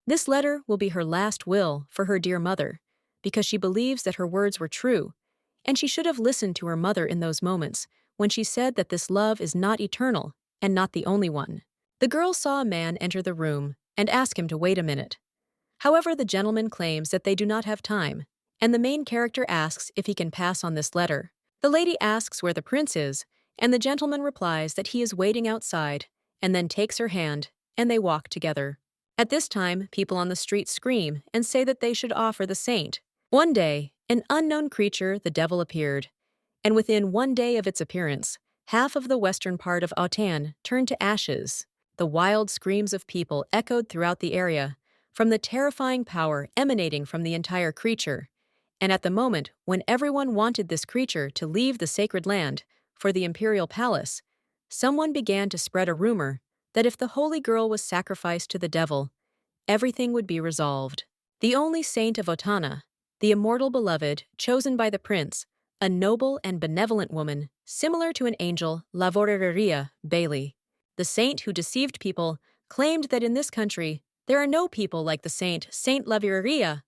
This letter will be her last will for her dear mother, because she believes that her words were true, and she should have listened to her mother in those moments when she said that this love is not eternal and not the only one. The girl saw a man enter the room and ask him to wait a minute. However, the gentleman claims that they do not have time, and the main character asks if he can pass on this letter. The lady asks where the prince is, and the gentleman replies that he is waiting outside, and then takes her hand, and they walk together. At this time, people on the street scream and say that they should offer the saint. One day, an unknown creature, the devil, appeared, and within 1 day of its appearance, half of the western part of Otan turned to ashes. The wild screams of people echoed throughout the area, from the terrifying power emanating from the entire creature. And at the moment when everyone wanted this creature to leave the sacred land for the imperial palace, someone began to spread a rumor that if the holy girl was sacrificed to the devil, everything would be resolved. The only saint of Otana, the immortal beloved, chosen by the prince, a noble and benevolent woman, similar to an angel, Lavoreria Bailey. The saint who deceived people claimed that in this country there are no people like the Saint Lavoreria,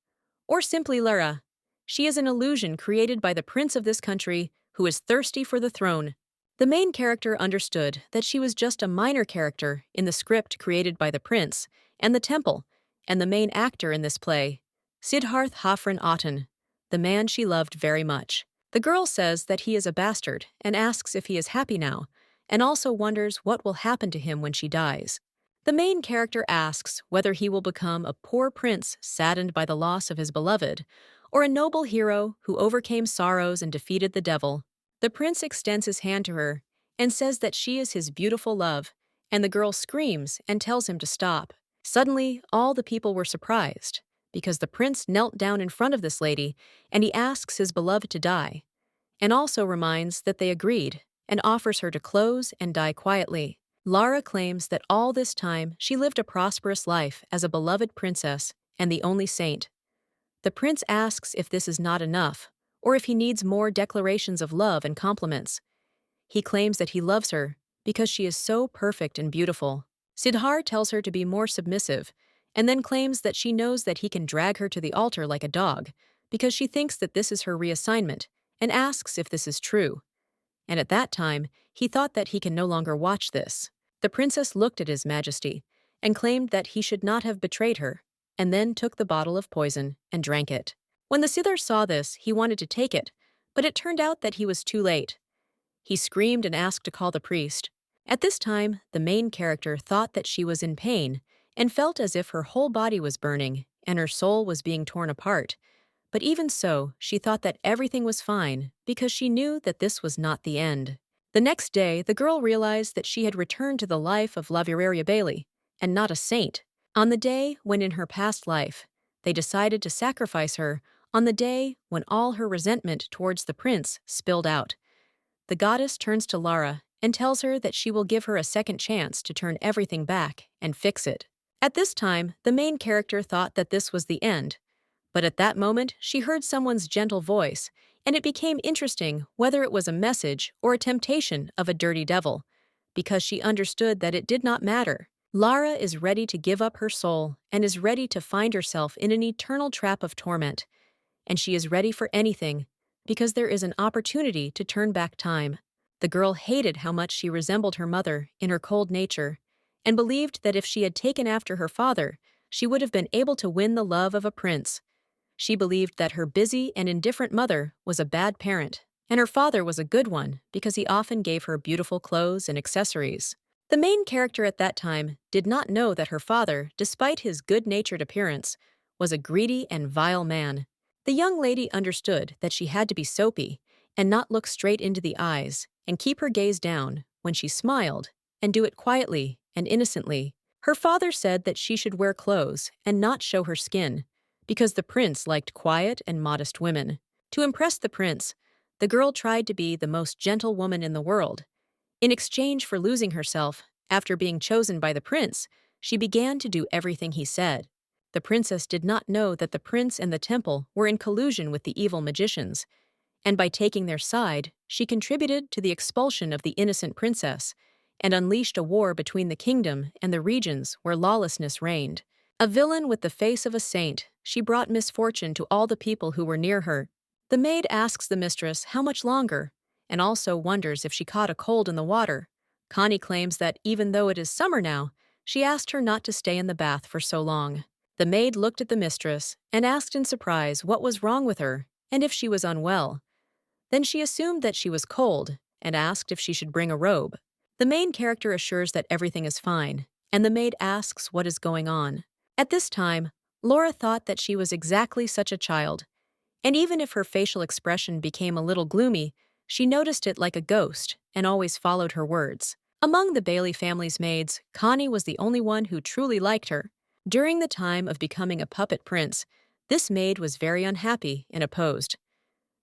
or simply Lara. She is an illusion created by the prince of this country who is thirsty for the throne. The main character understood that she was just a minor character in the script created by the prince and the temple, and the main actor in this play, Siddharth Hafran Otten, the man she loved very much. The girl says that he is a bastard and asks if he is happy now, and also wonders what will happen to him when she dies. The main character asks whether he will become a poor prince saddened by the loss of his beloved, or a noble hero who overcame sorrows and defeated the devil. The prince extends his hand to her and says that she is his beautiful love, and the girl screams and tells him to stop. Suddenly, all the people were surprised, because the prince knelt down in front of this lady and he asks his beloved to die, and also reminds that they agreed and offers her to close and die quietly. Lara claims that all this time she lived a prosperous life as a beloved princess and the only saint. The prince asks if this is not enough, or if he needs more declarations of love and compliments. He claims that he loves her because she is so perfect and beautiful. Siddhar tells her to be more submissive, and then claims that she knows that he can drag her to the altar like a dog, because she thinks that this is her reassignment, and asks if this is true. And at that time, he thought that he can no longer watch this. The princess looked at His Majesty and claimed that he should not have betrayed her, and then took the bottle of poison and drank it. When the Siddhar saw this, he wanted to take it, but it turned out that he was too late. He screamed and asked to call the priest. At this time, the main character thought that she was in pain and felt as if her whole body was burning and her soul was being torn apart. But even so, she thought that everything was fine because she knew that this was not the end. The next day, the girl realized that she had returned to the life of Lavoreria Bailey, and not a saint. On the day when in her past life, they decided to sacrifice her, on the day when all her resentment towards the prince spilled out. The goddess turns to Lara and tells her that she will give her a second chance to turn everything back and fix it. At this time, the main character thought that this was the end, but at that moment she heard someone's gentle voice, and it became interesting whether it was a message or a temptation of a dirty devil, because she understood that it did not matter. Lara is ready to give up her soul and is ready to find herself in an eternal trap of torment, and she is ready for anything, because there is an opportunity to turn back time. The girl hated how much she resembled her mother in her cold nature, and believed that if she had taken after her father, she would have been able to win the love of a prince. She believed that her busy and indifferent mother was a bad parent, and her father was a good one because he often gave her beautiful clothes and accessories. The main character at that time did not know that her father, despite his good-natured appearance, was a greedy and vile man. The young lady understood that she had to be soapy and not look straight into the eyes and keep her gaze down when she smiled, and do it quietly and innocently. Her father said that she should wear clothes and not show her skin, because the prince liked quiet and modest women. To impress the prince, the girl tried to be the most gentle woman in the world. In exchange for losing herself, after being chosen by the prince, she began to do everything he said. The princess did not know that the prince and the temple were in collusion with the evil magicians, and by taking their side, she contributed to the expulsion of the innocent princess and unleashed a war between the kingdom and the regions where lawlessness reigned. A villain with the face of a saint, she brought misfortune to all the people who were near her. The maid asks the mistress how much longer, and also wonders if she caught a cold in the water. Connie claims that even though it is summer now, she asked her not to stay in the bath for so long. The maid looked at the mistress and asked in surprise what was wrong with her and if she was unwell. Then she assumed that she was cold and asked if she should bring a robe. The main character assures that everything is fine, and the maid asks what is going on. At this time, Laura thought that she was exactly such a child, and even if her facial expression became a little gloomy, she noticed it like a ghost and always followed her words. Among the Bailey family's maids, Connie was the only one who truly liked her. During the time of becoming a puppet prince, this maid was very unhappy and opposed.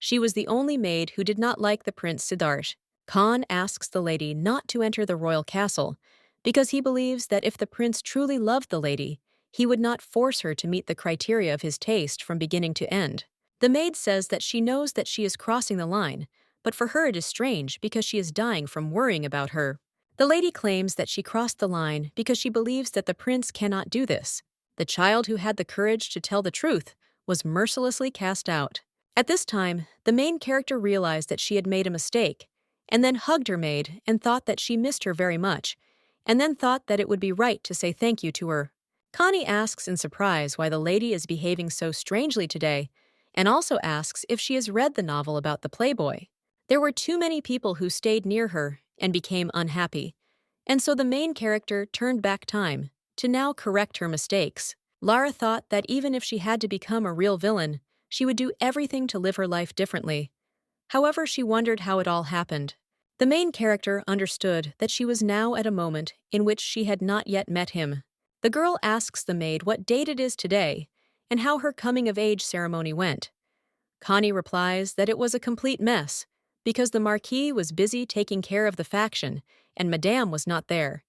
She was the only maid who did not like the Prince Siddharth. Khan asks the lady not to enter the royal castle because he believes that if the prince truly loved the lady, he would not force her to meet the criteria of his taste from beginning to end. The maid says that she knows that she is crossing the line, but for her it is strange because she is dying from worrying about her. The lady claims that she crossed the line because she believes that the prince cannot do this. The child who had the courage to tell the truth was mercilessly cast out. At this time, the main character realized that she had made a mistake, and then hugged her maid and thought that she missed her very much, and then thought that it would be right to say thank you to her. Connie asks in surprise why the lady is behaving so strangely today, and also asks if she has read the novel about the playboy. There were too many people who stayed near her and became unhappy, and so the main character turned back time to now correct her mistakes. Lara thought that even if she had to become a real villain, she would do everything to live her life differently. However, she wondered how it all happened. The main character understood that she was now at a moment in which she had not yet met him. The girl asks the maid what date it is today and how her coming-of-age ceremony went. Connie replies that it was a complete mess because the Marquis was busy taking care of the faction and Madame was not there.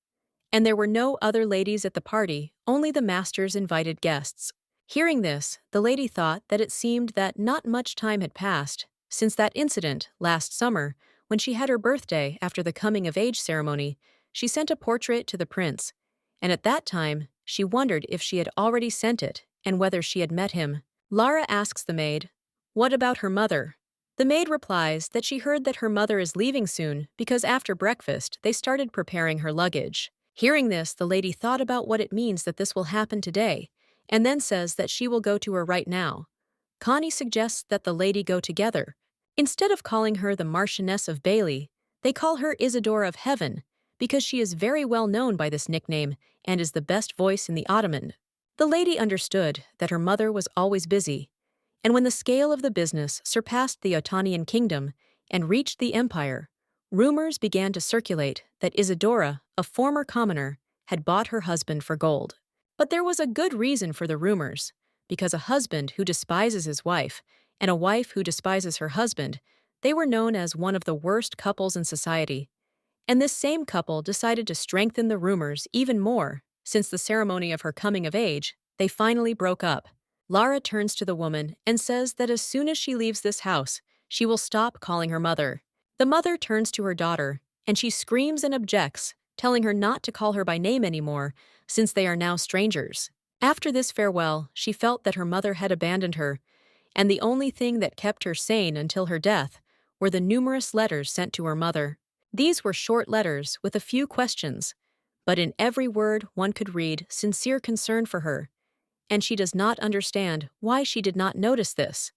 And there were no other ladies at the party, only the master's invited guests. Hearing this, the lady thought that it seemed that not much time had passed since that incident last summer when she had her birthday after the coming-of-age ceremony. She sent a portrait to the prince, and at that time, she wondered if she had already sent it and whether she had met him. Lara asks the maid, "What about her mother?" The maid replies that she heard that her mother is leaving soon because after breakfast they started preparing her luggage. Hearing this, the lady thought about what it means that this will happen today, and then says that she will go to her right now. Connie suggests that the lady go together. Instead of calling her the Marchioness of Bailey, they call her Isadora of Heaven, because she is very well known by this nickname and is the best voice in the Ottoman. The lady understood that her mother was always busy, and when the scale of the business surpassed the Ottonian kingdom and reached the empire, rumors began to circulate that Isadora, a former commoner, had bought her husband for gold. But there was a good reason for the rumors, because a husband who despises his wife and a wife who despises her husband, they were known as one of the worst couples in society. And this same couple decided to strengthen the rumors even more. Since the ceremony of her coming of age, they finally broke up. Lara turns to the woman and says that as soon as she leaves this house, she will stop calling her mother. The mother turns to her daughter, and she screams and objects, telling her not to call her by name anymore, since they are now strangers. After this farewell, she felt that her mother had abandoned her, and the only thing that kept her sane until her death were the numerous letters sent to her mother. These were short letters with a few questions, but in every word one could read sincere concern for her, and she does not understand why she did not notice this.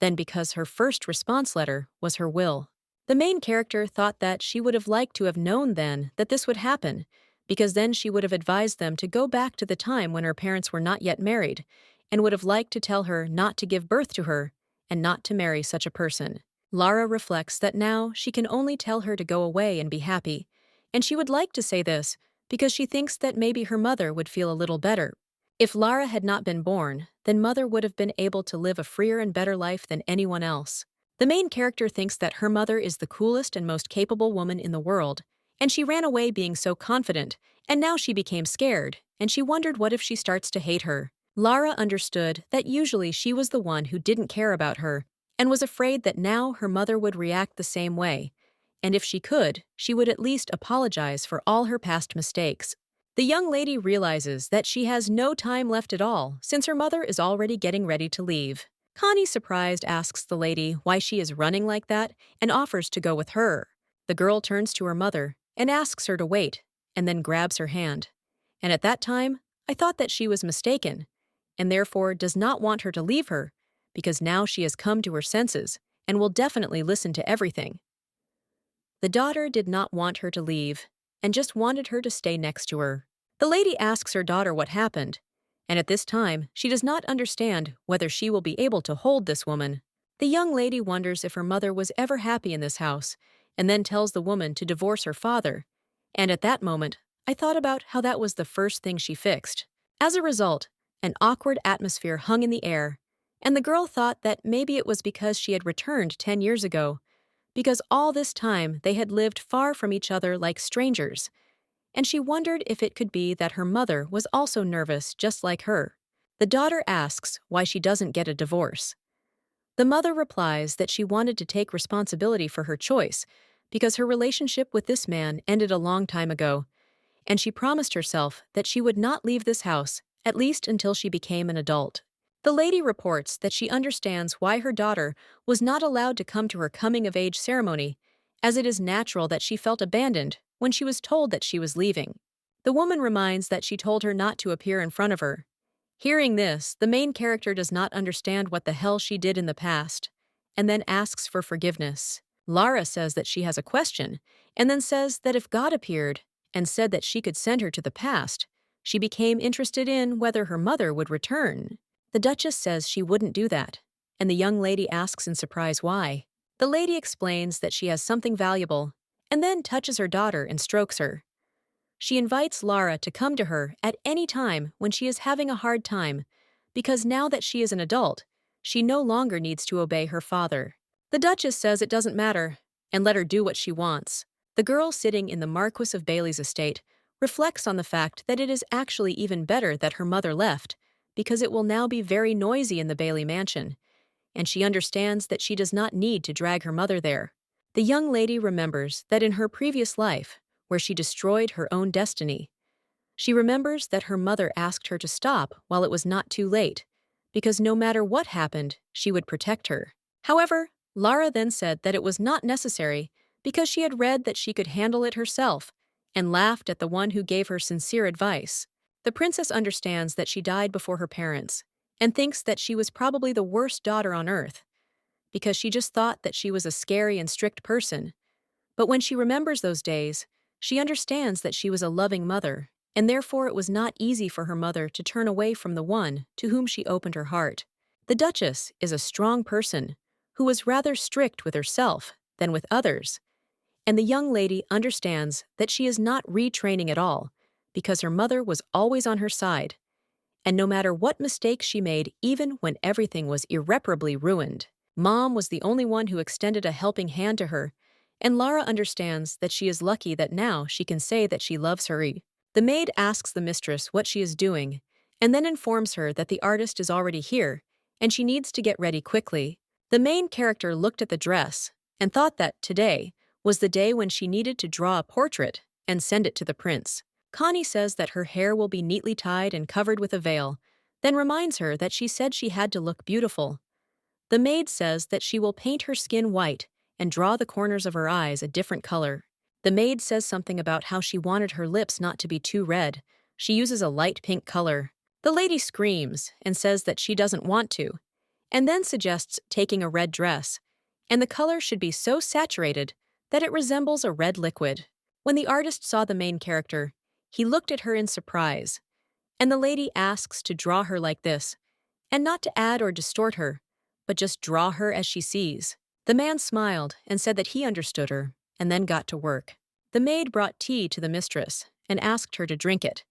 Then because her first response letter was her will. The main character thought that she would have liked to have known then that this would happen, because then she would have advised them to go back to the time when her parents were not yet married, and would have liked to tell her not to give birth to her and not to marry such a person. Lara reflects that now she can only tell her to go away and be happy, and she would like to say this because she thinks that maybe her mother would feel a little better. If Lara had not been born, then Mother would have been able to live a freer and better life than anyone else. The main character thinks that her mother is the coolest and most capable woman in the world, and she ran away being so confident, and now she became scared, and she wondered what if she starts to hate her. Lara understood that usually she was the one who didn't care about her, and was afraid that now her mother would react the same way, and if she could, she would at least apologize for all her past mistakes. The young lady realizes that she has no time left at all since her mother is already getting ready to leave. Connie, surprised, asks the lady why she is running like that and offers to go with her. The girl turns to her mother and asks her to wait, and then grabs her hand. And at that time, I thought that she was mistaken, and therefore does not want her to leave her, because now she has come to her senses and will definitely listen to everything. The daughter did not want her to leave and just wanted her to stay next to her. The lady asks her daughter what happened, and at this time she does not understand whether she will be able to hold this woman. The young lady wonders if her mother was ever happy in this house, and then tells the woman to divorce her father. And at that moment, I thought about how that was the first thing she fixed. As a result, an awkward atmosphere hung in the air, and the girl thought that maybe it was because she had returned 10 years ago, because all this time they had lived far from each other like strangers, and she wondered if it could be that her mother was also nervous just like her. The daughter asks why she doesn't get a divorce. The mother replies that she wanted to take responsibility for her choice because her relationship with this man ended a long time ago, and she promised herself that she would not leave this house, at least until she became an adult. The lady reports that she understands why her daughter was not allowed to come to her coming-of-age ceremony, as it is natural that she felt abandoned when she was told that she was leaving. The woman reminds that she told her not to appear in front of her. Hearing this, the main character does not understand what the hell she did in the past, and then asks for forgiveness. Lara says that she has a question, and then says that if God appeared and said that she could send her to the past, she became interested in whether her mother would return. The Duchess says she wouldn't do that, and the young lady asks in surprise why. The lady explains that she has something valuable, and then touches her daughter and strokes her. She invites Lara to come to her at any time when she is having a hard time, because now that she is an adult, she no longer needs to obey her father. The Duchess says it doesn't matter, and let her do what she wants. The girl sitting in the Marquis of Bailey's estate reflects on the fact that it is actually even better that her mother left, because it will now be very noisy in the Bailey mansion, and she understands that she does not need to drag her mother there. The young lady remembers that in her previous life, where she destroyed her own destiny, she remembers that her mother asked her to stop while it was not too late, because no matter what happened, she would protect her. However, Lara then said that it was not necessary because she had read that she could handle it herself, and laughed at the one who gave her sincere advice. The princess understands that she died before her parents, and thinks that she was probably the worst daughter on earth, because she just thought that she was a scary and strict person. But when she remembers those days, she understands that she was a loving mother, and therefore it was not easy for her mother to turn away from the one to whom she opened her heart. The Duchess is a strong person who was rather strict with herself than with others, and the young lady understands that she is not retraining at all, because her mother was always on her side, and no matter what mistakes she made, even when everything was irreparably ruined, Mom was the only one who extended a helping hand to her, and Lara understands that she is lucky that now she can say that she loves her. The maid asks the mistress what she is doing, and then informs her that the artist is already here, and she needs to get ready quickly. The main character looked at the dress and thought that today was the day when she needed to draw a portrait and send it to the prince. Connie says that her hair will be neatly tied and covered with a veil, then reminds her that she said she had to look beautiful. The maid says that she will paint her skin white and draw the corners of her eyes a different color. The maid says something about how she wanted her lips not to be too red. She uses a light pink color. The lady screams and says that she doesn't want to, and then suggests taking a red dress, and the color should be so saturated that it resembles a red liquid. When the artist saw the main character, he looked at her in surprise, and the lady asks to draw her like this, and not to add or distort her, but just draw her as she sees. The man smiled and said that he understood her, and then got to work. The maid brought tea to the mistress and asked her to drink it.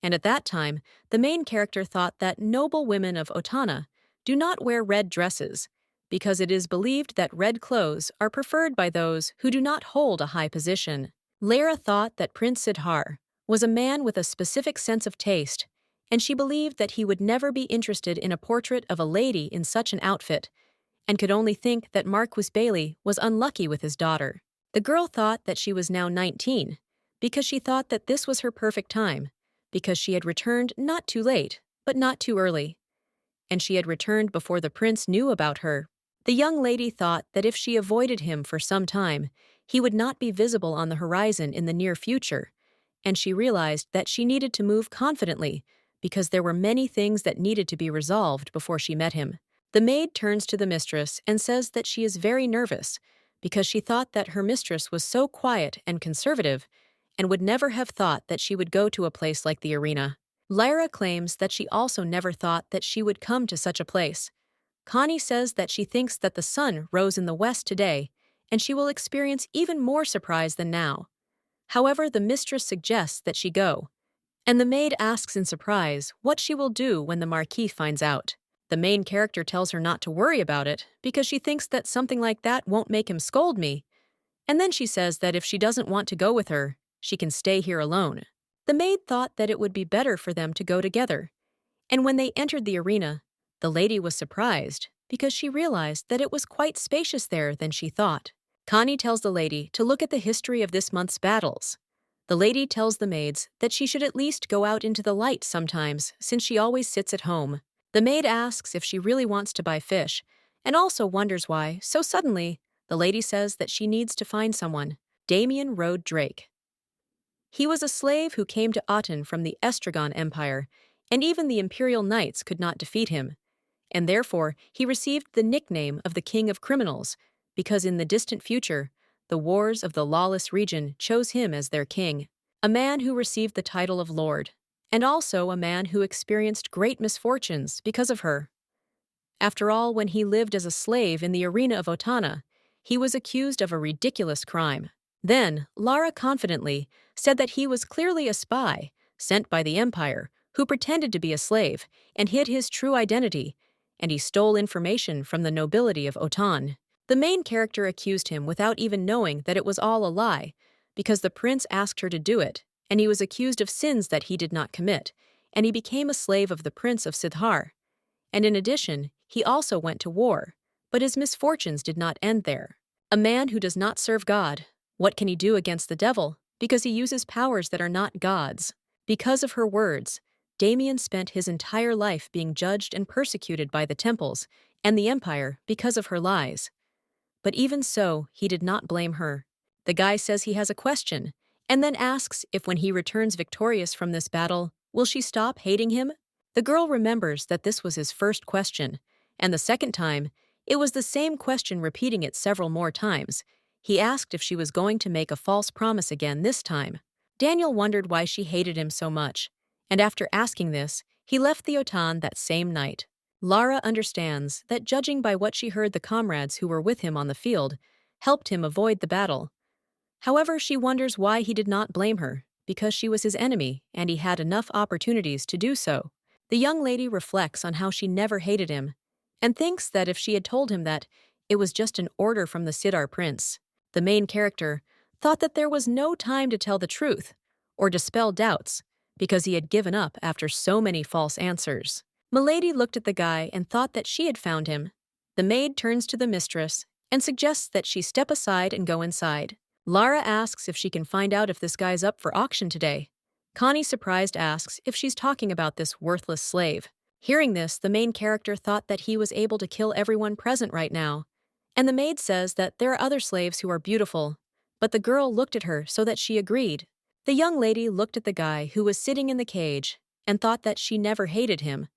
And at that time, the main character thought that noble women of Otana do not wear red dresses, because it is believed that red clothes are preferred by those who do not hold a high position. Lara thought that Prince Sidhar was a man with a specific sense of taste, and she believed that he would never be interested in a portrait of a lady in such an outfit, and could only think that Marquis Bailey was unlucky with his daughter. The girl thought that she was now 19, because she thought that this was her perfect time, because she had returned not too late, but not too early, and she had returned before the prince knew about her. The young lady thought that if she avoided him for some time, he would not be visible on the horizon in the near future, and she realized that she needed to move confidently because there were many things that needed to be resolved before she met him. The maid turns to the mistress and says that she is very nervous because she thought that her mistress was so quiet and conservative and would never have thought that she would go to a place like the arena. Lara claims that she also never thought that she would come to such a place. Connie says that she thinks that the sun rose in the west today, and she will experience even more surprise than now. However, the mistress suggests that she go, and the maid asks in surprise what she will do when the Marquis finds out. The main character tells her not to worry about it because she thinks that something like that won't make him scold me, and then she says that if she doesn't want to go with her, she can stay here alone. The maid thought that it would be better for them to go together, and when they entered the arena, the lady was surprised because she realized that it was quite spacious there than she thought. Connie tells the lady to look at the history of this month's battles. The lady tells the maids that she should at least go out into the light sometimes since she always sits at home. The maid asks if she really wants to buy fish and also wonders why, so suddenly, the lady says that she needs to find someone. Damien rode Drake. He was a slave who came to Aten from the Estragon Empire, and even the imperial knights could not defeat him, and therefore he received the nickname of the King of Criminals, because in the distant future, the wars of the lawless region chose him as their king, a man who received the title of Lord, and also a man who experienced great misfortunes because of her. After all, when he lived as a slave in the arena of Otana, he was accused of a ridiculous crime. Then, Lara confidently said that he was clearly a spy, sent by the Empire, who pretended to be a slave and hid his true identity, and he stole information from the nobility of Otan. The main character accused him without even knowing that it was all a lie, because the prince asked her to do it, and he was accused of sins that he did not commit, and he became a slave of the prince of Sidhar. And in addition, he also went to war, but his misfortunes did not end there. A man who does not serve God, what can he do against the devil? Because he uses powers that are not God's. Because of her words, Damien spent his entire life being judged and persecuted by the temples and the empire because of her lies. But even so, he did not blame her. The guy says he has a question, and then asks if when he returns victorious from this battle, will she stop hating him? The girl remembers that this was his first question, and the second time, it was the same question repeating it several more times. He asked if she was going to make a false promise again this time. Daniel wondered why she hated him so much, and after asking this, he left the Otan that same night. Lara understands that judging by what she heard the comrades who were with him on the field helped him avoid the battle. However, she wonders why he did not blame her, because she was his enemy and he had enough opportunities to do so. The young lady reflects on how she never hated him, and thinks that if she had told him that it was just an order from the Sidar prince, the main character thought that there was no time to tell the truth or dispel doubts because he had given up after so many false answers. Milady looked at the guy and thought that she had found him. The maid turns to the mistress and suggests that she step aside and go inside. Lara asks if she can find out if this guy's up for auction today. Connie, surprised, asks if she's talking about this worthless slave. Hearing this, the main character thought that he was able to kill everyone present right now, and the maid says that there are other slaves who are beautiful, but the girl looked at her so that she agreed. The young lady looked at the guy who was sitting in the cage and thought that she never hated him,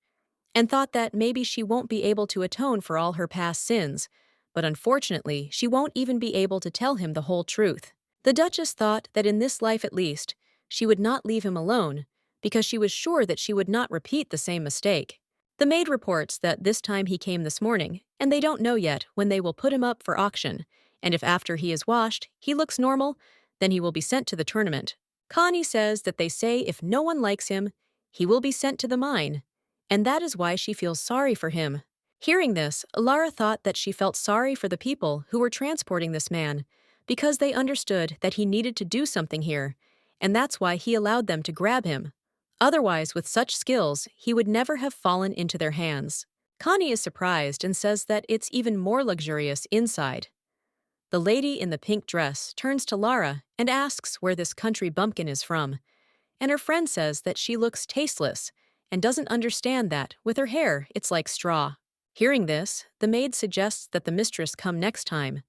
and thought that maybe she won't be able to atone for all her past sins, but unfortunately, she won't even be able to tell him the whole truth. The Duchess thought that in this life at least, she would not leave him alone, because she was sure that she would not repeat the same mistake. The maid reports that this time he came this morning, and they don't know yet when they will put him up for auction, and if after he is washed, he looks normal, then he will be sent to the tournament. Connie says that they say if no one likes him, he will be sent to the mine, and that is why she feels sorry for him. Hearing this, Lara thought that she felt sorry for the people who were transporting this man, because they understood that he needed to do something here, and that's why he allowed them to grab him. Otherwise, with such skills, he would never have fallen into their hands. Connie is surprised and says that it's even more luxurious inside. The lady in the pink dress turns to Lara and asks where this country bumpkin is from, and her friend says that she looks tasteless and doesn't understand that, with her hair, it's like straw. Hearing this, the maid suggests that the mistress come next time,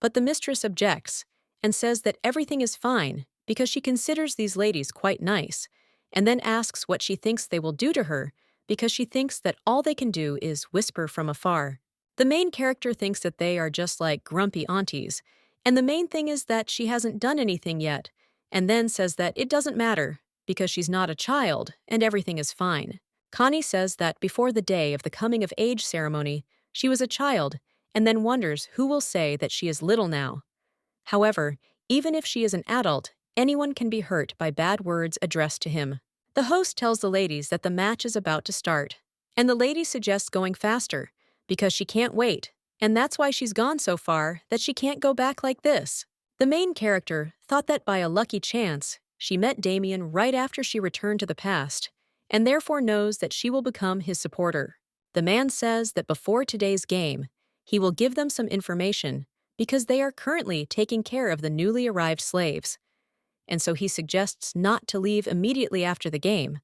but the mistress objects and says that everything is fine because she considers these ladies quite nice, and then asks what she thinks they will do to her because she thinks that all they can do is whisper from afar. The main character thinks that they are just like grumpy aunties, and the main thing is that she hasn't done anything yet, and then says that it doesn't matter because she's not a child and everything is fine. Connie says that before the day of the coming of age ceremony, she was a child, and then wonders who will say that she is little now. However, even if she is an adult, anyone can be hurt by bad words addressed to him. The host tells the ladies that the match is about to start, and the lady suggests going faster because she can't wait, and that's why she's gone so far that she can't go back like this. The main character thought that by a lucky chance, she met Damien right after she returned to the past, and therefore knows that she will become his supporter. The man says that before today's game, he will give them some information because they are currently taking care of the newly arrived slaves, and so he suggests not to leave immediately after the game,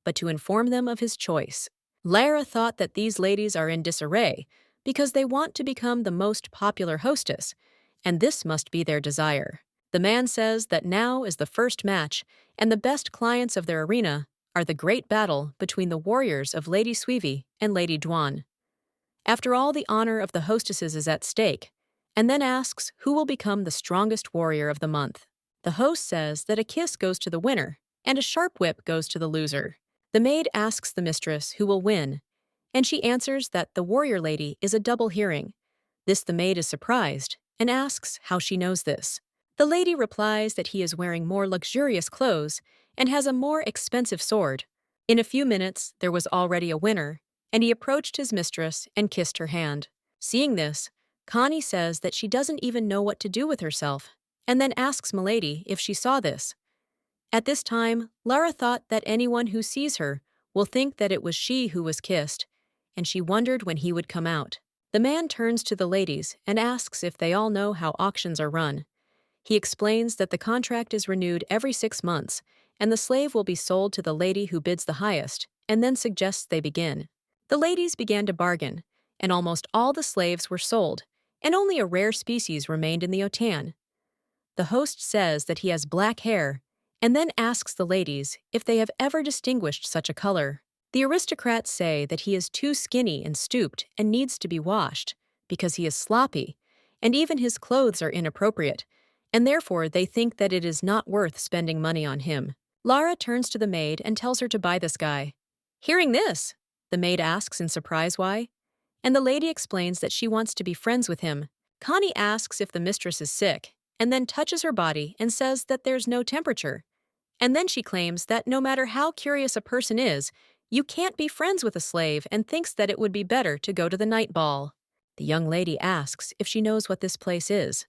but to inform them of his choice. Lara thought that these ladies are in disarray because they want to become the most popular hostess, and this must be their desire. The man says that now is the first match, and the best clients of their arena are the great battle between the warriors of Lady Suivy and Lady Duan. After all, the honor of the hostesses is at stake, and then asks who will become the strongest warrior of the month. The host says that a kiss goes to the winner, and a sharp whip goes to the loser. The maid asks the mistress who will win, and she answers that the warrior lady is a double hearing. This the maid is surprised, and asks how she knows this. The lady replies that he is wearing more luxurious clothes and has a more expensive sword. In a few minutes, there was already a winner, and he approached his mistress and kissed her hand. Seeing this, Connie says that she doesn't even know what to do with herself, and then asks Milady if she saw this. At this time, Lara thought that anyone who sees her will think that it was she who was kissed, and she wondered when he would come out. The man turns to the ladies and asks if they all know how auctions are run. He explains that the contract is renewed every 6 months, and the slave will be sold to the lady who bids the highest, and then suggests they begin. The ladies began to bargain, and almost all the slaves were sold, and only a rare species remained in the Otan. The host says that he has black hair, and then asks the ladies if they have ever distinguished such a color. The aristocrats say that he is too skinny and stooped and needs to be washed, because he is sloppy, and even his clothes are inappropriate, and therefore they think that it is not worth spending money on him. Lara turns to the maid and tells her to buy this guy. Hearing this, the maid asks in surprise why, and the lady explains that she wants to be friends with him. Connie asks if the mistress is sick, and then touches her body and says that there's no temperature. And then she claims that no matter how curious a person is, you can't be friends with a slave, and thinks that it would be better to go to the night ball. The young lady asks if she knows what this place is.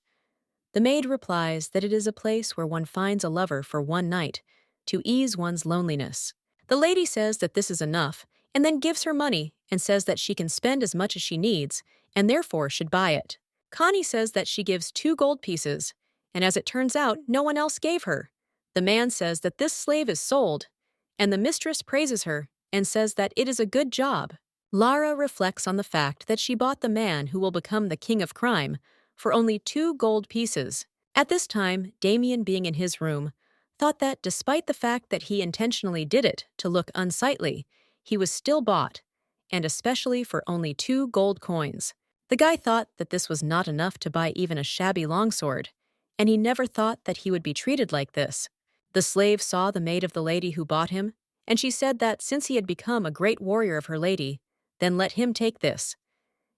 The maid replies that it is a place where one finds a lover for one night, to ease one's loneliness. The lady says that this is enough, and then gives her money and says that she can spend as much as she needs, and therefore should buy it. Connie says that she gives 2 gold pieces, and as it turns out, no one else gave her. The man says that this slave is sold, and the mistress praises her and says that it is a good job. Lara reflects on the fact that she bought the man who will become the king of crime for only 2 gold pieces. At this time, Damien, being in his room, thought that despite the fact that he intentionally did it to look unsightly, he was still bought, and especially for only 2 gold coins. The guy thought that this was not enough to buy even a shabby longsword, and he never thought that he would be treated like this. The slave saw the maid of the lady who bought him, and she said that since he had become a great warrior of her lady, then let him take this.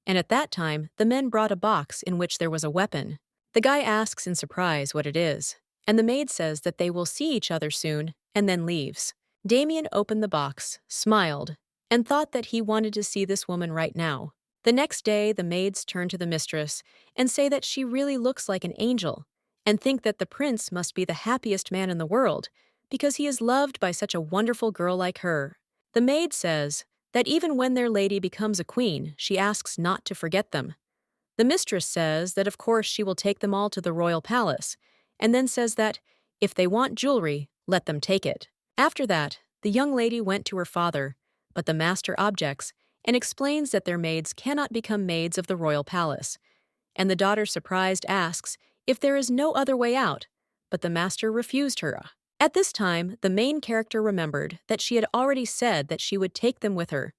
And at that time, the men brought a box in which there was a weapon. The guy asks in surprise what it is, and the maid says that they will see each other soon, and then leaves. Damien opened the box, smiled, and thought that he wanted to see this woman right now. The next day, the maids turn to the mistress and say that she really looks like an angel, and think that the prince must be the happiest man in the world because he is loved by such a wonderful girl like her. The maid says that even when their lady becomes a queen, she asks not to forget them. The mistress says that of course she will take them all to the royal palace, and then says that, if they want jewelry, let them take it. After that, the young lady went to her father, but the master objects and explains that their maids cannot become maids of the royal palace, and the daughter surprised asks if there is no other way out, but the master refused her. At this time, the main character remembered that she had already said that she would take them with her,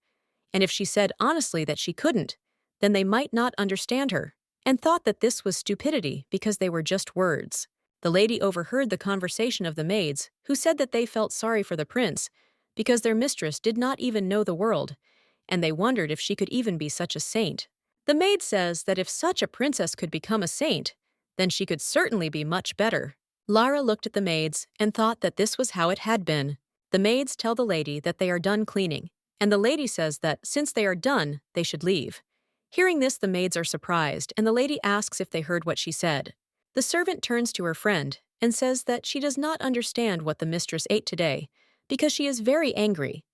and if she said honestly that she couldn't, then they might not understand her, and thought that this was stupidity because they were just words. The lady overheard the conversation of the maids, who said that they felt sorry for the prince because their mistress did not even know the world, and they wondered if she could even be such a saint. The maid says that if such a princess could become a saint, then she could certainly be much better. Lara looked at the maids and thought that this was how it had been. The maids tell the lady that they are done cleaning, and the lady says that since they are done, they should leave. Hearing this, the maids are surprised, and the lady asks if they heard what she said. The servant turns to her friend and says that she does not understand what the mistress ate today because she is very angry.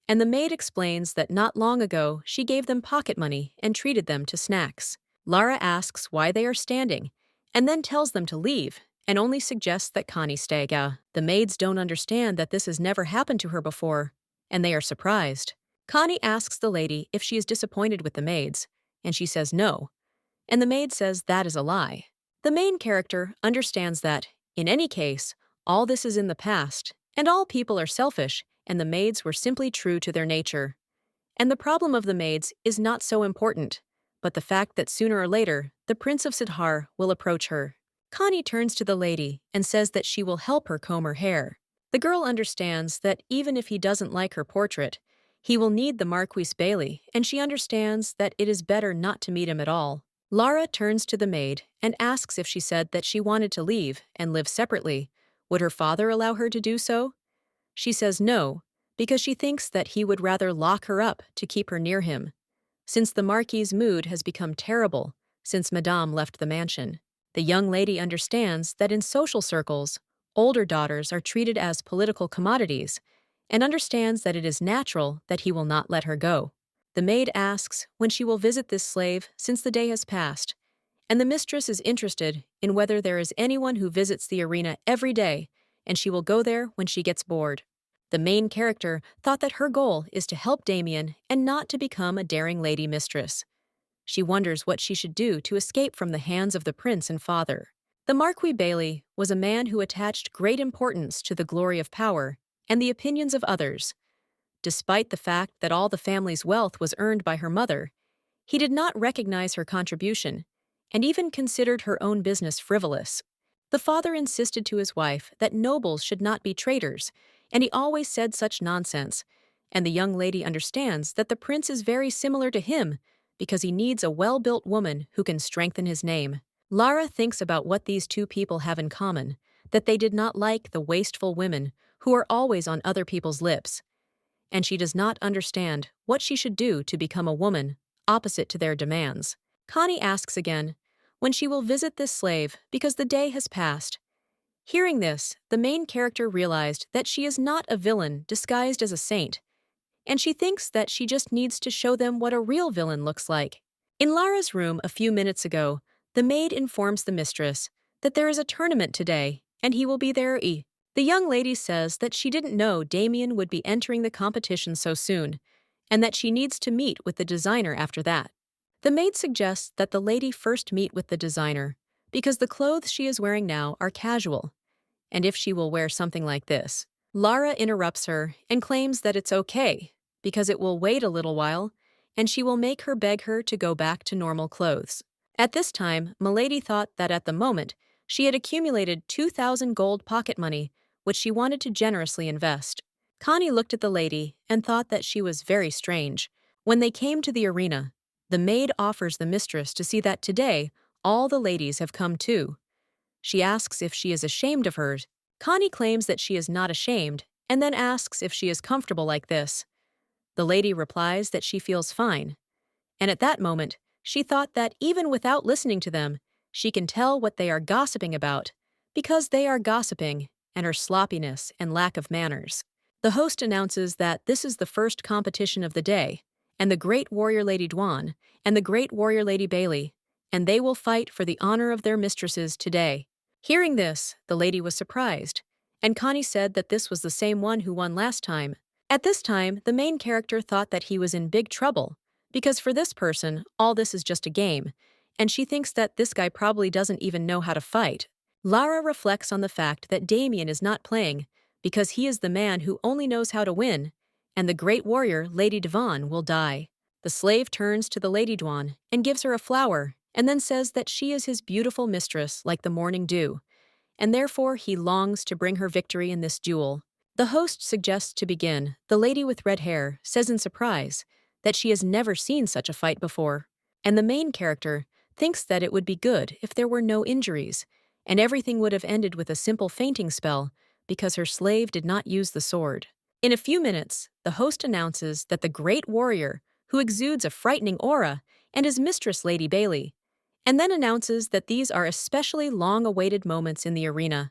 And the maid explains that not long ago she gave them pocket money and treated them to snacks. Lara asks why they are standing, and then tells them to leave, and only suggests that Connie stay. The maids don't understand that this has never happened to her before, and they are surprised. Connie asks the lady if she is disappointed with the maids, and she says no, and the maid says that is a lie. The main character understands that, in any case, all this is in the past, and all people are selfish, and the maids were simply true to their nature. And the problem of the maids is not so important, but the fact that sooner or later, the Prince of Sidhar will approach her. Connie turns to the lady and says that she will help her comb her hair. The girl understands that even if he doesn't like her portrait, he will need the Marquis Bailey, and she understands that it is better not to meet him at all. Lara turns to the maid and asks if she said that she wanted to leave and live separately, would her father allow her to do so? She says no, because she thinks that he would rather lock her up to keep her near him, since the Marquis's mood has become terrible since Madame left the mansion. The young lady understands that in social circles, older daughters are treated as political commodities, and understands that it is natural that he will not let her go. The maid asks when she will visit this slave since the day has passed, and the mistress is interested in whether there is anyone who visits the arena every day, and she will go there when she gets bored. The main character thought that her goal is to help Damien and not to become a daring lady mistress. She wonders what she should do to escape from the hands of the prince and father. The Marquis Bailey was a man who attached great importance to the glory of power and the opinions of others. Despite the fact that all the family's wealth was earned by her mother, he did not recognize her contribution, and even considered her own business frivolous. The father insisted to his wife that nobles should not be traitors, and he always said such nonsense, and the young lady understands that the prince is very similar to him because he needs a well-built woman who can strengthen his name. Lara thinks about what these two people have in common, that they did not like the wasteful women who are always on other people's lips, and she does not understand what she should do to become a woman opposite to their demands. Connie asks again when she will visit this slave because the day has passed. Hearing this, the main character realized that she is not a villain disguised as a saint, and she thinks that she just needs to show them what a real villain looks like. In Lara's room a few minutes ago, the maid informs the mistress that there is a tournament today, and he will be there. The young lady says that she didn't know Damien would be entering the competition so soon, and that she needs to meet with the designer after that. The maid suggests that the lady first meet with the designer, because the clothes she is wearing now are casual, and if she will wear something like this. Lara interrupts her and claims that it's okay, because it will wait a little while, and she will make her beg her to go back to normal clothes. At this time, Milady thought that at the moment, she had accumulated 2,000 gold pocket money, which she wanted to generously invest. Connie looked at the lady and thought that she was very strange. When they came to the arena, the maid offers the mistress to see that today all the ladies have come too. She asks if she is ashamed of hers. Connie claims that she is not ashamed, and then asks if she is comfortable like this. The lady replies that she feels fine. And at that moment, she thought that even without listening to them, she can tell what they are gossiping about, because they are gossiping, and her sloppiness and lack of manners. The host announces that this is the first competition of the day, and the great warrior Lady Dwan and the great warrior Lady Bailey, and they will fight for the honor of their mistresses today. Hearing this, the lady was surprised, and Connie said that this was the same one who won last time. At this time, the main character thought that he was in big trouble, because for this person, all this is just a game, and she thinks that this guy probably doesn't even know how to fight. Lara reflects on the fact that Damien is not playing, because he is the man who only knows how to win, and the great warrior, Lady Daman, will die. The slave turns to the Lady Dwan and gives her a flower, and then says that she is his beautiful mistress like the morning dew, and therefore he longs to bring her victory in this duel. The host suggests to begin. The lady with red hair says in surprise that she has never seen such a fight before, and the main character thinks that it would be good if there were no injuries, and everything would have ended with a simple fainting spell because her slave did not use the sword. In a few minutes, the host announces that the great warrior, who exudes a frightening aura, and his mistress Lady Bailey, and then announces that these are especially long-awaited moments in the arena,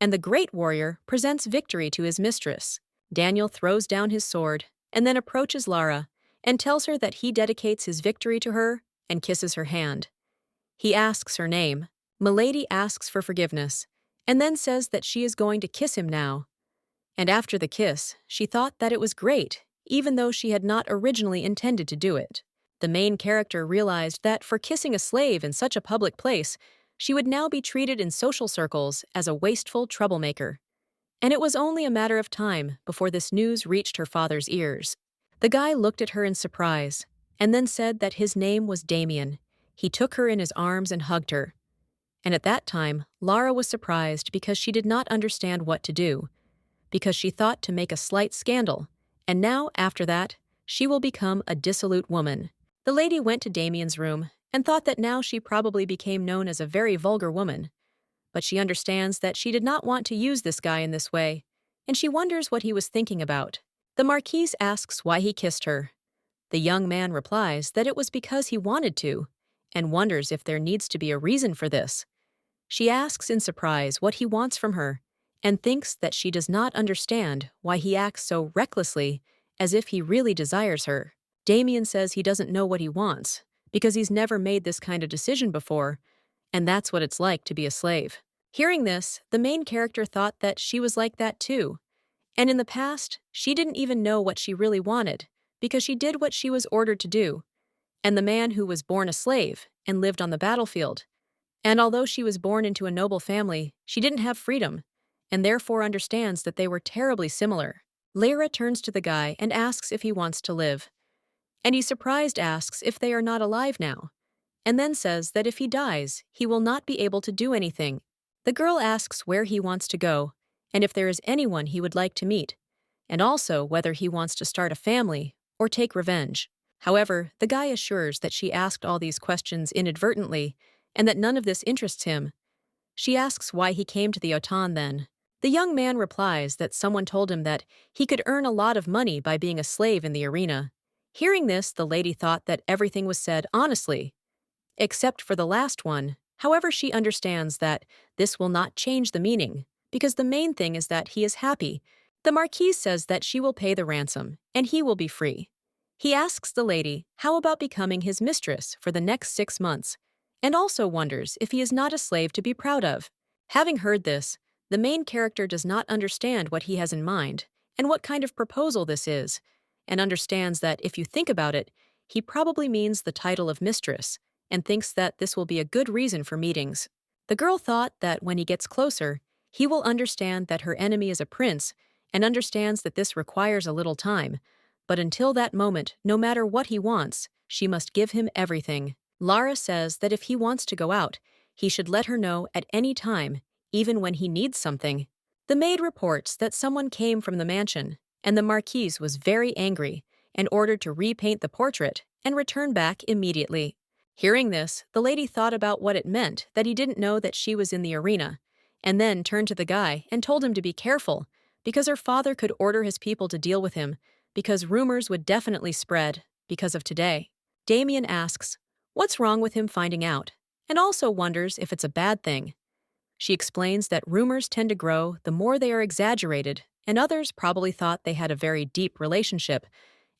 and the great warrior presents victory to his mistress. Daniel throws down his sword and then approaches Lara and tells her that he dedicates his victory to her and kisses her hand. He asks her name. Milady asks for forgiveness and then says that she is going to kiss him now. And after the kiss, she thought that it was great, even though she had not originally intended to do it. The main character realized that for kissing a slave in such a public place, she would now be treated in social circles as a wasteful troublemaker. And it was only a matter of time before this news reached her father's ears. The guy looked at her in surprise, and then said that his name was Damien. He took her in his arms and hugged her. And at that time, Lara was surprised because she did not understand what to do, because she thought to make a slight scandal, and now, after that, she will become a dissolute woman. The lady went to Damien's room and thought that now she probably became known as a very vulgar woman. But she understands that she did not want to use this guy in this way, and she wonders what he was thinking about. The Marquise asks why he kissed her. The young man replies that it was because he wanted to, and wonders if there needs to be a reason for this. She asks in surprise what he wants from her, and thinks that she does not understand why he acts so recklessly, as if he really desires her. Damien says he doesn't know what he wants, because he's never made this kind of decision before, and that's what it's like to be a slave. Hearing this, the main character thought that she was like that too, and in the past, she didn't even know what she really wanted, because she did what she was ordered to do, and the man who was born a slave and lived on the battlefield. And although she was born into a noble family, she didn't have freedom, and therefore understands that they were terribly similar. Lara turns to the guy and asks if he wants to live, and he surprised asks if they are not alive now, and then says that if he dies, he will not be able to do anything. The girl asks where he wants to go, and if there is anyone he would like to meet, and also whether he wants to start a family or take revenge. However, the guy assures that she asked all these questions inadvertently, and that none of this interests him. She asks why he came to the Otan then. The young man replies that someone told him that he could earn a lot of money by being a slave in the arena. Hearing this, the lady thought that everything was said honestly, except for the last one. However, she understands that this will not change the meaning, because the main thing is that he is happy. The Marquise says that she will pay the ransom, and he will be free. He asks the lady how about becoming his mistress for the next 6 months, and also wonders if he is not a slave to be proud of. Having heard this, the main character does not understand what he has in mind and what kind of proposal this is, and understands that if you think about it, he probably means the title of mistress, and thinks that this will be a good reason for meetings. The girl thought that when he gets closer, he will understand that her enemy is a prince, and understands that this requires a little time, but until that moment, no matter what he wants, she must give him everything. Lara says that if he wants to go out, he should let her know at any time, even when he needs something. The maid reports that someone came from the mansion, and the Marquise was very angry and ordered to repaint the portrait and return back immediately. Hearing this, the lady thought about what it meant that he didn't know that she was in the arena, and then turned to the guy and told him to be careful, because her father could order his people to deal with him, because rumors would definitely spread because of today. Damien asks what's wrong with him finding out, and also wonders if it's a bad thing. She explains that rumors tend to grow the more they are exaggerated, and others probably thought they had a very deep relationship,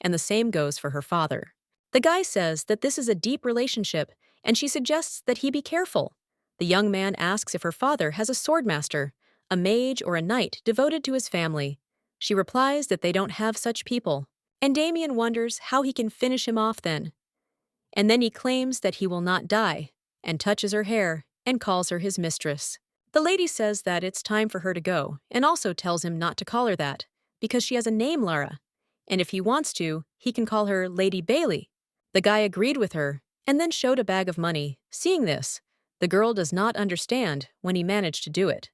and the same goes for her father. The guy says that this is a deep relationship, and she suggests that he be careful. The young man asks if her father has a swordmaster, a mage, or a knight devoted to his family. She replies that they don't have such people, and Damien wonders how he can finish him off then. And then he claims that he will not die, and touches her hair and calls her his mistress. The lady says that it's time for her to go, and also tells him not to call her that, because she has a name, Lara, and if he wants to, he can call her Lady Bailey. The guy agreed with her, and then showed a bag of money. Seeing this, the girl does not understand when he managed to do it,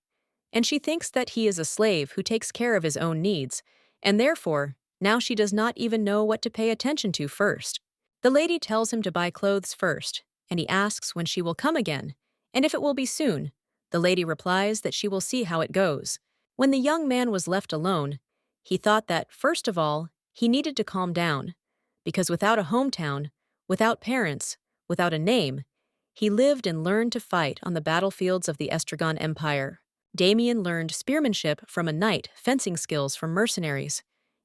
and she thinks that he is a slave who takes care of his own needs, and therefore, now she does not even know what to pay attention to first. The lady tells him to buy clothes first, and he asks when she will come again, and if it will be soon. The lady replies that she will see how it goes. When the young man was left alone, he thought that, first of all, he needed to calm down, because without a hometown, without parents, without a name, he lived and learned to fight on the battlefields of the Estragon Empire. Damien learned spearmanship from a knight, fencing skills from mercenaries,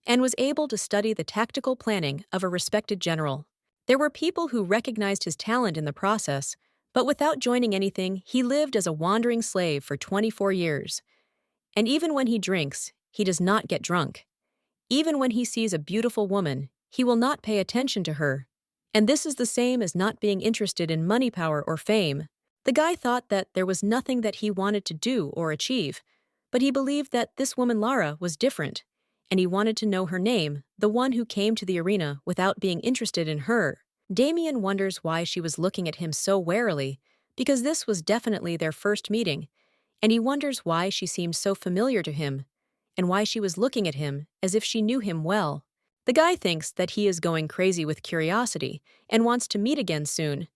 and was able to study the tactical planning of a respected general. There were people who recognized his talent in the process, but without joining anything, he lived as a wandering slave for 24 years. And even when he drinks, he does not get drunk. Even when he sees a beautiful woman, he will not pay attention to her. And this is the same as not being interested in money, power, or fame. The guy thought that there was nothing that he wanted to do or achieve, but he believed that this woman Lara was different, and he wanted to know her name, the one who came to the arena without being interested in her. Damien wonders why she was looking at him so warily, because this was definitely their first meeting, and he wonders why she seemed so familiar to him, and why she was looking at him as if she knew him well. The guy thinks that he is going crazy with curiosity and wants to meet again soon,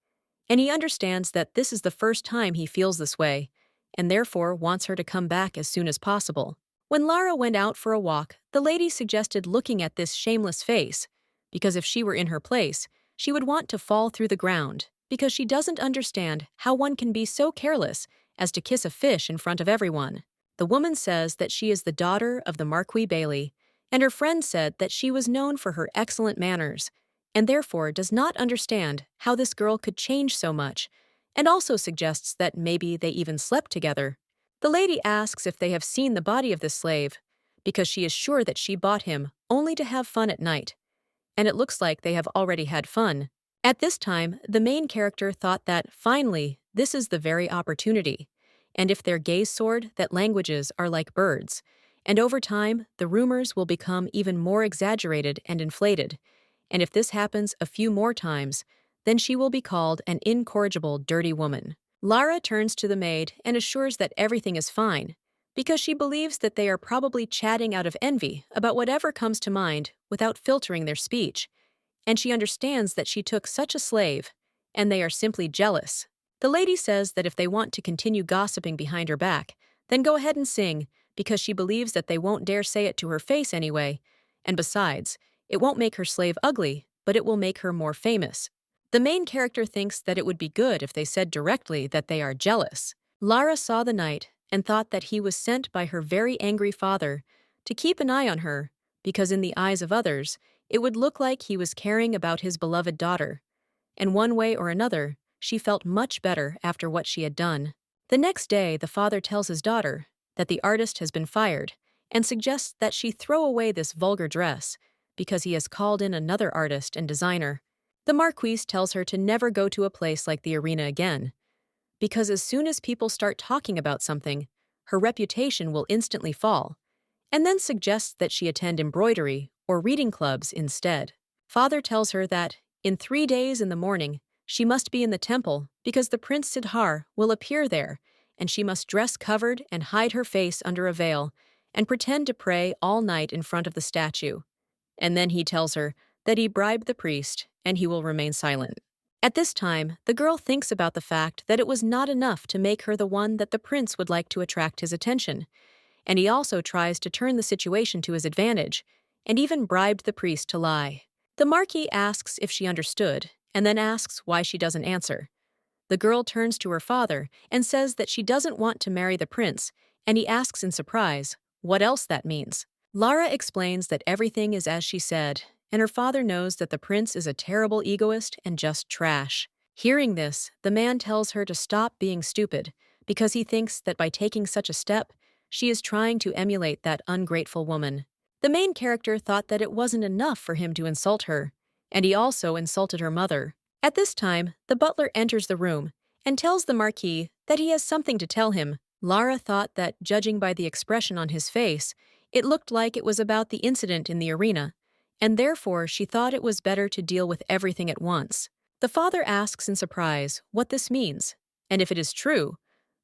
and he understands that this is the first time he feels this way, and therefore wants her to come back as soon as possible. When Lara went out for a walk, the lady suggested looking at this shameless face, because if she were in her place, she would want to fall through the ground, because she doesn't understand how one can be so careless as to kiss a fish in front of everyone. The woman says that she is the daughter of the Marquis Bailey, and her friend said that she was known for her excellent manners, and therefore does not understand how this girl could change so much, and also suggests that maybe they even slept together. The lady asks if they have seen the body of this slave, because she is sure that she bought him only to have fun at night, and it looks like they have already had fun. At this time, the main character thought that, finally, this is the very opportunity, and if their gaze soared, that languages are like birds, and over time, the rumors will become even more exaggerated and inflated, and if this happens a few more times, then she will be called an incorrigible dirty woman. Lara turns to the maid and assures that everything is fine, because she believes that they are probably chatting out of envy about whatever comes to mind without filtering their speech, and she understands that she took such a slave, and they are simply jealous. The lady says that if they want to continue gossiping behind her back, then go ahead and sing, because she believes that they won't dare say it to her face anyway, and besides, it won't make her slave ugly, but it will make her more famous. The main character thinks that it would be good if they said directly that they are jealous. Lara saw the knight and thought that he was sent by her very angry father to keep an eye on her, because in the eyes of others, it would look like he was caring about his beloved daughter. And one way or another, she felt much better after what she had done. The next day, the father tells his daughter that the artist has been fired and suggests that she throw away this vulgar dress because he has called in another artist and designer. The Marquise tells her to never go to a place like the arena again, because as soon as people start talking about something, her reputation will instantly fall, and then suggests that she attend embroidery or reading clubs instead. Father tells her that, in 3 days in the morning, she must be in the temple because the Prince Sidhar will appear there, and she must dress covered and hide her face under a veil and pretend to pray all night in front of the statue. And then he tells her that he bribed the priest and he will remain silent. At this time, the girl thinks about the fact that it was not enough to make her the one that the prince would like to attract his attention, and he also tries to turn the situation to his advantage, and even bribed the priest to lie. The Marquis asks if she understood, and then asks why she doesn't answer. The girl turns to her father and says that she doesn't want to marry the prince, and he asks in surprise what else that means. Lara explains that everything is as she said, and her father knows that the prince is a terrible egoist and just trash. Hearing this, the man tells her to stop being stupid because he thinks that by taking such a step, she is trying to emulate that ungrateful woman. The main character thought that it wasn't enough for him to insult her, and he also insulted her mother. At this time, the butler enters the room and tells the Marquis that he has something to tell him. Lara thought that, judging by the expression on his face, it looked like it was about the incident in the arena, and therefore she thought it was better to deal with everything at once. The father asks in surprise what this means, and if it is true.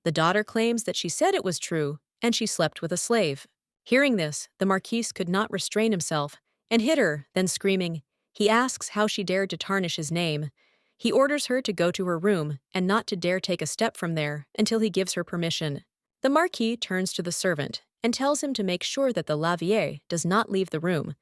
The daughter claims that she said it was true, and she slept with a slave. Hearing this, the Marquis could not restrain himself and hit her, then screaming, he asks how she dared to tarnish his name. He orders her to go to her room and not to dare take a step from there until he gives her permission. The Marquis turns to the servant and tells him to make sure that the lavier does not leave the room,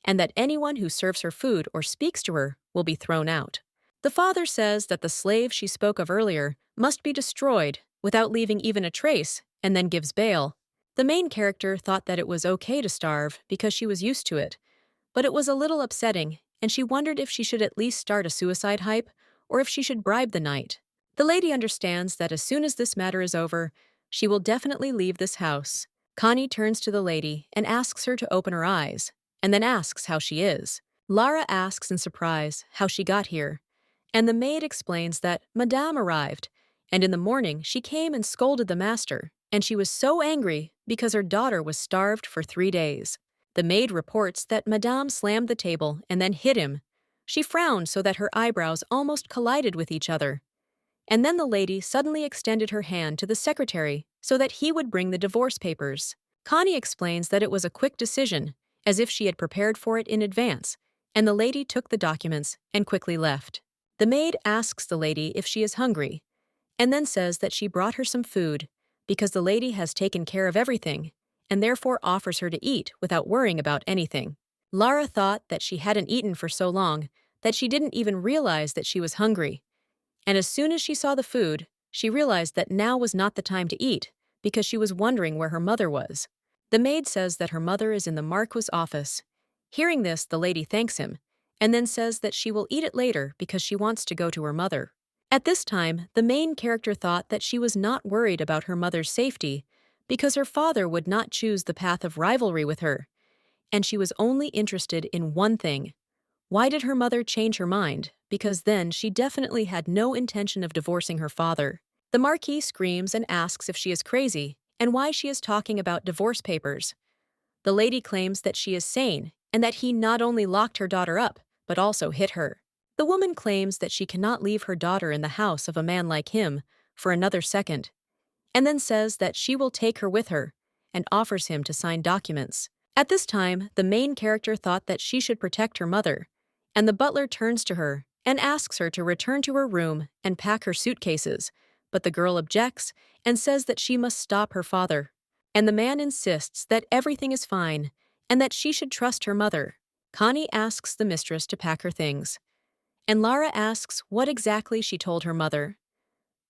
and that anyone who serves her food or speaks to her will be thrown out. The father says that the slave she spoke of earlier must be destroyed without leaving even a trace, and then gives bail. The main character thought that it was okay to starve because she was used to it, but it was a little upsetting, and she wondered if she should at least start a suicide hype or if she should bribe the knight. The lady understands that as soon as this matter is over, she will definitely leave this house. Connie turns to the lady and asks her to open her eyes, and then asks how she is. Lara asks in surprise how she got here, and the maid explains that Madame arrived, and in the morning she came and scolded the master, and she was so angry because her daughter was starved for 3 days. The maid reports that Madame slammed the table and then hit him. She frowned so that her eyebrows almost collided with each other. And then the lady suddenly extended her hand to the secretary so that he would bring the divorce papers. Connie explains that it was a quick decision, as if she had prepared for it in advance, and the lady took the documents and quickly left. The maid asks the lady if she is hungry, and then says that she brought her some food because the lady has taken care of everything, and therefore offers her to eat without worrying about anything. Lara thought that she hadn't eaten for so long that she didn't even realize that she was hungry. And as soon as she saw the food, she realized that now was not the time to eat because she was wondering where her mother was. The maid says that her mother is in the Marquis' office. Hearing this, the lady thanks him, and then says that she will eat it later because she wants to go to her mother. At this time, the main character thought that she was not worried about her mother's safety because her father would not choose the path of rivalry with her, and she was only interested in one thing. Why did her mother change her mind? Because then she definitely had no intention of divorcing her father. The Marquis screams and asks if she is crazy and why she is talking about divorce papers. The lady claims that she is sane and that he not only locked her daughter up, but also hit her. The woman claims that she cannot leave her daughter in the house of a man like him for another second, and then says that she will take her with her and offers him to sign documents. At this time, the main character thought that she should protect her mother, and the butler turns to her and asks her to return to her room and pack her suitcases, but the girl objects and says that she must stop her father. And the man insists that everything is fine and that she should trust her mother. Connie asks the mistress to pack her things, and Lara asks what exactly she told her mother.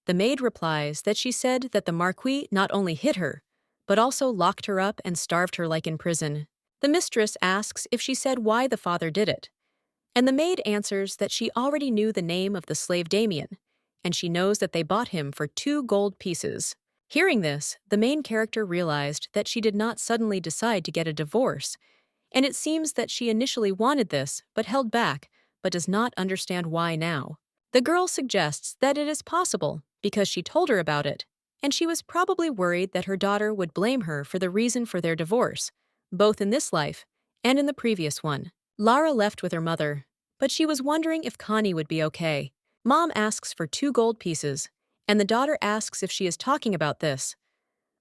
The maid replies that she said that the Marquis not only hit her, but also locked her up and starved her like in prison. The mistress asks if she said why the father did it, and the maid answers that she already knew the name of the slave Daman, and she knows that they bought him for 2 gold pieces. Hearing this, the main character realized that she did not suddenly decide to get a divorce, and it seems that she initially wanted this but held back, but does not understand why now. The girl suggests that it is possible because she told her about it, and she was probably worried that her daughter would blame her for the reason for their divorce, both in this life and in the previous one. Lara left with her mother, but she was wondering if Connie would be okay. Mom asks for 2 gold pieces, and the daughter asks if she is talking about this.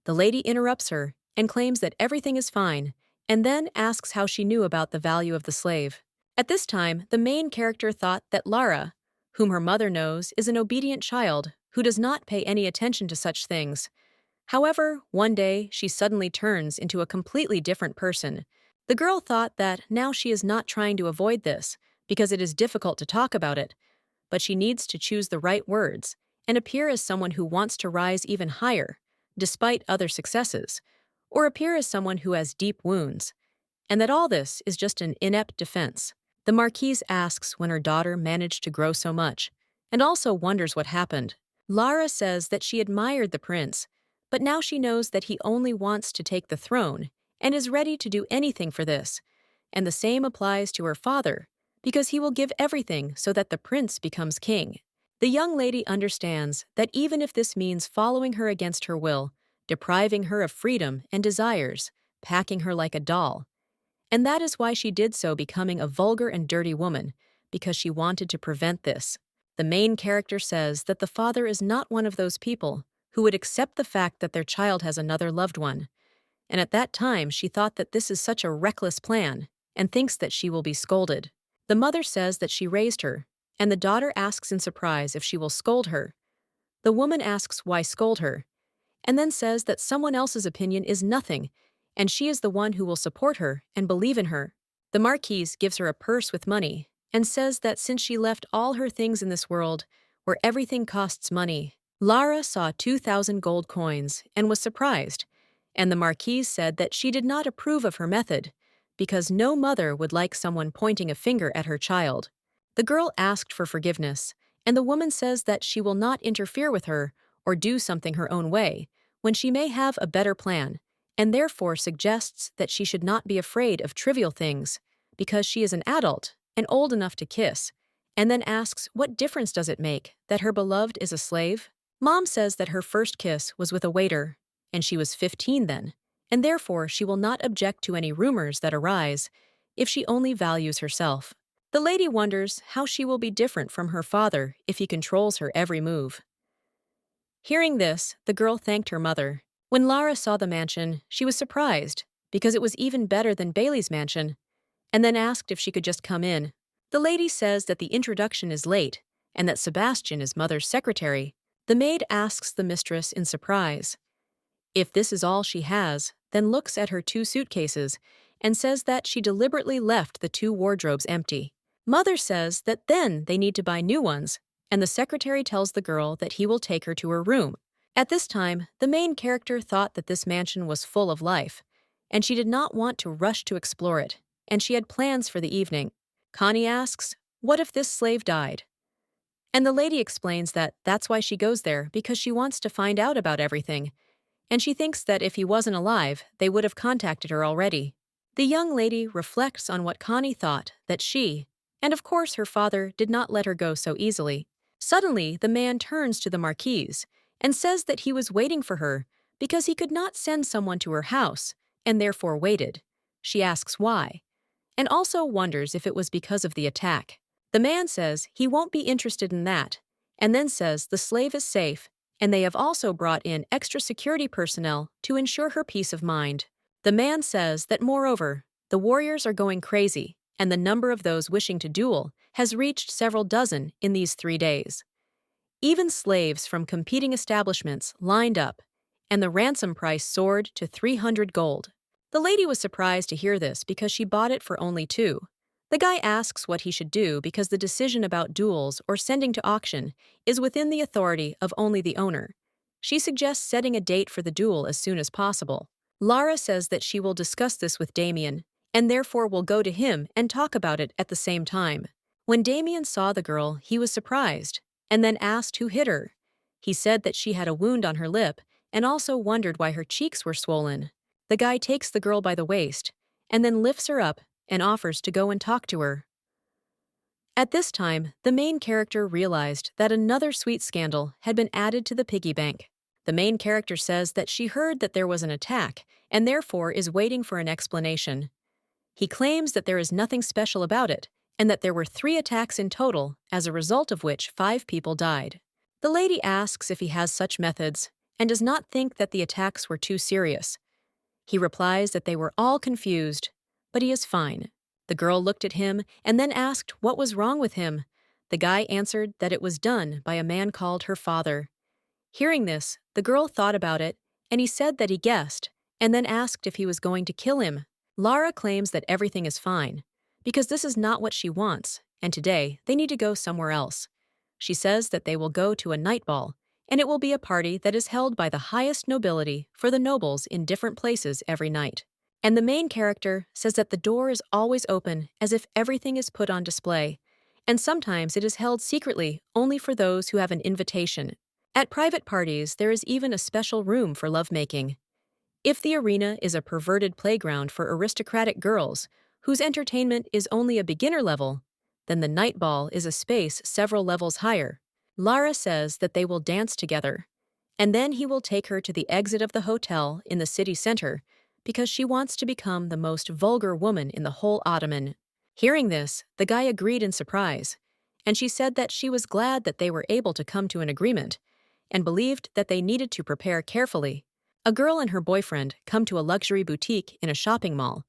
The lady interrupts her and claims that everything is fine, and then asks how she knew about the value of the slave. At this time, the main character thought that Lara, whom her mother knows, is an obedient child who does not pay any attention to such things. However, one day she suddenly turns into a completely different person. The girl thought that now she is not trying to avoid this because it is difficult to talk about it, but she needs to choose the right words and appear as someone who wants to rise even higher, despite other successes, or appear as someone who has deep wounds, and that all this is just an inept defense. The Marquise asks when her daughter managed to grow so much, and also wonders what happened. Lara says that she admired the prince, but now she knows that he only wants to take the throne and is ready to do anything for this. And the same applies to her father, because he will give everything so that the prince becomes king. The young lady understands that even if this means following her against her will, depriving her of freedom and desires, packing her like a doll, and that is why she did so, becoming a vulgar and dirty woman, because she wanted to prevent this. The main character says that the father is not one of those people who would accept the fact that their child has another loved one, and at that time she thought that this is such a reckless plan and thinks that she will be scolded. The mother says that she raised her, and the daughter asks in surprise if she will scold her. The woman asks why scold her, and then says that someone else's opinion is nothing, and she is the one who will support her and believe in her. The Marquise gives her a purse with money and says that since she left all her things in this world, where everything costs money, Lara saw 2,000 gold coins and was surprised, and the Marquise said that she did not approve of her method, because no mother would like someone pointing a finger at her child. The girl asked for forgiveness, and the woman says that she will not interfere with her or do something her own way, when she may have a better plan, and therefore suggests that she should not be afraid of trivial things, because she is an adult and old enough to kiss, and then asks what difference does it make that her beloved is a slave? Mom says that her first kiss was with a waiter, and she was 15 then, and therefore she will not object to any rumors that arise if she only values herself. The lady wonders how she will be different from her father if he controls her every move. Hearing this, the girl thanked her mother. When Lara saw the mansion, she was surprised, because it was even better than Bailey's mansion, and then asked if she could just come in. The lady says that the introduction is late, and that Sebastian is mother's secretary. The maid asks the mistress in surprise if this is all she has, then looks at her 2 suitcases and says that she deliberately left the 2 wardrobes empty. Mother says that then they need to buy new ones, and the secretary tells the girl that he will take her to her room. At this time, the main character thought that this mansion was full of life, and she did not want to rush to explore it, and she had plans for the evening. Connie asks, what if this slave died? And the lady explains that that's why she goes there, because she wants to find out about everything, and she thinks that if he wasn't alive, they would have contacted her already. The young lady reflects on what Connie thought, that she, and of course her father, did not let her go so easily. Suddenly, the man turns to the Marquise and says that he was waiting for her because he could not send someone to her house, and therefore waited. She asks why, and also wonders if it was because of the attack. The man says he won't be interested in that, and then says the slave is safe, and they have also brought in extra security personnel to ensure her peace of mind. The man says that, moreover, the warriors are going crazy, and the number of those wishing to duel has reached several dozen in these 3 days. Even slaves from competing establishments lined up, and the ransom price soared to 300 gold. The lady was surprised to hear this because she bought it for only 2. The guy asks what he should do because the decision about duels or sending to auction is within the authority of only the owner. She suggests setting a date for the duel as soon as possible. Lara says that she will discuss this with Damien, and therefore will go to him and talk about it at the same time. When Damien saw the girl, he was surprised, and then asked who hit her. He said that she had a wound on her lip, and also wondered why her cheeks were swollen. The guy takes the girl by the waist, and then lifts her up and offers to go and talk to her. At this time, the main character realized that another sweet scandal had been added to the piggy bank. The main character says that she heard that there was an attack, and therefore is waiting for an explanation. He claims that there is nothing special about it, and that there were 3 attacks in total, as a result of which 5 people died. The lady asks if he has such methods, and does not think that the attacks were too serious. He replies that they were all confused, but he is fine. The girl looked at him and then asked what was wrong with him. The guy answered that it was done by a man called her father. Hearing this, the girl thought about it, and he said that he guessed, and then asked if he was going to kill him. Lara claims that everything is fine, because this is not what she wants, and today they need to go somewhere else. She says that they will go to a night ball, and it will be a party that is held by the highest nobility for the nobles in different places every night. And the main character says that the door is always open, as if everything is put on display, and sometimes it is held secretly only for those who have an invitation. At private parties, there is even a special room for lovemaking. If the arena is a perverted playground for aristocratic girls, whose entertainment is only a beginner level, then the night ball is a space several levels higher. Lara says that they will dance together, and then he will take her to the exit of the hotel in the city center because she wants to become the most vulgar woman in the whole Ottoman. Hearing this, the guy agreed in surprise, and she said that she was glad that they were able to come to an agreement and believed that they needed to prepare carefully. A girl and her boyfriend come to a luxury boutique in a shopping mall.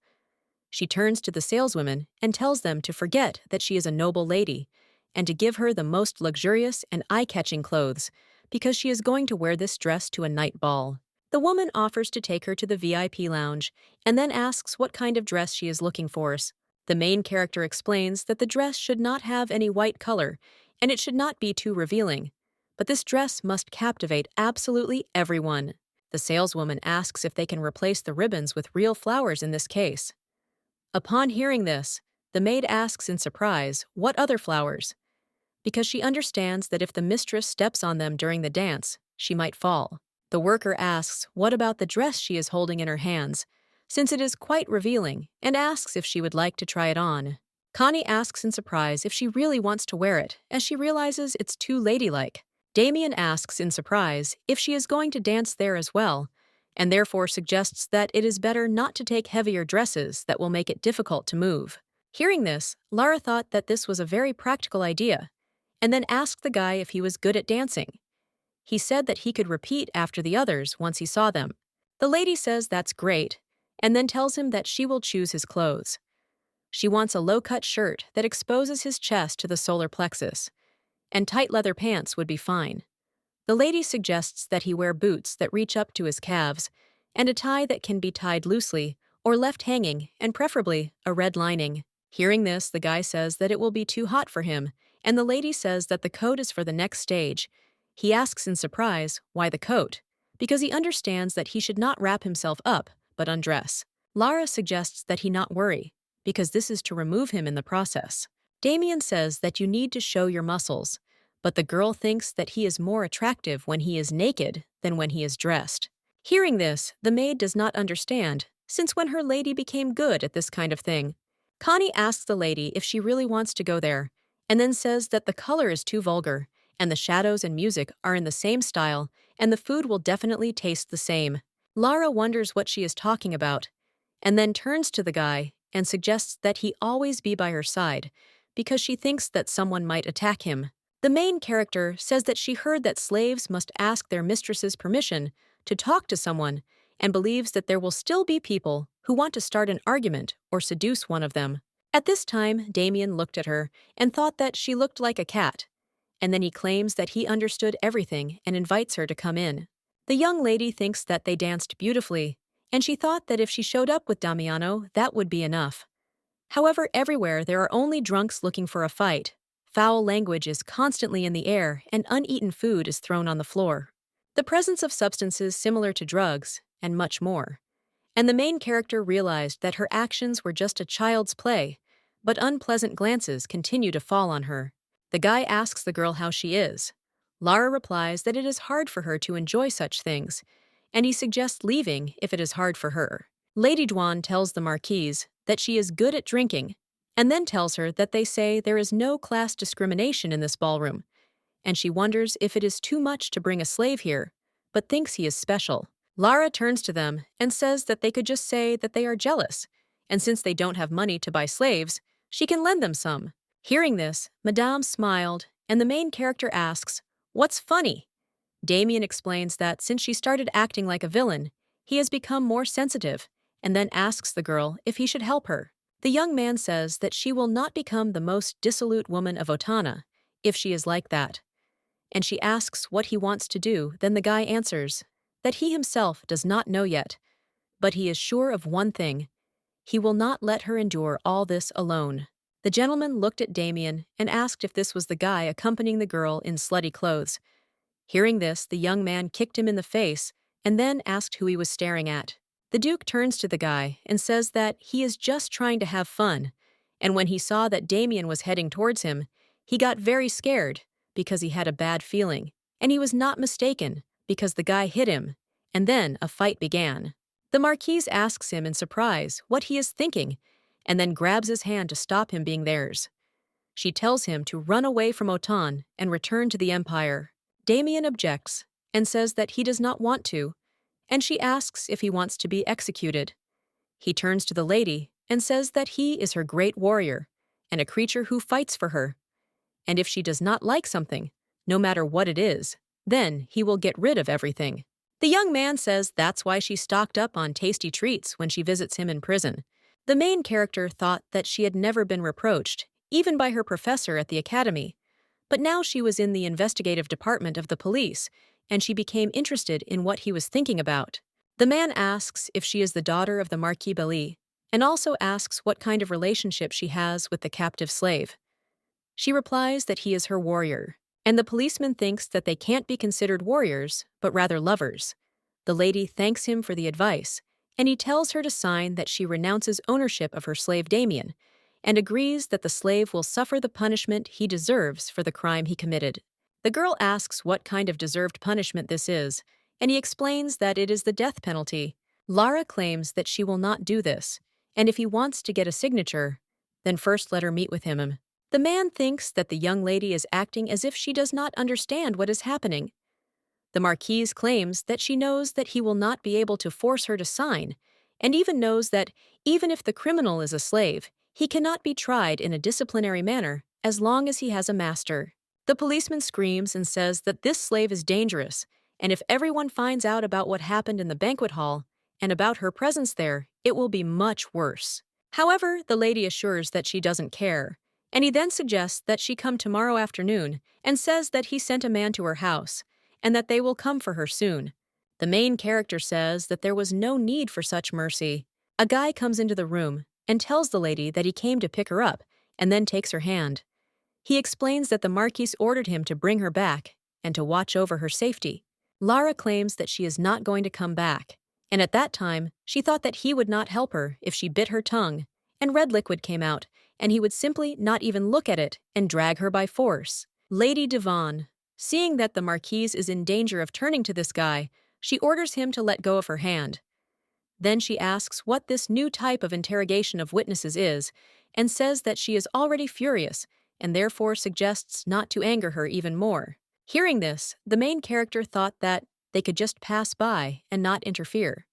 She turns to the saleswomen and tells them to forget that she is a noble lady and to give her the most luxurious and eye-catching clothes because she is going to wear this dress to a night ball. The woman offers to take her to the VIP lounge and then asks what kind of dress she is looking for. The main character explains that the dress should not have any white color and it should not be too revealing, but this dress must captivate absolutely everyone. The saleswoman asks if they can replace the ribbons with real flowers in this case. Upon hearing this, the maid asks in surprise what other flowers, because she understands that if the mistress steps on them during the dance, she might fall. The worker asks what about the dress she is holding in her hands, since it is quite revealing, and asks if she would like to try it on. Connie asks in surprise if she really wants to wear it, as she realizes it's too ladylike. Damien asks in surprise if she is going to dance there as well, and therefore suggests that it is better not to take heavier dresses that will make it difficult to move. Hearing this, Lara thought that this was a very practical idea, and then asked the guy if he was good at dancing. He said that he could repeat after the others once he saw them. The lady says that's great, and then tells him that she will choose his clothes. She wants a low-cut shirt that exposes his chest to the solar plexus, and tight leather pants would be fine. The lady suggests that he wear boots that reach up to his calves, and a tie that can be tied loosely or left hanging, and preferably a red lining. Hearing this, the guy says that it will be too hot for him, and the lady says that the coat is for the next stage. He asks in surprise why the coat, because he understands that he should not wrap himself up, but undress. Lara suggests that he not worry, because this is to remove him in the process. Damien says that you need to show your muscles, but the girl thinks that he is more attractive when he is naked than when he is dressed. Hearing this, the maid does not understand, since when her lady became good at this kind of thing. Connie asks the lady if she really wants to go there, and then says that the color is too vulgar, and the shadows and music are in the same style, and the food will definitely taste the same. Lara wonders what she is talking about, and then turns to the guy and suggests that he always be by her side, because she thinks that someone might attack him. The main character says that she heard that slaves must ask their mistress's permission to talk to someone, and believes that there will still be people who want to start an argument or seduce one of them. At this time, Damien looked at her and thought that she looked like a cat, and then he claims that he understood everything and invites her to come in. The young lady thinks that they danced beautifully, and she thought that if she showed up with Damiano, that would be enough. However, everywhere there are only drunks looking for a fight. Foul language is constantly in the air, and uneaten food is thrown on the floor. The presence of substances similar to drugs, and much more. And the main character realized that her actions were just a child's play, but unpleasant glances continue to fall on her. The guy asks the girl how she is. Lara replies that it is hard for her to enjoy such things, and he suggests leaving if it is hard for her. Lady Duan tells the Marquise that she is good at drinking, and then tells her that they say there is no class discrimination in this ballroom, and she wonders if it is too much to bring a slave here, but thinks he is special. Lara turns to them and says that they could just say that they are jealous, and since they don't have money to buy slaves, she can lend them some. Hearing this, Madame smiled, and the main character asks, "What's funny?" Damien explains that since she started acting like a villain, he has become more sensitive, and then asks the girl if he should help her. The young man says that she will not become the most dissolute woman of Otana if she is like that, and she asks what he wants to do. Then the guy answers that he himself does not know yet, but he is sure of one thing: he will not let her endure all this alone. The gentleman looked at Damien and asked if this was the guy accompanying the girl in slutty clothes. Hearing this, the young man kicked him in the face and then asked who he was staring at. The Duke turns to the guy and says that he is just trying to have fun, and when he saw that Damien was heading towards him, He got very scared because he had a bad feeling, and he was not mistaken because the guy hit him, and then a fight began. The Marquise asks him in surprise what he is thinking, and then grabs his hand to stop him being theirs. She tells him to run away from Otan and return to the Empire. Damien objects and says that he does not want to, and she asks if he wants to be executed. He turns to the lady and says that he is her great warrior and a creature who fights for her. And if she does not like something, no matter what it is, then he will get rid of everything. The young man says that's why she stocked up on tasty treats when she visits him in prison. The main character thought that she had never been reproached, even by her professor at the academy. But now she was in the investigative department of the police, and she became interested in what he was thinking about. The man asks if she is the daughter of the Marquis Beli, and also asks what kind of relationship she has with the captive slave. She replies that he is her warrior, and the policeman thinks that they can't be considered warriors, but rather lovers. The lady thanks him for the advice, and he tells her to sign that she renounces ownership of her slave Damien, and agrees that the slave will suffer the punishment he deserves for the crime he committed. The girl asks what kind of deserved punishment this is, and he explains that it is the death penalty. Lara claims that she will not do this, and if he wants to get a signature, then first let her meet with him. The man thinks that the young lady is acting as if she does not understand what is happening. The Marquise claims that she knows that he will not be able to force her to sign, and even knows that even if the criminal is a slave, he cannot be tried in a disciplinary manner as long as he has a master. The policeman screams and says that this slave is dangerous, and if everyone finds out about what happened in the banquet hall and about her presence there, it will be much worse. However, the lady assures that she doesn't care, and he then suggests that she come tomorrow afternoon and says that he sent a man to her house and that they will come for her soon. The main character says that there was no need for such mercy. A guy comes into the room and tells the lady that he came to pick her up and then takes her hand. He explains that the Marquise ordered him to bring her back and to watch over her safety. Lara claims that she is not going to come back, and at that time, she thought that he would not help her if she bit her tongue, and red liquid came out, and he would simply not even look at it and drag her by force. Lady Daman, seeing that the Marquise is in danger of turning to this guy, she orders him to let go of her hand. Then she asks what this new type of interrogation of witnesses is, and says that she is already furious, and therefore suggests not to anger her even more. Hearing this, the main character thought that they could just pass by and not interfere.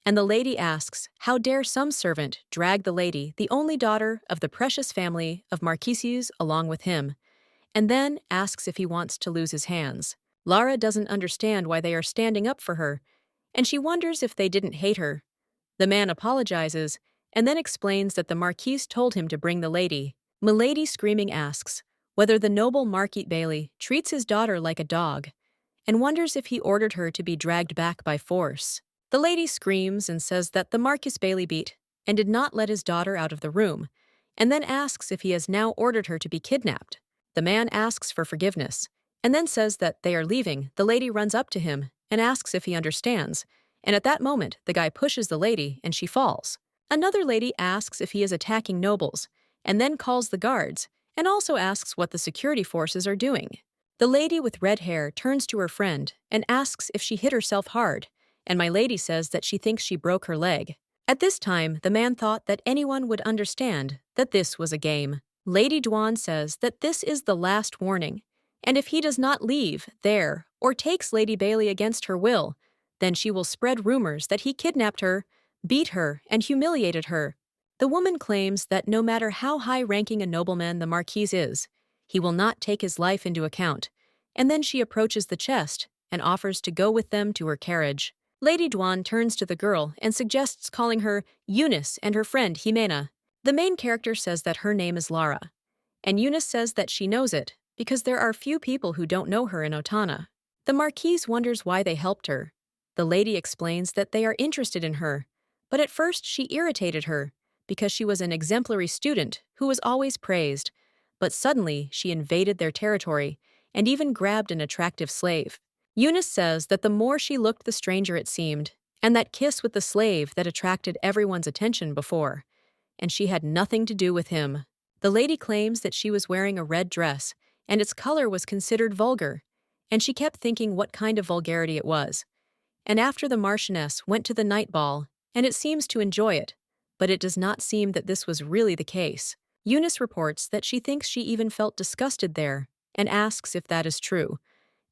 And the lady asks, how dare some servant drag the lady, the only daughter of the precious family of Marquises, along with him, and then asks if he wants to lose his hands. Lara doesn't understand why they are standing up for her, and she wonders if they didn't hate her. The man apologizes, and then explains that the Marquise told him to bring the lady. Milady screaming asks whether the noble Marquis Bailey treats his daughter like a dog, and wonders if he ordered her to be dragged back by force. The lady screams and says that the Marquis Bailey beat and did not let his daughter out of the room, and then asks if he has now ordered her to be kidnapped. The man asks for forgiveness, and then says that they are leaving. The lady runs up to him and asks if he understands, and at that moment, the guy pushes the lady and she falls. Another lady asks if he is attacking nobles, and then calls the guards, and also asks what the security forces are doing. The lady with red hair turns to her friend and asks if she hit herself hard, and my lady says that she thinks she broke her leg. At this time, the man thought that anyone would understand that this was a game. Lady Duan says that this is the last warning, and if he does not leave there or takes Lady Bailey against her will, then she will spread rumors that he kidnapped her, beat her, and humiliated her. The woman claims that no matter how high-ranking a nobleman the Marquise is, he will not take his life into account, and then she approaches the chest and offers to go with them to her carriage. Lady Duan turns to the girl and suggests calling her Eunice and her friend Jimena. The main character says that her name is Lara, and Eunice says that she knows it because there are few people who don't know her in Otana. The Marquise wonders why they helped her. The lady explains that they are interested in her, but at first she irritated her because she was an exemplary student who was always praised, but suddenly she invaded their territory and even grabbed an attractive slave. Eunice says that the more she looked the stranger it seemed, and that kiss with the slave that attracted everyone's attention before, and she had nothing to do with him. The lady claims that she was wearing a red dress, and its color was considered vulgar, and she kept thinking what kind of vulgarity it was. And after the Marchioness went to the night ball, and it seems to enjoy it, but it does not seem that this was really the case. Eunice reports that she thinks she even felt disgusted there, and asks if that is true,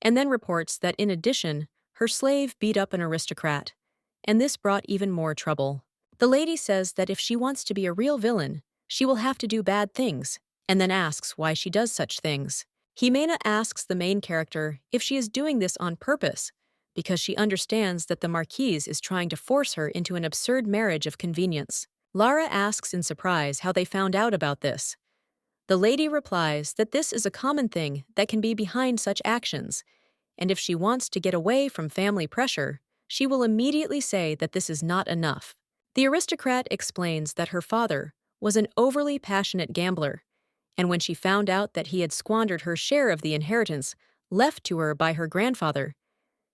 and then reports that in addition, her slave beat up an aristocrat, and this brought even more trouble. The lady says that if she wants to be a real villain, she will have to do bad things, and then asks why she does such things. Jimena asks the main character if she is doing this on purpose, because she understands that the Marquise is trying to force her into an absurd marriage of convenience. Lara asks in surprise how they found out about this. The lady replies that this is a common thing that can be behind such actions, and if she wants to get away from family pressure, she will immediately say that this is not enough. The aristocrat explains that her father was an overly passionate gambler, and when she found out that he had squandered her share of the inheritance left to her by her grandfather,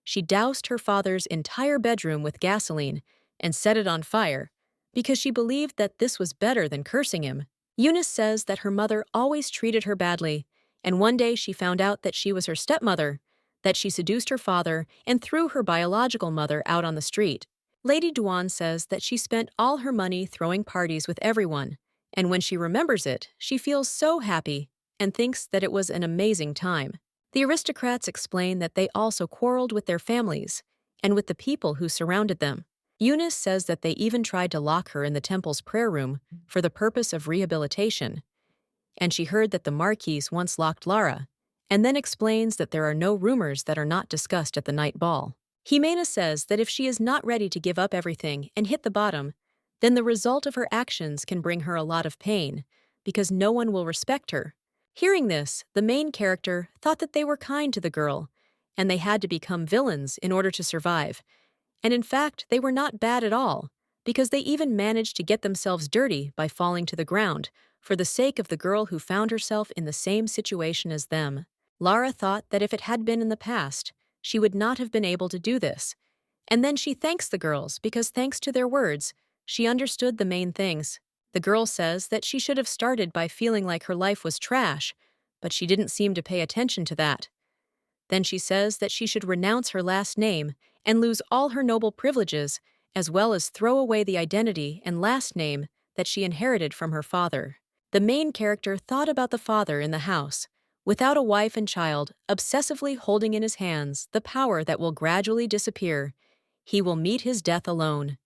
she doused her father's entire bedroom with gasoline and set it on fire because she believed that this was better than cursing him. Eunice says that her mother always treated her badly, and one day she found out that she was her stepmother, that she seduced her father and threw her biological mother out on the street. Lady Duan says that she spent all her money throwing parties with everyone, and when she remembers it, she feels so happy and thinks that it was an amazing time. The aristocrats explain that they also quarreled with their families and with the people who surrounded them. Eunice says that they even tried to lock her in the temple's prayer room for the purpose of rehabilitation, and she heard that the Marquise once locked Lara, and then explains that there are no rumors that are not discussed at the night ball. Jimena says that if she is not ready to give up everything and hit the bottom, then the result of her actions can bring her a lot of pain, because no one will respect her. Hearing this, the main character thought that they were kind to the girl, and they had to become villains in order to survive. And in fact, they were not bad at all, because they even managed to get themselves dirty by falling to the ground, for the sake of the girl who found herself in the same situation as them. Lara thought that if it had been in the past, she would not have been able to do this. And then she thanks the girls because thanks to their words, she understood the main things. The girl says that she should have started by feeling like her life was trash, but she didn't seem to pay attention to that. Then she says that she should renounce her last name and lose all her noble privileges, as well as throw away the identity and last name that she inherited from her father. The main character thought about the father in the house, without a wife and child, obsessively holding in his hands the power that will gradually disappear. He will meet his death alone,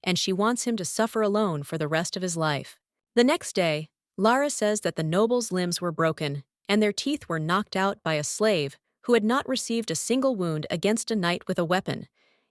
and she wants him to suffer alone for the rest of his life. The next day, Lara says that the nobles' limbs were broken, and their teeth were knocked out by a slave who had not received a single wound against a knight with a weapon,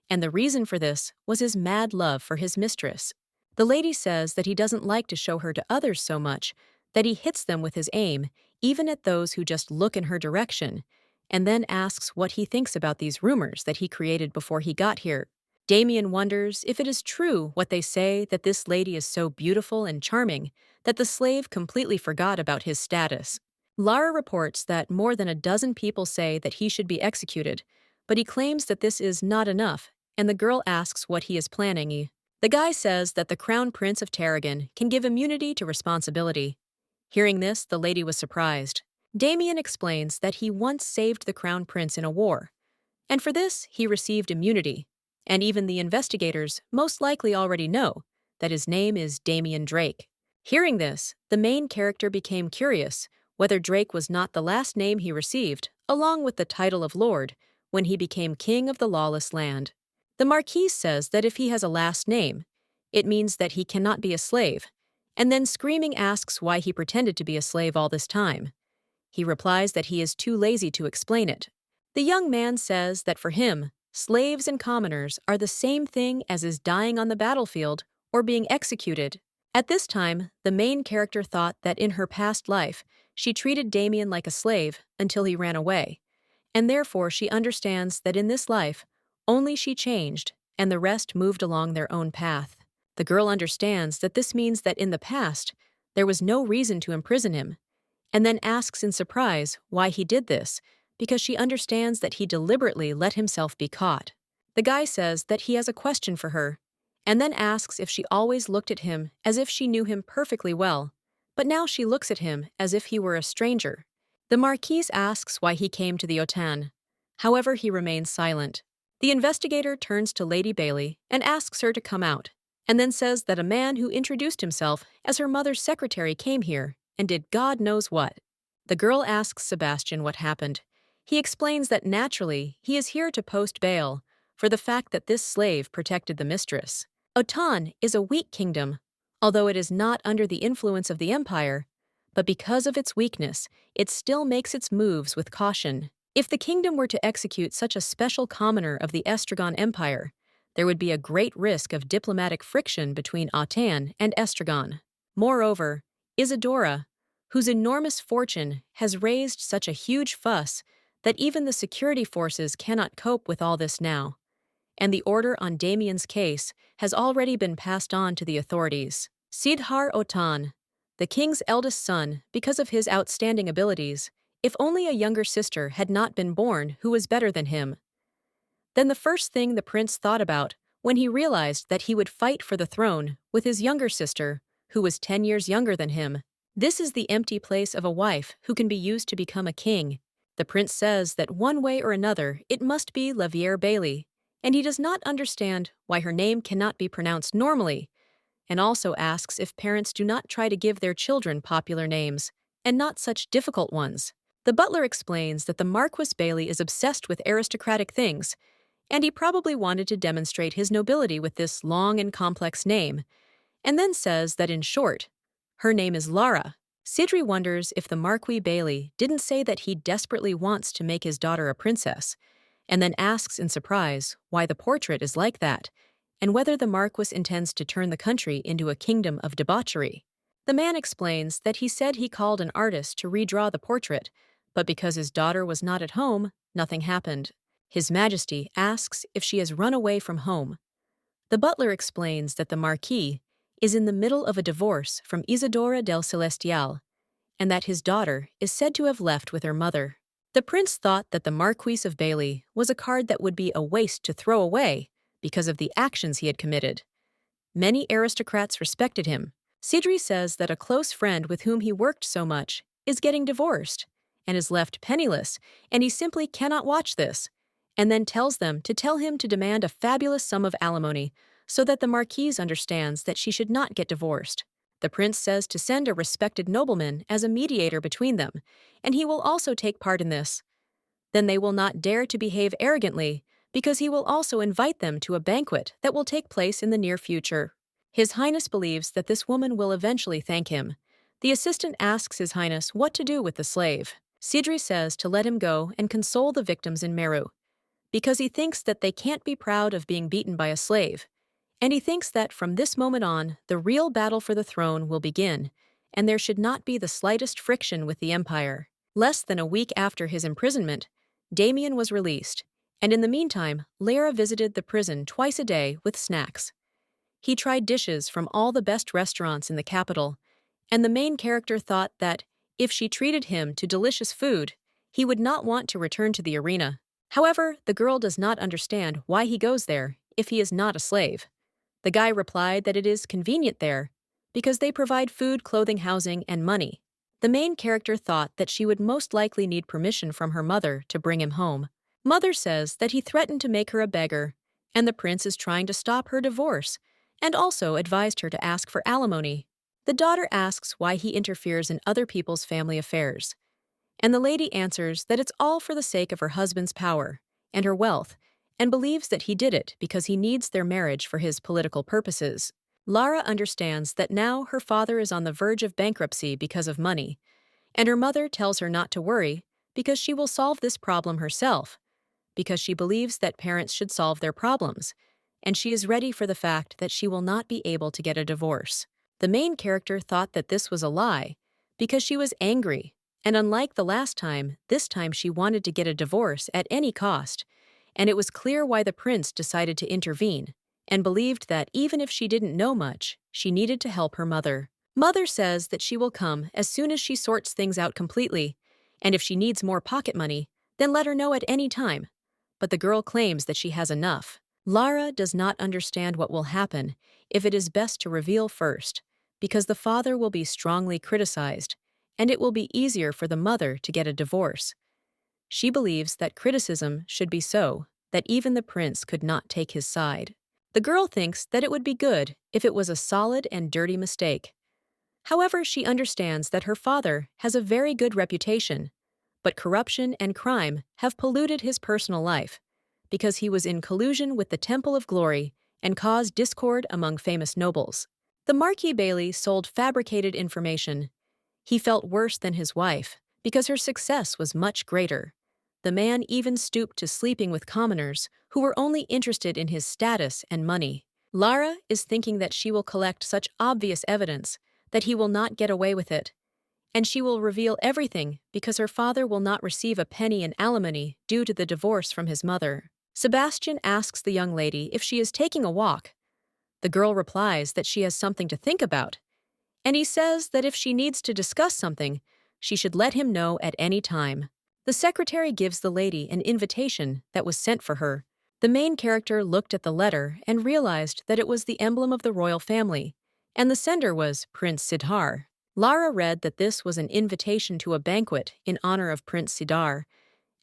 and the reason for this was his mad love for his mistress. The lady says that he doesn't like to show her to others so much that he hits them with his aim, even at those who just look in her direction, and then asks what he thinks about these rumors that he created before he got here. Damien wonders if it is true what they say that this lady is so beautiful and charming that the slave completely forgot about his status. Lara reports that more than a dozen people say that he should be executed, but he claims that this is not enough, and the girl asks what he is planning. The guy says that the Crown Prince of Tarragon can give immunity to responsibility. Hearing this, the lady was surprised. Damien explains that he once saved the Crown Prince in a war, and for this he received immunity, and even the investigators most likely already know that his name is Damien Drake. Hearing this, the main character became curious whether Drake was not the last name he received, along with the title of Lord, when he became king of the lawless land. The Marquise says that if he has a last name, it means that he cannot be a slave, and then screaming asks why he pretended to be a slave all this time. He replies that he is too lazy to explain it. The young man says that for him, slaves and commoners are the same thing as is dying on the battlefield or being executed. At this time, the main character thought that in her past life, she treated Damien like a slave until he ran away, and therefore she understands that in this life, only she changed, and the rest moved along their own path. The girl understands that this means that in the past, there was no reason to imprison him, and then asks in surprise why he did this, because she understands that he deliberately let himself be caught. The guy says that he has a question for her, and then asks if she always looked at him as if she knew him perfectly well. but now she looks at him as if he were a stranger. The Marquise asks why he came to the Otan. However, he remains silent. The investigator turns to Lady Bailey and asks her to come out, and then says that a man who introduced himself as her mother's secretary came here and did God knows what. The girl asks Sebastian what happened. He explains that naturally he is here to post bail for the fact that this slave protected the mistress. Otan is a weak kingdom, although it is not under the influence of the empire, but because of its weakness, it still makes its moves with caution. If the kingdom were to execute such a special commoner of the Estragon Empire, there would be a great risk of diplomatic friction between Otan and Estragon. Moreover, Isadora, whose enormous fortune has raised such a huge fuss that even the security forces cannot cope with all this now, and the order on Damien's case has already been passed on to the authorities. Sidhar Otan, the king's eldest son, because of his outstanding abilities, if only a younger sister had not been born who was better than him. Then the first thing the prince thought about when he realized that he would fight for the throne with his younger sister, who was 10 years younger than him. This is the empty place of a wife who can be used to become a king. The prince says that one way or another it must be Laviere Bailey, and he does not understand why her name cannot be pronounced normally, and also asks if parents do not try to give their children popular names, and not such difficult ones. The butler explains that the Marquis Bailey is obsessed with aristocratic things, and he probably wanted to demonstrate his nobility with this long and complex name, and then says that in short, her name is Lara. Sidri wonders if the Marquis Bailey didn't say that he desperately wants to make his daughter a princess, and then asks in surprise why the portrait is like that, and whether the Marquis intends to turn the country into a kingdom of debauchery. The man explains that he said he called an artist to redraw the portrait, but because his daughter was not at home, nothing happened. His Majesty asks if she has run away from home. The butler explains that the Marquis is in the middle of a divorce from Isadora del Celestial, and that his daughter is said to have left with her mother. The prince thought that the Marquis of Bailey was a card that would be a waste to throw away because of the actions he had committed. Many aristocrats respected him. Sidri says that a close friend with whom he worked so much is getting divorced and is left penniless, and he simply cannot watch this, and then tells them to tell him to demand a fabulous sum of alimony so that the Marquise understands that she should not get divorced. The prince says to send a respected nobleman as a mediator between them, and he will also take part in this. Then they will not dare to behave arrogantly, because he will also invite them to a banquet that will take place in the near future. His Highness believes that this woman will eventually thank him. The assistant asks His Highness what to do with the slave. Sidri says to let him go and console the victims in Meru, because he thinks that they can't be proud of being beaten by a slave, and he thinks that from this moment on, the real battle for the throne will begin, and there should not be the slightest friction with the empire. Less than a week after his imprisonment, Damien was released, and in the meantime, Lara visited the prison twice a day with snacks. He tried dishes from all the best restaurants in the capital, and the main character thought that if she treated him to delicious food, he would not want to return to the arena. However, the girl does not understand why he goes there if he is not a slave. The guy replied that it is convenient there because they provide food, clothing, housing, and money. The main character thought that she would most likely need permission from her mother to bring him home. Mother says that he threatened to make her a beggar, and the prince is trying to stop her divorce, and also advised her to ask for alimony. The daughter asks why he interferes in other people's family affairs, and the lady answers that it's all for the sake of her husband's power and her wealth, and believes that he did it because he needs their marriage for his political purposes. Lara understands that now her father is on the verge of bankruptcy because of money, and her mother tells her not to worry because she will solve this problem herself, because she believes that parents should solve their problems, and she is ready for the fact that she will not be able to get a divorce. The main character thought that this was a lie because she was angry, and unlike the last time, this time she wanted to get a divorce at any cost, and it was clear why the prince decided to intervene, and believed that even if she didn't know much, she needed to help her mother. Mother says that she will come as soon as she sorts things out completely, and if she needs more pocket money, then let her know at any time. But the girl claims that she has enough. Lara does not understand what will happen if it is best to reveal first, because the father will be strongly criticized, and it will be easier for the mother to get a divorce. She believes that criticism should be so that even the prince could not take his side. The girl thinks that it would be good if it was a solid and dirty mistake. However, she understands that her father has a very good reputation, but corruption and crime have polluted his personal life because he was in collusion with the Temple of Glory and caused discord among famous nobles. The Marquis Bailey sold fabricated information. He felt worse than his wife because her success was much greater. The man even stooped to sleeping with commoners who were only interested in his status and money. Lara is thinking that she will collect such obvious evidence that he will not get away with it, and she will reveal everything because her father will not receive a penny in alimony due to the divorce from his mother. Sebastian asks the young lady if she is taking a walk. The girl replies that she has something to think about, and he says that if she needs to discuss something, she should let him know at any time. The secretary gives the lady an invitation that was sent for her. The main character looked at the letter and realized that it was the emblem of the royal family, and the sender was Prince Sidhar. Lara read that this was an invitation to a banquet in honor of Prince Sidhar,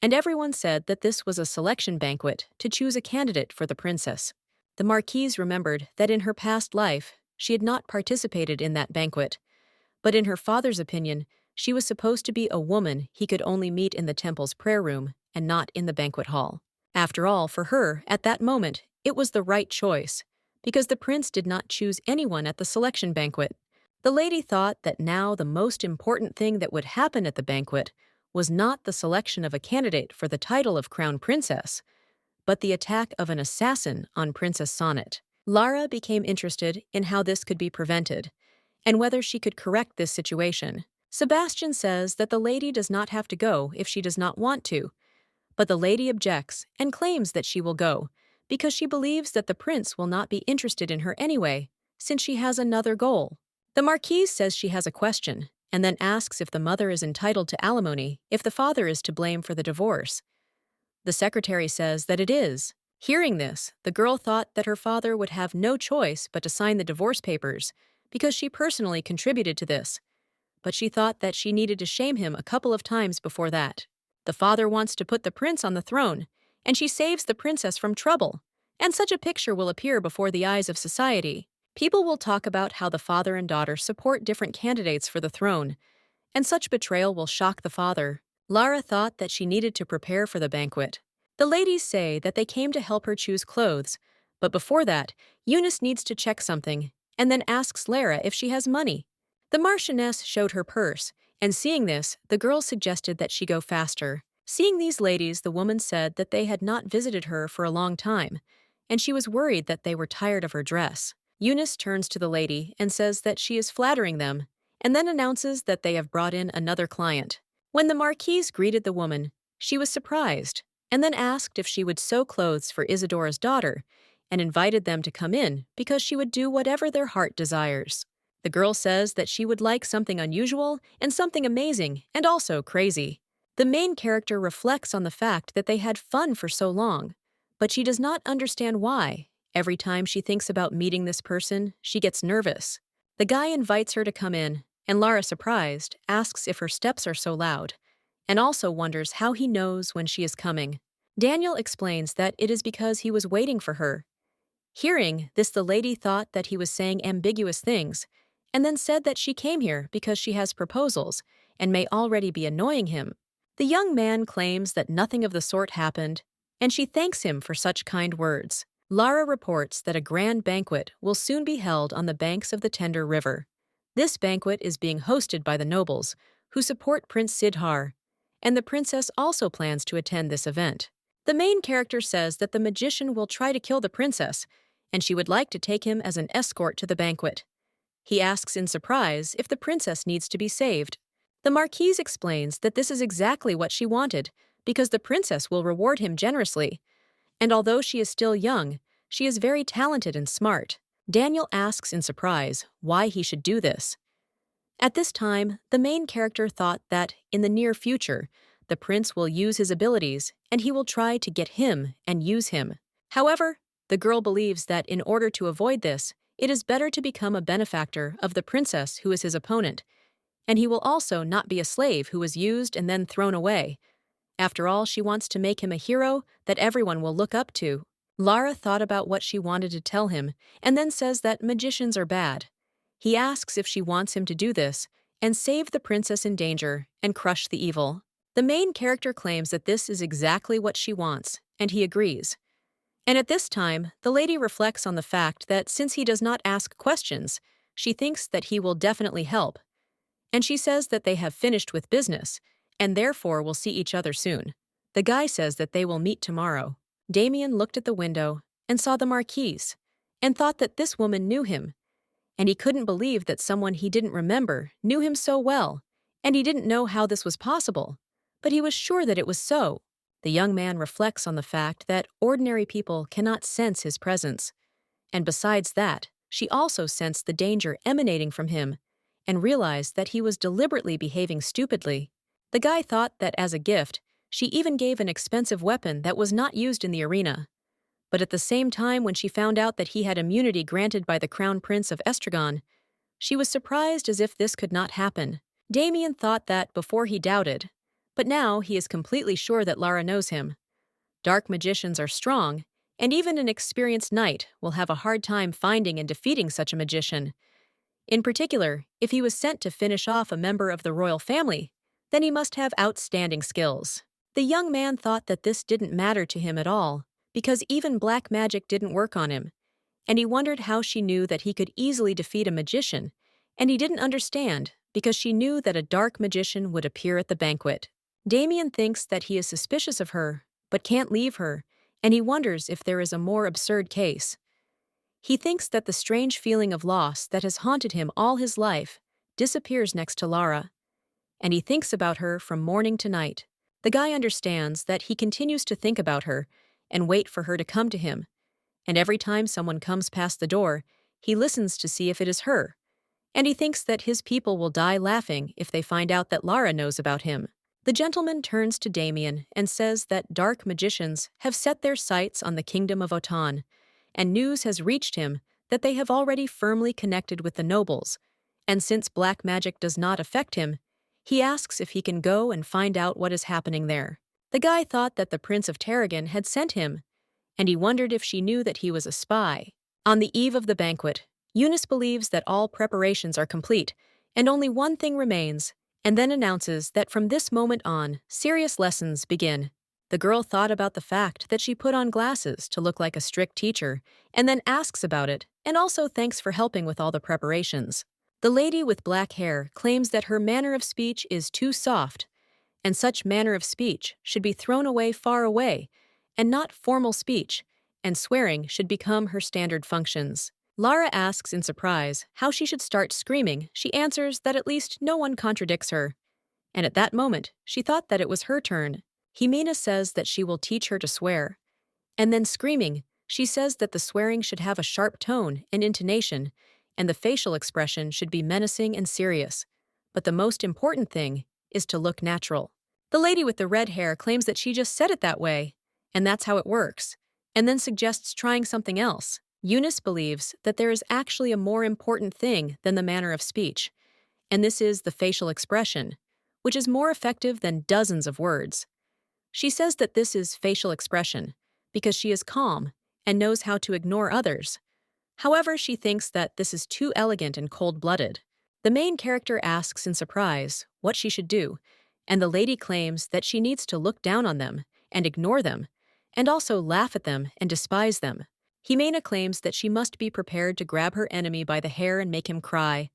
and everyone said that this was a selection banquet to choose a candidate for the princess. The marquise remembered that in her past life, she had not participated in that banquet, but in her father's opinion, she was supposed to be a woman he could only meet in the temple's prayer room and not in the banquet hall. After all, for her, at that moment, it was the right choice, because the prince did not choose anyone at the selection banquet. The lady thought that now the most important thing that would happen at the banquet was not the selection of a candidate for the title of crown princess, but the attack of an assassin on Princess Sonnet. Lara became interested in how this could be prevented, and whether she could correct this situation. Sebastian says that the lady does not have to go if she does not want to, but the lady objects and claims that she will go because she believes that the prince will not be interested in her anyway, since she has another goal. The marquise says she has a question, and then asks if the mother is entitled to alimony if the father is to blame for the divorce. The secretary says that it is. Hearing this, the girl thought that her father would have no choice but to sign the divorce papers because she personally contributed to this, but she thought that she needed to shame him a couple of times before that. The father wants to put the prince on the throne, and she saves the princess from trouble, and such a picture will appear before the eyes of society. People will talk about how the father and daughter support different candidates for the throne, and such betrayal will shock the father. Lara thought that she needed to prepare for the banquet. The ladies say that they came to help her choose clothes, but before that, Eunice needs to check something, and then asks Lara if she has money. The Marchioness showed her purse, and seeing this, the girl suggested that she go faster. Seeing these ladies, the woman said that they had not visited her for a long time, and she was worried that they were tired of her dress. Eunice turns to the lady and says that she is flattering them, and then announces that they have brought in another client. When the marquise greeted the woman, she was surprised, and then asked if she would sew clothes for Isadora's daughter, and invited them to come in because she would do whatever their heart desires. The girl says that she would like something unusual and something amazing and also crazy. The main character reflects on the fact that they had fun for so long, but she does not understand why. Every time she thinks about meeting this person, she gets nervous. The guy invites her to come in, and Lara, surprised, asks if her steps are so loud, and also wonders how he knows when she is coming. Daniel explains that it is because he was waiting for her. Hearing this, the lady thought that he was saying ambiguous things, and then said that she came here because she has proposals and may already be annoying him. The young man claims that nothing of the sort happened, and she thanks him for such kind words. Lara reports that a grand banquet will soon be held on the banks of the Tender River. This banquet is being hosted by the nobles, who support Prince Sidhar, and the princess also plans to attend this event. The main character says that the magician will try to kill the princess, and she would like to take him as an escort to the banquet. He asks in surprise if the princess needs to be saved. The marquise explains that this is exactly what she wanted, because the princess will reward him generously, and although she is still young, she is very talented and smart. Daniel asks in surprise why he should do this. At this time, the main character thought that, in the near future, the prince will use his abilities and he will try to get him and use him. However, the girl believes that in order to avoid this, it is better to become a benefactor of the princess who is his opponent, and he will also not be a slave who was used and then thrown away. After all, she wants to make him a hero that everyone will look up to. Lara thought about what she wanted to tell him and then says that magicians are bad. He asks if she wants him to do this and save the princess in danger and crush the evil. The main character claims that this is exactly what she wants, and he agrees. And at this time, the lady reflects on the fact that since he does not ask questions, she thinks that he will definitely help. And she says that they have finished with business, and therefore will see each other soon. The guy says that they will meet tomorrow. Damien looked at the window and saw the marquise, and thought that this woman knew him, and he couldn't believe that someone he didn't remember knew him so well, and he didn't know how this was possible, but he was sure that it was so. The young man reflects on the fact that ordinary people cannot sense his presence, and besides that, she also sensed the danger emanating from him, and realized that he was deliberately behaving stupidly. The guy thought that as a gift, she even gave an expensive weapon that was not used in the arena. But at the same time, when she found out that he had immunity granted by the Crown Prince of Estragon, she was surprised as if this could not happen. Damien thought that before he doubted, but now he is completely sure that Lara knows him. Dark magicians are strong, and even an experienced knight will have a hard time finding and defeating such a magician. In particular, if he was sent to finish off a member of the royal family, then he must have outstanding skills. The young man thought that this didn't matter to him at all, because even black magic didn't work on him, and he wondered how she knew that he could easily defeat a magician, and he didn't understand because she knew that a dark magician would appear at the banquet. Damien thinks that he is suspicious of her, but can't leave her, and he wonders if there is a more absurd case. He thinks that the strange feeling of loss that has haunted him all his life disappears next to Lara, and he thinks about her from morning to night. The guy understands that he continues to think about her and wait for her to come to him, and every time someone comes past the door, he listens to see if it is her, and he thinks that his people will die laughing if they find out that Lara knows about him. The gentleman turns to Damien and says that dark magicians have set their sights on the kingdom of Otan, and news has reached him that they have already firmly connected with the nobles, and since black magic does not affect him, he asks if he can go and find out what is happening there. The guy thought that the Prince of Tarragon had sent him, and he wondered if she knew that he was a spy. On the eve of the banquet, Eunice believes that all preparations are complete, and only one thing remains, and then announces that from this moment on, serious lessons begin. The girl thought about the fact that she put on glasses to look like a strict teacher, and then asks about it, and also thanks for helping with all the preparations. The lady with black hair claims that her manner of speech is too soft, and such manner of speech should be thrown away far away, and not formal speech, and swearing should become her standard functions. Lara asks in surprise how she should start screaming. She answers that at least no one contradicts her, and at that moment, she thought that it was her turn. Jimena says that she will teach her to swear, and then screaming, she says that the swearing should have a sharp tone and intonation, and the facial expression should be menacing and serious. But the most important thing is to look natural. The lady with the red hair claims that she just said it that way, and that's how it works, and then suggests trying something else. Eunice believes that there is actually a more important thing than the manner of speech, and this is the facial expression, which is more effective than dozens of words. She says that this is facial expression because she is calm and knows how to ignore others. However, she thinks that this is too elegant and cold-blooded. The main character asks in surprise what she should do, and the lady claims that she needs to look down on them and ignore them, and also laugh at them and despise them. Jimena claims that she must be prepared to grab her enemy by the hair and make him cry.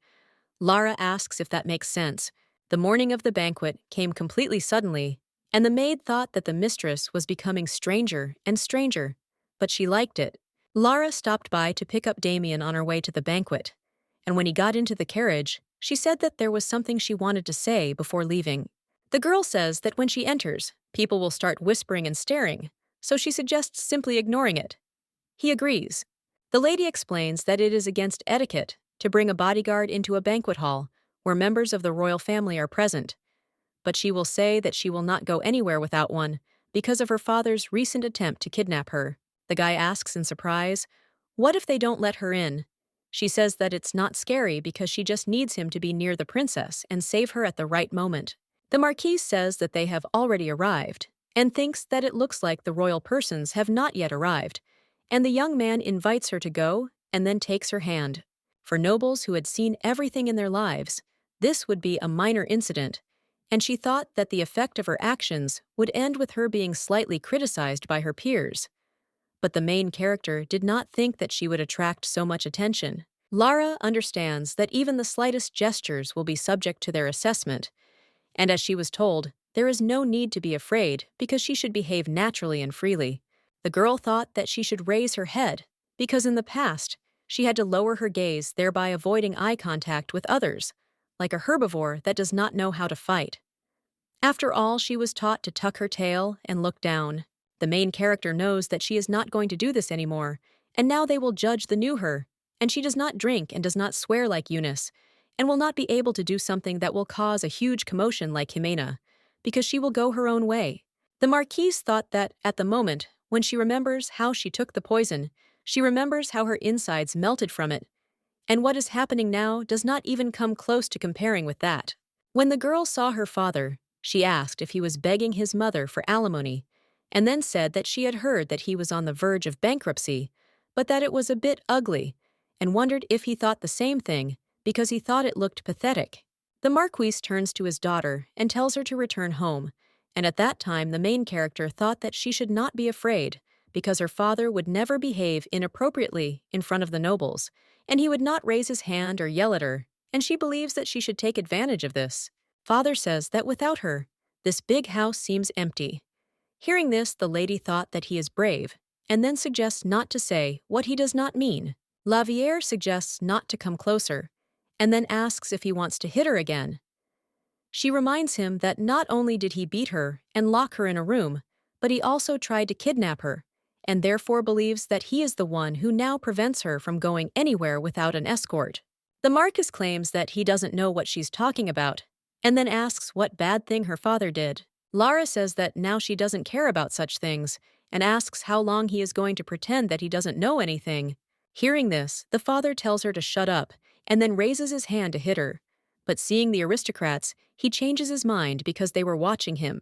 Lara asks if that makes sense. The morning of the banquet came completely suddenly, and the maid thought that the mistress was becoming stranger and stranger, but she liked it. Lara stopped by to pick up Damien on her way to the banquet, and when he got into the carriage, she said that there was something she wanted to say before leaving. The girl says that when she enters, people will start whispering and staring, so she suggests simply ignoring it. He agrees. The lady explains that it is against etiquette to bring a bodyguard into a banquet hall where members of the royal family are present, but she will say that she will not go anywhere without one because of her father's recent attempt to kidnap her. The guy asks in surprise, what if they don't let her in? She says that it's not scary because she just needs him to be near the princess and save her at the right moment. The Marquise says that they have already arrived, and thinks that it looks like the royal persons have not yet arrived, and the young man invites her to go and then takes her hand. For nobles who had seen everything in their lives, this would be a minor incident, and she thought that the effect of her actions would end with her being slightly criticized by her peers. But the main character did not think that she would attract so much attention. Lara understands that even the slightest gestures will be subject to their assessment, and as she was told, there is no need to be afraid because she should behave naturally and freely. The girl thought that she should raise her head because in the past, she had to lower her gaze, thereby avoiding eye contact with others, like a herbivore that does not know how to fight. After all, she was taught to tuck her tail and look down. The main character knows that she is not going to do this anymore, and now they will judge the new her, and she does not drink and does not swear like Eunice, and will not be able to do something that will cause a huge commotion like Jimena, because she will go her own way. The Marquise thought that, at the moment, when she remembers how she took the poison, she remembers how her insides melted from it, and what is happening now does not even come close to comparing with that. When the girl saw her father, she asked if he was begging his mother for alimony, and then said that she had heard that he was on the verge of bankruptcy, but that it was a bit ugly, and wondered if he thought the same thing, because he thought it looked pathetic. The Marquise turns to his daughter and tells her to return home, and at that time the main character thought that she should not be afraid, because her father would never behave inappropriately in front of the nobles, and he would not raise his hand or yell at her, and she believes that she should take advantage of this. Father says that without her, this big house seems empty. Hearing this, the lady thought that he is brave, and then suggests not to say what he does not mean. Lara suggests not to come closer, and then asks if he wants to hit her again. She reminds him that not only did he beat her and lock her in a room, but he also tried to kidnap her, and therefore believes that he is the one who now prevents her from going anywhere without an escort. The Marquis claims that he doesn't know what she's talking about, and then asks what bad thing her father did. Lara says that now she doesn't care about such things, and asks how long he is going to pretend that he doesn't know anything. Hearing this, the father tells her to shut up, and then raises his hand to hit her. But seeing the aristocrats, he changes his mind because they were watching him.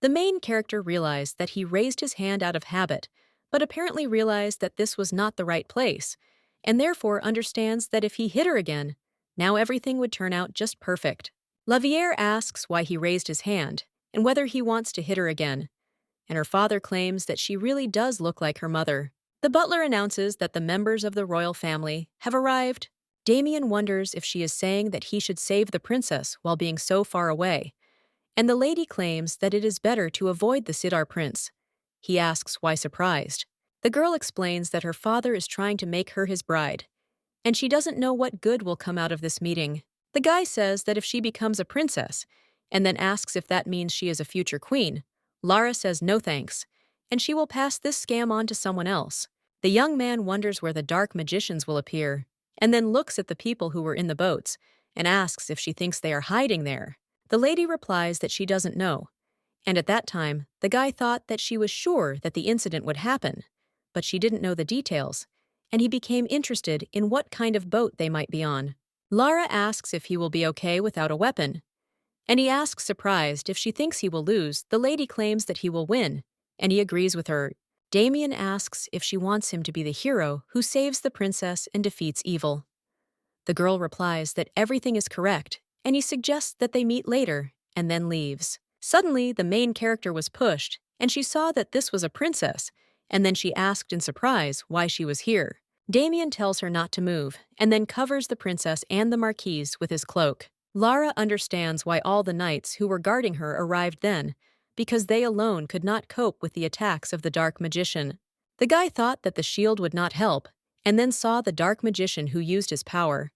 The main character realized that he raised his hand out of habit, but apparently realized that this was not the right place, and therefore understands that if he hit her again, now everything would turn out just perfect. Lara asks why he raised his hand, and whether he wants to hit her again, and her father claims that she really does look like her mother. The butler announces that the members of the royal family have arrived. Daman wonders if she is saying that he should save the princess while being so far away, and the lady claims that it is better to avoid the Sidar prince. He asks why surprised. The girl explains that her father is trying to make her his bride, and she doesn't know what good will come out of this meeting. The guy says that if she becomes a princess, and then asks if that means she is a future queen, Lara says no thanks, and she will pass this scam on to someone else. The young man wonders where the dark magicians will appear, and then looks at the people who were in the boats, and asks if she thinks they are hiding there. The lady replies that she doesn't know, and at that time, the guy thought that she was sure that the incident would happen, but she didn't know the details, and he became interested in what kind of boat they might be on. Lara asks if he will be okay without a weapon, and he asks surprised if she thinks he will lose. The lady claims that he will win, and he agrees with her. Daman asks if she wants him to be the hero who saves the princess and defeats evil. The girl replies that everything is correct, and he suggests that they meet later, and then leaves. Suddenly, the main character was pushed, and she saw that this was a princess, and then she asked in surprise why she was here. Daman tells her not to move, and then covers the princess and the Marquise with his cloak. Lara understands why all the knights who were guarding her arrived then, because they alone could not cope with the attacks of the dark magician. The guy thought that the shield would not help, and then saw the dark magician who used his power.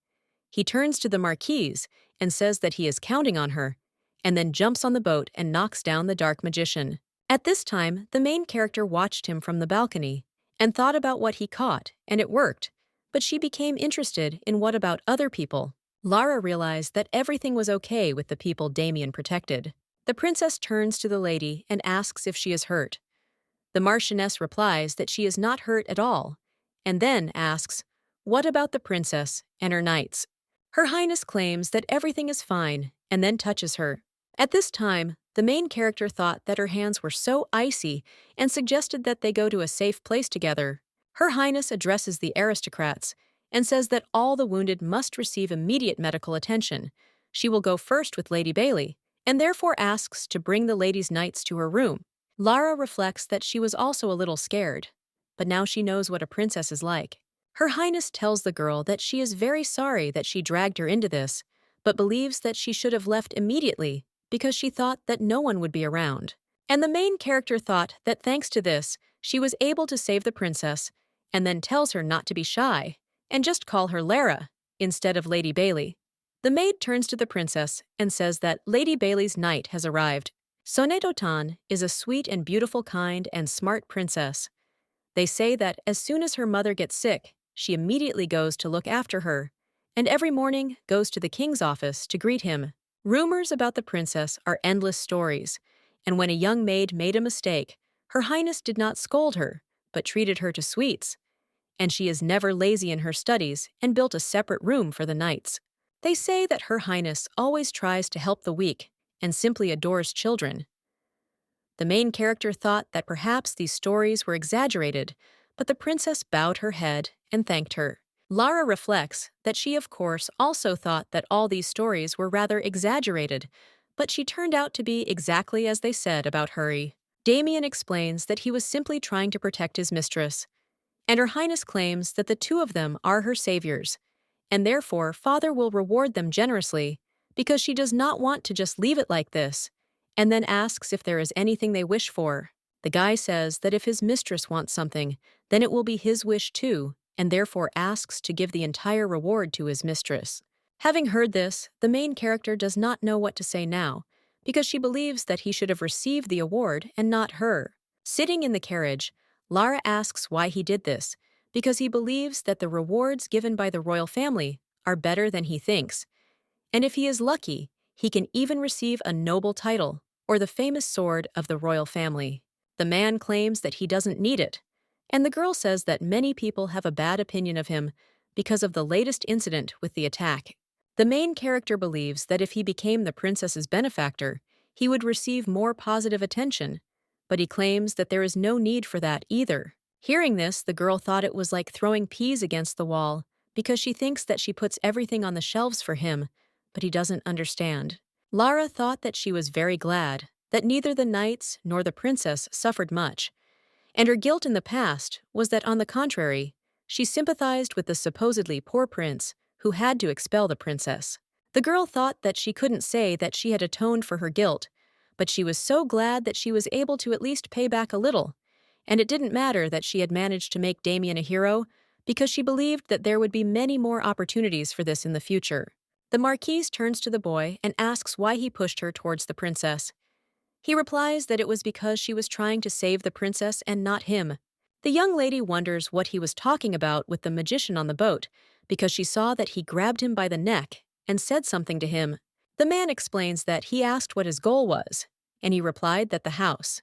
He turns to the Marquise and says that he is counting on her, and then jumps on the boat and knocks down the dark magician. At this time, the main character watched him from the balcony and thought about what he caught, and it worked, but she became interested in what about other people. Lara realized that everything was okay with the people Daman protected. The princess turns to the lady and asks if she is hurt. The Marchioness replies that she is not hurt at all, and then asks, What about the princess and her knights? Her Highness claims that everything is fine and then touches her. At this time, the main character thought that her hands were so icy and suggested that they go to a safe place together. Her Highness addresses the aristocrats and says that all the wounded must receive immediate medical attention. She will go first with Lady Bailey, and therefore asks to bring the ladies' knights to her room. Lara reflects that she was also a little scared, but now she knows what a princess is like. Her Highness tells the girl that she is very sorry that she dragged her into this, but believes that she should have left immediately because she thought that no one would be around. And the main character thought that thanks to this, she was able to save the princess, and then tells her not to be shy and just call her Lara instead of Lady Bailey. The maid turns to the princess and says that Lady Bailey's knight has arrived. Sonedotan is a sweet and beautiful, kind and smart princess. They say that as soon as her mother gets sick, she immediately goes to look after her, and every morning goes to the king's office to greet him. Rumors about the princess are endless stories, and when a young maid made a mistake, Her Highness did not scold her, but treated her to sweets. And she is never lazy in her studies and built a separate room for the knights. They say that Her Highness always tries to help the weak and simply adores children. The main character thought that perhaps these stories were exaggerated, but the princess bowed her head and thanked her. Lara reflects that she, of course, also thought that all these stories were rather exaggerated, but she turned out to be exactly as they said about Hurry. Damien explains that he was simply trying to protect his mistress, and Her Highness claims that the two of them are her saviors, and therefore Father will reward them generously because she does not want to just leave it like this, and then asks if there is anything they wish for. The guy says that if his mistress wants something, then it will be his wish too, and therefore asks to give the entire reward to his mistress. Having heard this, the main character does not know what to say now, because she believes that he should have received the award and not her. Sitting in the carriage, Lara asks why he did this, because he believes that the rewards given by the royal family are better than he thinks, and if he is lucky, he can even receive a noble title or the famous sword of the royal family. The man claims that he doesn't need it, and the girl says that many people have a bad opinion of him because of the latest incident with the attack. The main character believes that if he became the princess's benefactor, he would receive more positive attention, but he claims that there is no need for that either. Hearing this, the girl thought it was like throwing peas against the wall because she thinks that she puts everything on the shelves for him, but he doesn't understand. Lara thought that she was very glad that neither the knights nor the princess suffered much, and her guilt in the past was that, on the contrary, she sympathized with the supposedly poor prince who had to expel the princess. The girl thought that she couldn't say that she had atoned for her guilt, but she was so glad that she was able to at least pay back a little, and it didn't matter that she had managed to make Damien a hero, because she believed that there would be many more opportunities for this in the future. The Marquise turns to the boy and asks why he pushed her towards the princess. He replies that it was because she was trying to save the princess and not him. The young lady wonders what he was talking about with the magician on the boat, because she saw that he grabbed him by the neck and said something to him. The man explains that he asked what his goal was, and he replied that the house.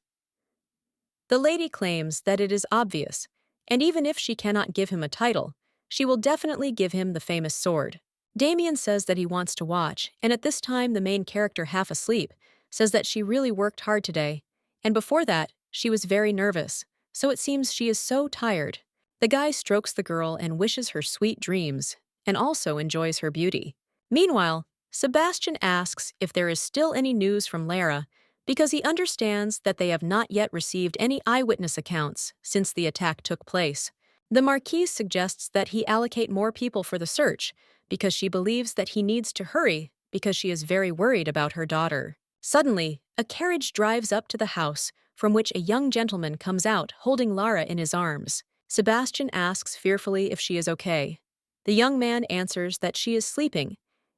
The lady claims that it is obvious, and even if she cannot give him a title, she will definitely give him the famous sword. Damien says that he wants to watch, and at this time the main character, half asleep, says that she really worked hard today, and before that, she was very nervous, so it seems she is so tired. The guy strokes the girl and wishes her sweet dreams, and also enjoys her beauty. Meanwhile, Sebastian asks if there is still any news from Lara, because he understands that they have not yet received any eyewitness accounts since the attack took place. The Marquise suggests that he allocate more people for the search, because she believes that he needs to hurry because she is very worried about her daughter. Suddenly, a carriage drives up to the house, from which a young gentleman comes out holding Lara in his arms. Sebastian asks fearfully if she is okay. The young man answers that she is sleeping,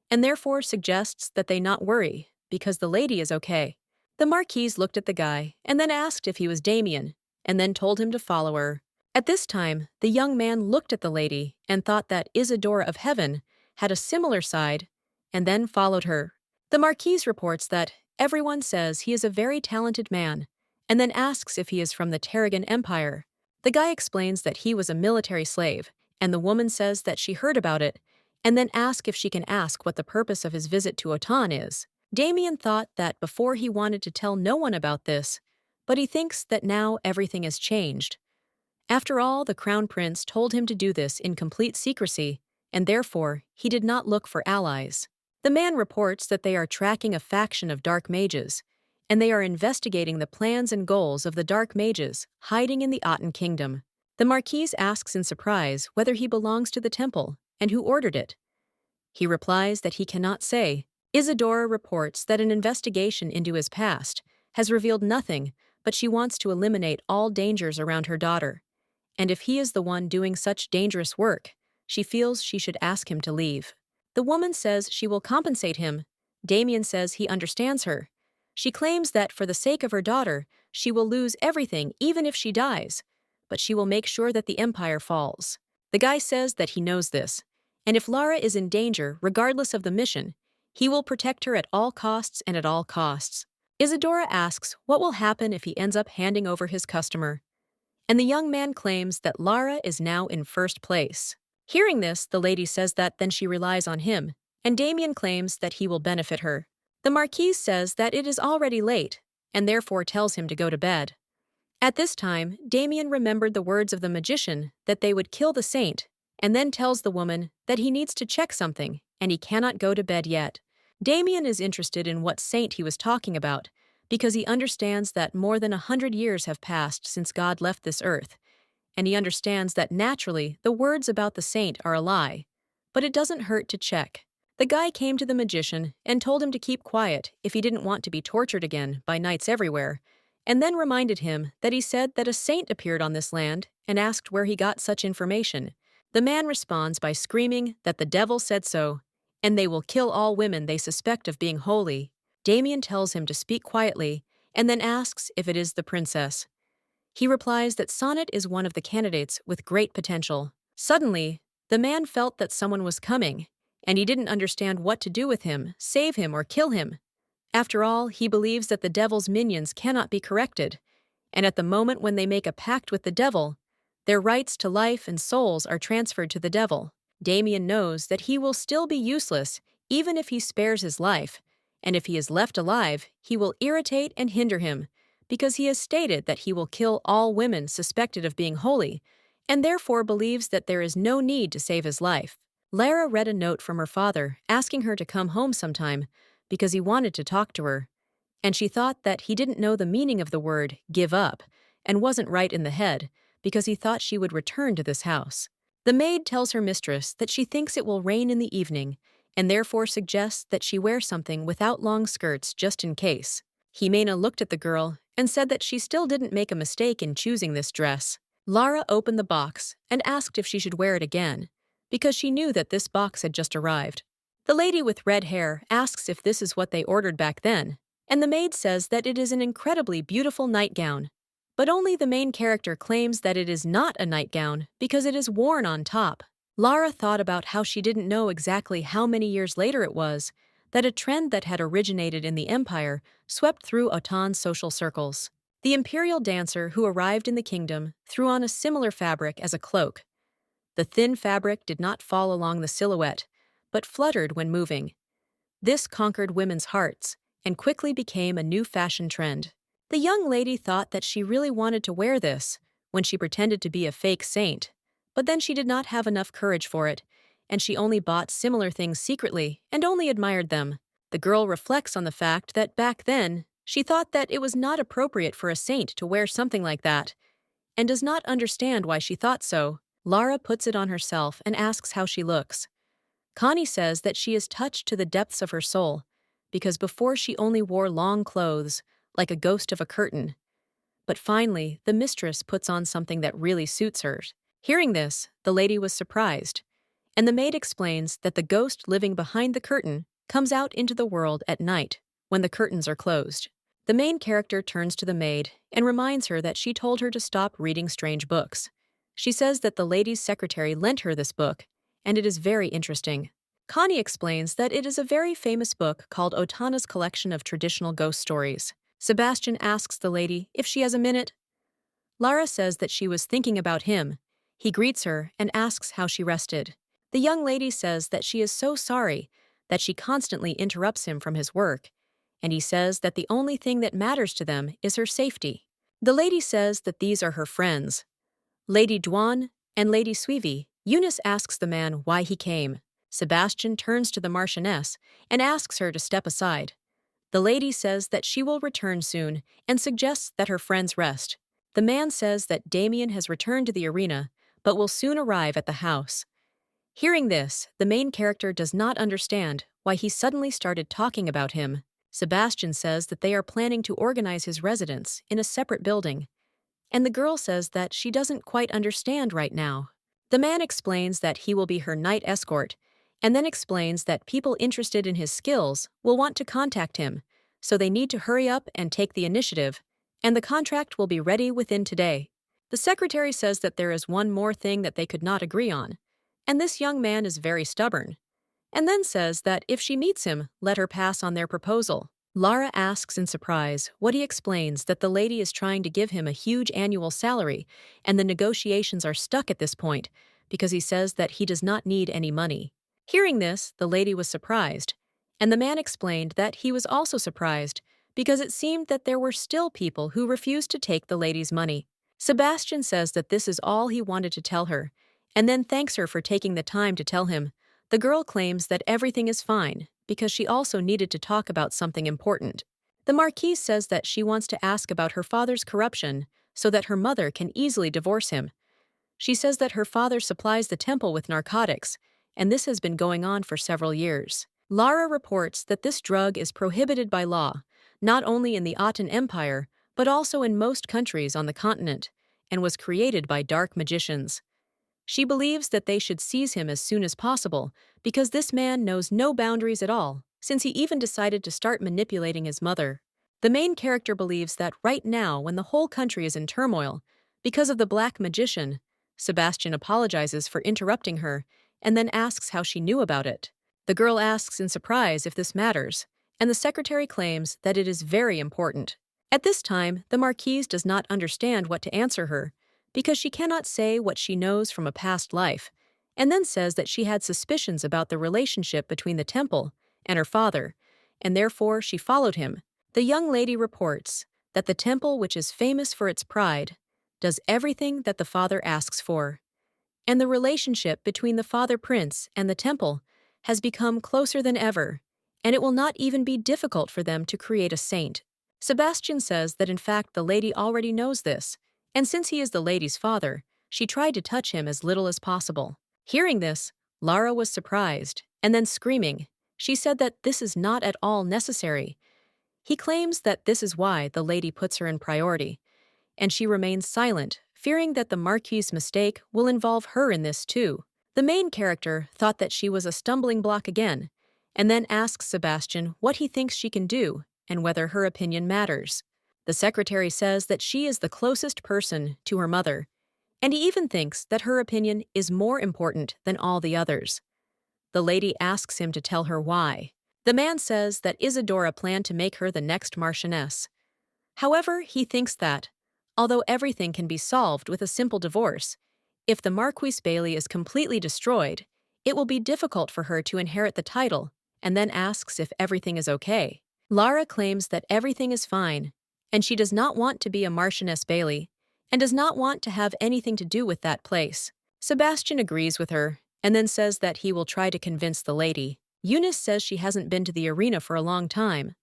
and therefore suggests that they not worry, because the lady is okay. The Marquise looked at the guy and then asked if he was Damien, and then told him to follow her. At this time, the young man looked at the lady and thought that Isadora of Heaven had a similar side, and then followed her. The Marquise reports that everyone says he is a very talented man, and then asks if he is from the Tarragon Empire. The guy explains that he was a military slave, and the woman says that she heard about it, and then asks if she can ask what the purpose of his visit to Otan is. Damien thought that before he wanted to tell no one about this, but he thinks that now everything has changed. After all, the crown prince told him to do this in complete secrecy, and therefore he did not look for allies. The man reports that they are tracking a faction of dark mages, and they are investigating the plans and goals of the dark mages hiding in the Aten kingdom. The Marquise asks in surprise whether he belongs to the temple and who ordered it. He replies that he cannot say. Isadora reports that an investigation into his past has revealed nothing, but she wants to eliminate all dangers around her daughter. And if he is the one doing such dangerous work, she feels she should ask him to leave. The woman says she will compensate him. Damien says he understands her. She claims that for the sake of her daughter, she will lose everything even if she dies, but she will make sure that the empire falls. The guy says that he knows this, and if Lara is in danger, regardless of the mission, he will protect her at all costs and at all costs. Isadora asks what will happen if he ends up handing over his customer, and the young man claims that Lara is now in first place. Hearing this, the lady says that then she relies on him, and Damien claims that he will benefit her. The Marquise says that it is already late, and therefore tells him to go to bed. At this time, Damien remembered the words of the magician that they would kill the saint, and then tells the woman that he needs to check something, and he cannot go to bed yet. Damien is interested in what saint he was talking about, because he understands that more than 100 years have passed since God left this earth, and he understands that naturally the words about the saint are a lie, but it doesn't hurt to check. The guy came to the magician and told him to keep quiet if he didn't want to be tortured again by knights everywhere, and then reminded him that he said that a saint appeared on this land and asked where he got such information. The man responds by screaming that the devil said so, and they will kill all women they suspect of being holy. Damien tells him to speak quietly and then asks if it is the princess. He replies that Sonnet is one of the candidates with great potential. Suddenly, the man felt that someone was coming, and he didn't understand what to do with him, save him, or kill him. After all, he believes that the devil's minions cannot be corrected, and at the moment when they make a pact with the devil, their rights to life and souls are transferred to the devil. Damien knows that he will still be useless even if he spares his life, and if he is left alive, he will irritate and hinder him, because he has stated that he will kill all women suspected of being holy, and therefore believes that there is no need to save his life. Lara read a note from her father asking her to come home sometime because he wanted to talk to her, and she thought that he didn't know the meaning of the word give up and wasn't right in the head because he thought she would return to this house. The maid tells her mistress that she thinks it will rain in the evening and therefore suggests that she wear something without long skirts just in case. Jimena looked at the girl and said that she still didn't make a mistake in choosing this dress. Lara opened the box and asked if she should wear it again, because she knew that this box had just arrived. The lady with red hair asks if this is what they ordered back then, and the maid says that it is an incredibly beautiful nightgown. But only the main character claims that it is not a nightgown because it is worn on top. Lara thought about how she didn't know exactly how many years later it was that a trend that had originated in the empire swept through Otan's social circles. The imperial dancer who arrived in the kingdom threw on a similar fabric as a cloak. The thin fabric did not fall along the silhouette, but fluttered when moving. This conquered women's hearts and quickly became a new fashion trend. The young lady thought that she really wanted to wear this when she pretended to be a fake saint, but then she did not have enough courage for it, and she only bought similar things secretly and only admired them. The girl reflects on the fact that back then, she thought that it was not appropriate for a saint to wear something like that, and does not understand why she thought so. Lara puts it on herself and asks how she looks. Connie says that she is touched to the depths of her soul, because before she only wore long clothes, like a ghost of a curtain. But finally, the mistress puts on something that really suits her. Hearing this, the lady was surprised, and the maid explains that the ghost living behind the curtain comes out into the world at night when the curtains are closed. The main character turns to the maid and reminds her that she told her to stop reading strange books. She says that the lady's secretary lent her this book, and it is very interesting. Connie explains that it is a very famous book called Otana's Collection of Traditional Ghost Stories. Sebastian asks the lady if she has a minute. Lara says that she was thinking about him. He greets her and asks how she rested. The young lady says that she is so sorry that she constantly interrupts him from his work, and he says that the only thing that matters to them is her safety. The lady says that these are her friends, Lady Duan and Lady Suivi. Eunice asks the man why he came. Sebastian turns to the Marchioness and asks her to step aside. The lady says that she will return soon and suggests that her friends rest. The man says that Damien has returned to the arena but will soon arrive at the house. Hearing this, the main character does not understand why he suddenly started talking about him. Sebastian says that they are planning to organize his residence in a separate building, and the girl says that she doesn't quite understand right now. The man explains that he will be her night escort, and then explains that people interested in his skills will want to contact him, so they need to hurry up and take the initiative, and the contract will be ready within today. The secretary says that there is one more thing that they could not agree on, and this young man is very stubborn, and then says that if she meets him, let her pass on their proposal. Lara asks in surprise what he explains that the lady is trying to give him a huge annual salary, and the negotiations are stuck at this point because he says that he does not need any money. Hearing this, the lady was surprised, and the man explained that he was also surprised because it seemed that there were still people who refused to take the lady's money. Sebastian says that this is all he wanted to tell her, and then thanks her for taking the time to tell him. The girl claims that everything is fine because she also needed to talk about something important. The Marquise says that she wants to ask about her father's corruption so that her mother can easily divorce him. She says that her father supplies the temple with narcotics, and this has been going on for several years. Lara reports that this drug is prohibited by law, not only in the Ottoman Empire, but also in most countries on the continent, and was created by dark magicians. She believes that they should seize him as soon as possible because this man knows no boundaries at all, since he even decided to start manipulating his mother. The main character believes that right now, when the whole country is in turmoil, because of the black magician, Sebastian apologizes for interrupting her and then asks how she knew about it. The girl asks in surprise if this matters, and the secretary claims that it is very important. At this time, the Marquise does not understand what to answer her, because she cannot say what she knows from a past life, and then says that she had suspicions about the relationship between the temple and her father, and therefore she followed him. The young lady reports that the temple, which is famous for its pride, does everything that the father asks for, and the relationship between the father prince and the temple has become closer than ever, and it will not even be difficult for them to create a saint. Sebastian says that in fact the lady already knows this, and since he is the lady's father, she tried to touch him as little as possible. Hearing this, Lara was surprised, and then screaming. She said that this is not at all necessary. He claims that this is why the lady puts her in priority, and she remains silent, fearing that the Marquis's mistake will involve her in this too. The main character thought that she was a stumbling block again, and then asks Sebastian what he thinks she can do and whether her opinion matters. The secretary says that she is the closest person to her mother, and he even thinks that her opinion is more important than all the others. The lady asks him to tell her why. The man says that Isadora planned to make her the next Marchioness. However, he thinks that, although everything can be solved with a simple divorce, if the Marquis Bailey is completely destroyed, it will be difficult for her to inherit the title, and then asks if everything is okay. Lara claims that everything is fine, and she does not want to be a Marchioness Bailey, and does not want to have anything to do with that place. Sebastian agrees with her, and then says that he will try to convince the lady. Eunice says she hasn't been to the arena for a long time.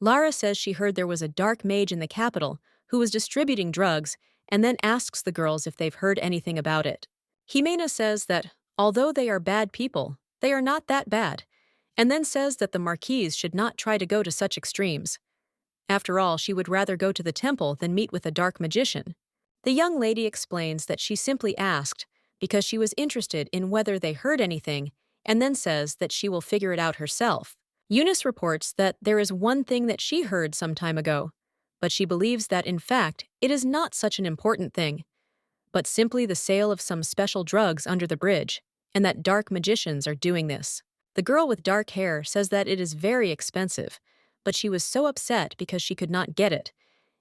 Lara says she heard there was a dark mage in the capital who was distributing drugs, and then asks the girls if they've heard anything about it. Jimena says that, although they are bad people, they are not that bad, and then says that the Marquise should not try to go to such extremes. After all, she would rather go to the temple than meet with a dark magician. The young lady explains that she simply asked because she was interested in whether they heard anything, and then says that she will figure it out herself. Eunice reports that there is one thing that she heard some time ago, but she believes that, in fact, it is not such an important thing, but simply the sale of some special drugs under the bridge, and that dark magicians are doing this. The girl with dark hair says that it is very expensive, but she was so upset because she could not get it,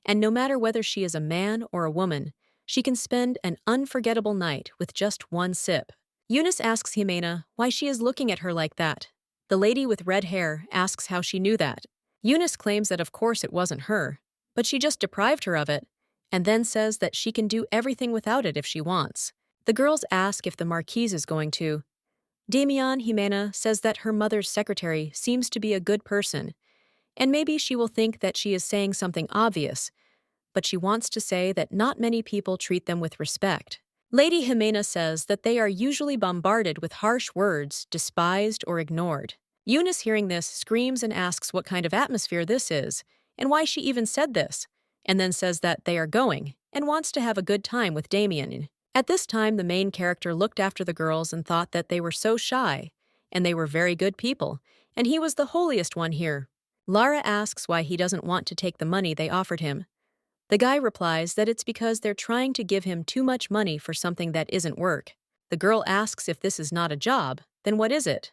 and no matter whether she is a man or a woman, She can spend an unforgettable night with just one sip. Eunice asks Jimena why she is looking at her like that. The lady with red hair asks how she knew that. Eunice claims that of course it wasn't her, but she just deprived her of it, and then says that she can do everything without it if she wants. The girls ask if the Marquise is going to. Damian Jimena says that her mother's secretary seems to be a good person, and maybe she will think that she is saying something obvious, but she wants to say that not many people treat them with respect. Lady Jimena says that they are usually bombarded with harsh words, despised or ignored. Eunice, hearing this, screams and asks what kind of atmosphere this is, and why she even said this, and then says that they are going, and wants to have a good time with Damien. At this time, the main character looked after the girls and thought that they were so shy, and they were very good people, and he was the holiest one here. Lara asks why he doesn't want to take the money they offered him. The guy replies that it's because they're trying to give him too much money for something that isn't work. The girl asks if this is not a job, then what is it?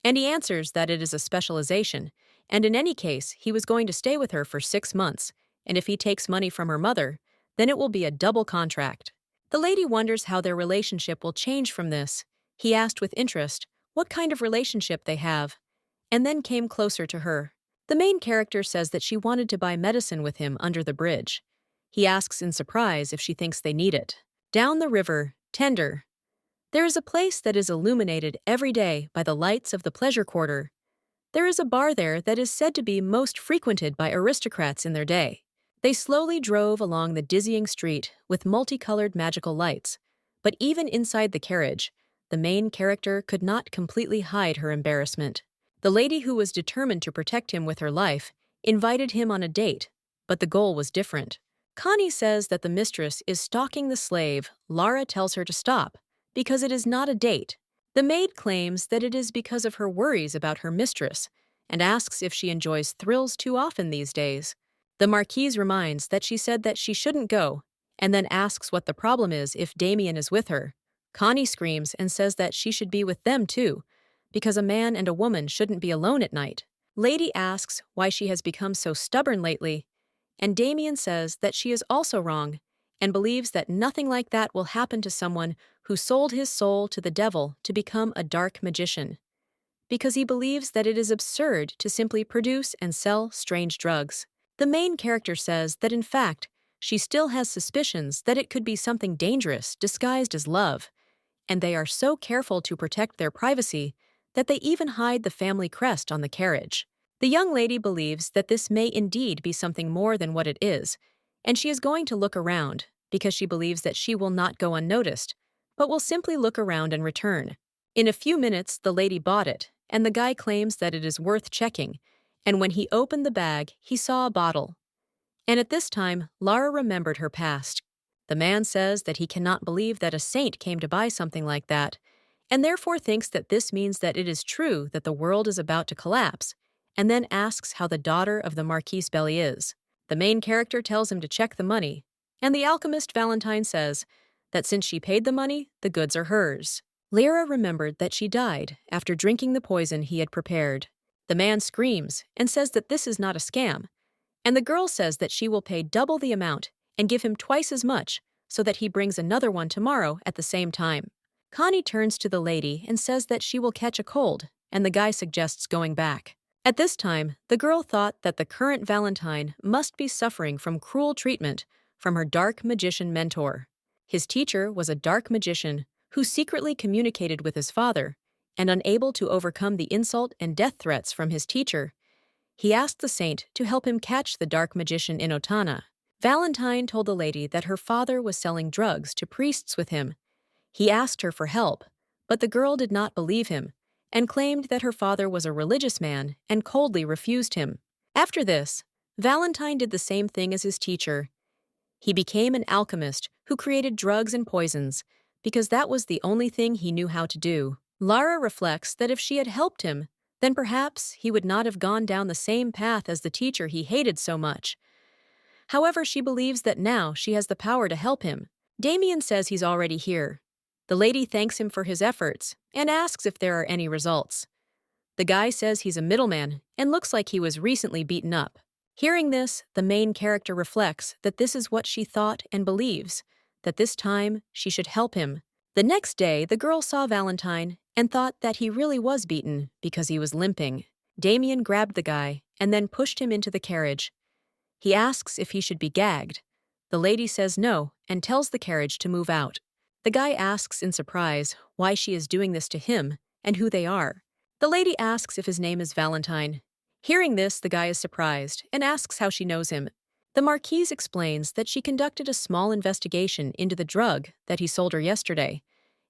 And he answers that it is a specialization, and in any case, he was going to stay with her for 6 months, and if he takes money from her mother, then it will be a double contract. The lady wonders how their relationship will change from this. He asked with interest what kind of relationship they have, and then came closer to her. The main character says that she wanted to buy medicine with him under the bridge. He asks in surprise if she thinks they need it. Down the river, Tender. There is a place that is illuminated every day by the lights of the pleasure quarter. There is a bar there that is said to be most frequented by aristocrats in their day. They slowly drove along the dizzying street with multicolored magical lights, but even inside the carriage, the main character could not completely hide her embarrassment. The lady who was determined to protect him with her life invited him on a date, but the goal was different. Connie says that the mistress is stalking the slave. Lara tells her to stop, because it is not a date. The maid claims that it is because of her worries about her mistress, and asks if she enjoys thrills too often these days. The Marquise reminds that she said that she shouldn't go, and then asks what the problem is if Damien is with her. Connie screams and says that she should be with them too, because a man and a woman shouldn't be alone at night. Lady asks why she has become so stubborn lately, and Damien says that she is also wrong and believes that nothing like that will happen to someone who sold his soul to the devil to become a dark magician, because he believes that it is absurd to simply produce and sell strange drugs. The main character says that in fact, she still has suspicions that it could be something dangerous disguised as love, and they are so careful to protect their privacy that they even hide the family crest on the carriage. The young lady believes that this may indeed be something more than what it is, and she is going to look around because she believes that she will not go unnoticed, but will simply look around and return. In a few minutes, the lady bought it, and the guy claims that it is worth checking, and when he opened the bag, he saw a bottle. And at this time, Lara remembered her past. The man says that he cannot believe that a saint came to buy something like that, and therefore thinks that this means that it is true that the world is about to collapse, and then asks how the daughter of the Marquise Belly is. The main character tells him to check the money, and the alchemist Valentine says that since she paid the money, the goods are hers. Lara remembered that she died after drinking the poison he had prepared. The man screams and says that this is not a scam, and the girl says that she will pay double the amount and give him twice as much so that he brings another one tomorrow at the same time. Connie turns to the lady and says that she will catch a cold, and the guy suggests going back. At this time, the girl thought that the current Valentine must be suffering from cruel treatment from her dark magician mentor. His teacher was a dark magician who secretly communicated with his father, and unable to overcome the insult and death threats from his teacher, he asked the saint to help him catch the dark magician in Otana. Valentine told the lady that her father was selling drugs to priests with him. He asked her for help, but the girl did not believe him and claimed that her father was a religious man and coldly refused him. After this, Valentine did the same thing as his teacher. He became an alchemist who created drugs and poisons because that was the only thing he knew how to do. Lara reflects that if she had helped him, then perhaps he would not have gone down the same path as the teacher he hated so much. However, she believes that now she has the power to help him. Damien says he's already here. The lady thanks him for his efforts and asks if there are any results. The guy says he's a middleman and looks like he was recently beaten up. Hearing this, the main character reflects that this is what she thought and believes, that this time she should help him. The next day, the girl saw Valentine and thought that he really was beaten because he was limping. Damien grabbed the guy and then pushed him into the carriage. He asks if he should be gagged. The lady says no and tells the carriage to move out. The guy asks in surprise why she is doing this to him and who they are. The lady asks if his name is Valentine. Hearing this, the guy is surprised and asks how she knows him. The Marquise explains that she conducted a small investigation into the drug that he sold her yesterday,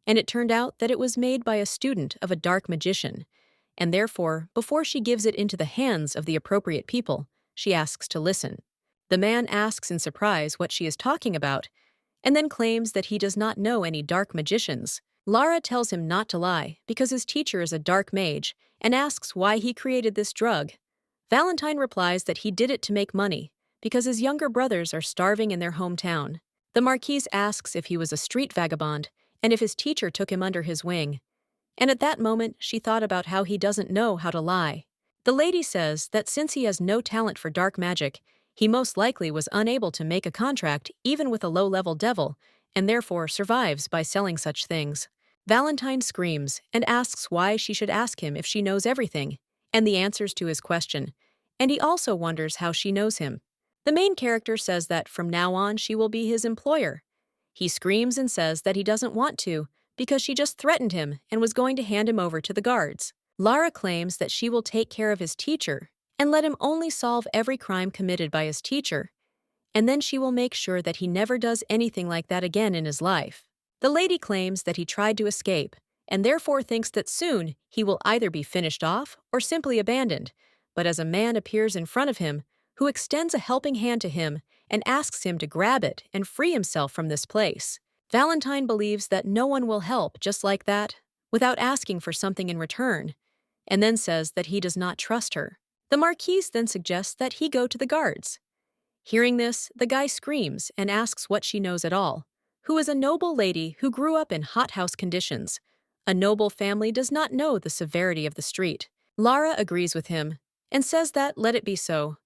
and it turned out that it was made by a student of a dark magician, and therefore, before she gives it into the hands of the appropriate people, she asks to listen. The man asks in surprise what she is talking about, and then claims that he does not know any dark magicians. Lara tells him not to lie because his teacher is a dark mage and asks why he created this drug. Valentine replies that he did it to make money because his younger brothers are starving in their hometown. The Marquise asks if he was a street vagabond and if his teacher took him under his wing. And at that moment, she thought about how he doesn't know how to lie. The lady says that since he has no talent for dark magic, he most likely was unable to make a contract even with a low-level devil, and therefore survives by selling such things. Valentine screams and asks why she should ask him if she knows everything, and the answers to his question, and he also wonders how she knows him. The main character says that from now on she will be his employer. He screams and says that he doesn't want to, because she just threatened him and was going to hand him over to the guards. Lara claims that she will take care of his teacher and let him only solve every crime committed by his teacher, and then she will make sure that he never does anything like that again in his life. The lady claims that he tried to escape, and therefore thinks that soon he will either be finished off or simply abandoned, but as a man appears in front of him, who extends a helping hand to him and asks him to grab it and free himself from this place. Valentine believes that no one will help just like that, without asking for something in return, and then says that he does not trust her. The Marquise then suggests that he go to the guards. Hearing this, the guy screams and asks what she knows at all, who is a noble lady who grew up in hothouse conditions. A noble family does not know the severity of the street. Lara agrees with him and says that let it be so.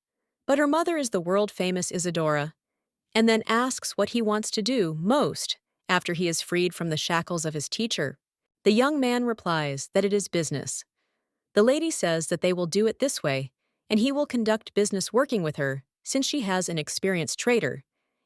But her mother is the world-famous Isadora, and then asks what he wants to do most after he is freed from the shackles of his teacher. The young man replies that it is business. The lady says that they will do it this way, and he will conduct business working with her since she has an experienced trader,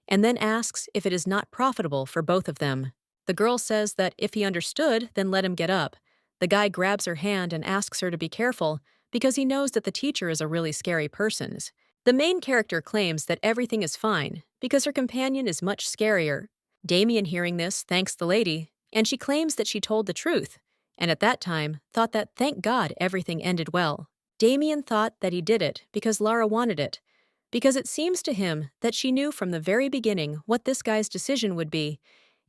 and then asks if it is not profitable for both of them. The girl says that if he understood, then let him get up. The guy grabs her hand and asks her to be careful because he knows that the teacher is a really scary person. The main character claims that everything is fine because her companion is much scarier. Damien, hearing this, thanks the lady, and she claims that she told the truth, and at that time thought that thank God everything ended well. Damien thought that he did it because Lara wanted it, because it seems to him that she knew from the very beginning what this guy's decision would be,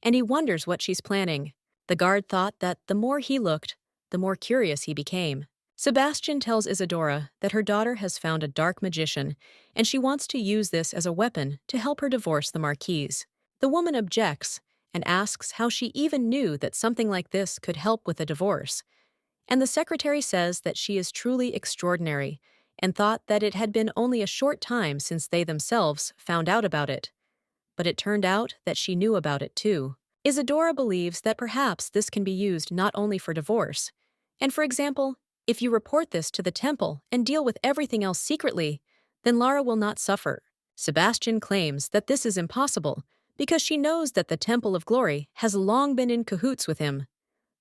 and he wonders what she's planning. The guard thought that the more he looked, the more curious he became. Sebastian tells Isadora that her daughter has found a dark magician, and she wants to use this as a weapon to help her divorce the Marquise. The woman objects and asks how she even knew that something like this could help with a divorce. And the secretary says that she is truly extraordinary and thought that it had been only a short time since they themselves found out about it. But it turned out that she knew about it too. Isadora believes that perhaps this can be used not only for divorce, and for example, if you report this to the temple and deal with everything else secretly, then Lara will not suffer. Sebastian claims that this is impossible because she knows that the Temple of Glory has long been in cahoots with him.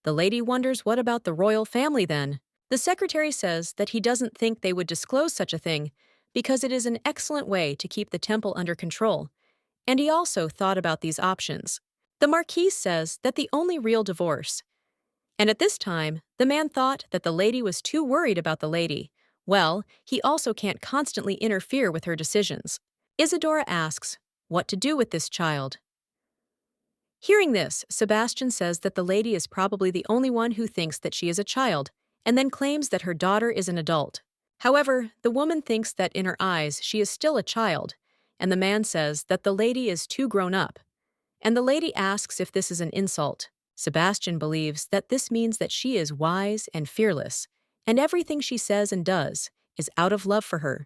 The lady wonders what about the royal family then? The secretary says that he doesn't think they would disclose such a thing because it is an excellent way to keep the temple under control, and he also thought about these options. The Marquise says that the only real divorce, and at this time, the man thought that the lady was too worried about the lady. Well, he also can't constantly interfere with her decisions. Isadora asks what to do with this child. Hearing this, Sebastian says that the lady is probably the only one who thinks that she is a child, and then claims that her daughter is an adult. However, the woman thinks that in her eyes she is still a child, and the man says that the lady is too grown up. And the lady asks if this is an insult. Sebastian believes that this means that she is wise and fearless, and everything she says and does is out of love for her,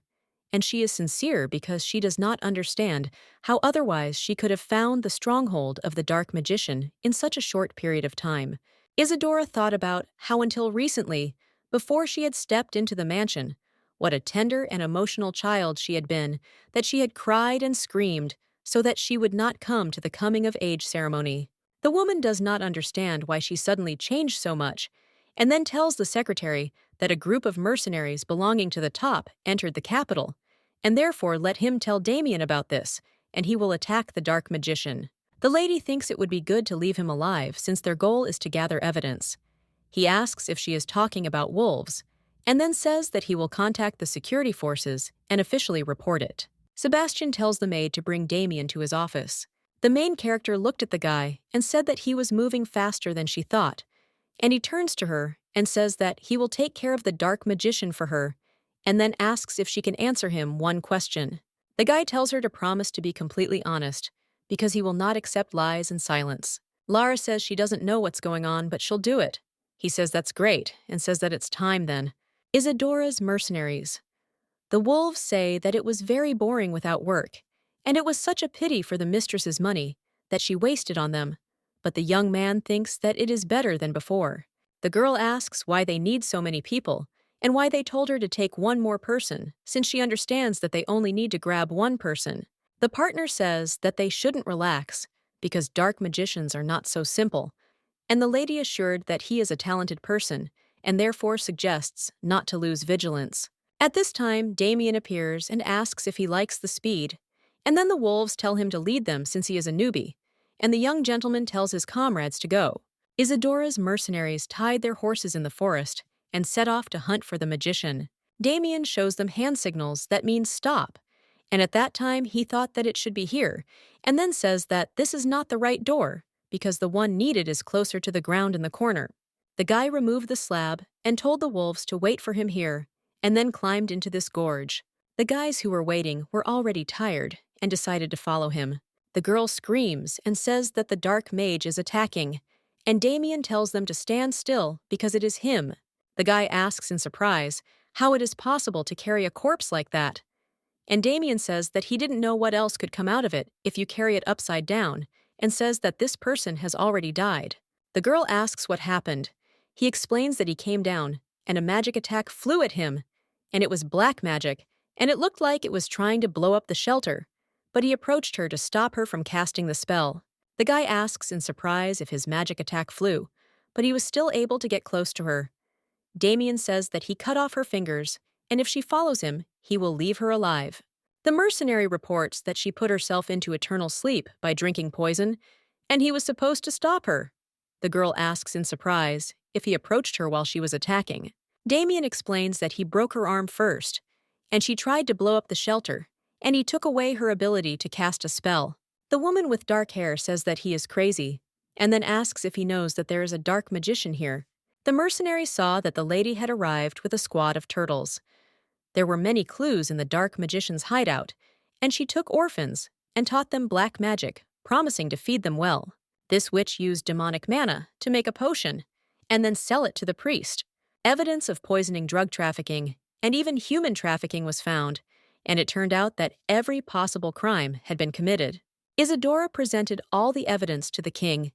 and she is sincere because she does not understand how otherwise she could have found the stronghold of the dark magician in such a short period of time. Isadora thought about how until recently, before she had stepped into the mansion, what a tender and emotional child she had been, that she had cried and screamed so that she would not come to the coming-of-age ceremony. The woman does not understand why she suddenly changed so much, and then tells the secretary that a group of mercenaries belonging to the top entered the capital, and therefore let him tell Damien about this, and he will attack the dark magician. The lady thinks it would be good to leave him alive since their goal is to gather evidence. He asks if she is talking about wolves, and then says that he will contact the security forces and officially report it. Sebastian tells the maid to bring Damien to his office. The main character looked at the guy and said that he was moving faster than she thought, and he turns to her and says that he will take care of the dark magician for her, and then asks if she can answer him one question. The guy tells her to promise to be completely honest, because he will not accept lies and silence. Lara says she doesn't know what's going on, but she'll do it. He says that's great, and says that it's time then. Isadora's mercenaries. The wolves say that it was very boring without work, and it was such a pity for the mistress's money that she wasted on them, but the young man thinks that it is better than before. The girl asks why they need so many people, and why they told her to take one more person, since she understands that they only need to grab one person. The partner says that they shouldn't relax, because dark magicians are not so simple, and the lady assured that he is a talented person, and therefore suggests not to lose vigilance. At this time, Damien appears and asks if he likes the speed, and then the wolves tell him to lead them since he is a newbie, and the young gentleman tells his comrades to go. Isadora's mercenaries tied their horses in the forest and set off to hunt for the magician. Damien shows them hand signals that mean stop, and at that time he thought that it should be here, and then says that this is not the right door, because the one needed is closer to the ground in the corner. The guy removed the slab and told the wolves to wait for him here, and then climbed into this gorge. The guys who were waiting were already tired and decided to follow him. The girl screams and says that the dark mage is attacking, and Damien tells them to stand still because it is him. The guy asks in surprise how it is possible to carry a corpse like that, and Damien says that he didn't know what else could come out of it if you carry it upside down, and says that this person has already died. The girl asks what happened. He explains that he came down, and a magic attack flew at him, and it was black magic, and it looked like it was trying to blow up the shelter, but he approached her to stop her from casting the spell. The guy asks in surprise if his magic attack flew, but he was still able to get close to her. Damien says that he cut off her fingers, and if she follows him, he will leave her alive. The mercenary reports that she put herself into eternal sleep by drinking poison, and he was supposed to stop her. The girl asks in surprise if he approached her while she was attacking. Damien explains that he broke her arm first, and she tried to blow up the shelter, and he took away her ability to cast a spell. The woman with dark hair says that he is crazy, and then asks if he knows that there is a dark magician here. The mercenary saw that the lady had arrived with a squad of turtles. There were many clues in the dark magician's hideout, and she took orphans and taught them black magic, promising to feed them well. This witch used demonic mana to make a potion, and then sell it to the priest. Evidence of poisoning, drug trafficking, and even human trafficking was found, and it turned out that every possible crime had been committed. Isadora presented all the evidence to the king.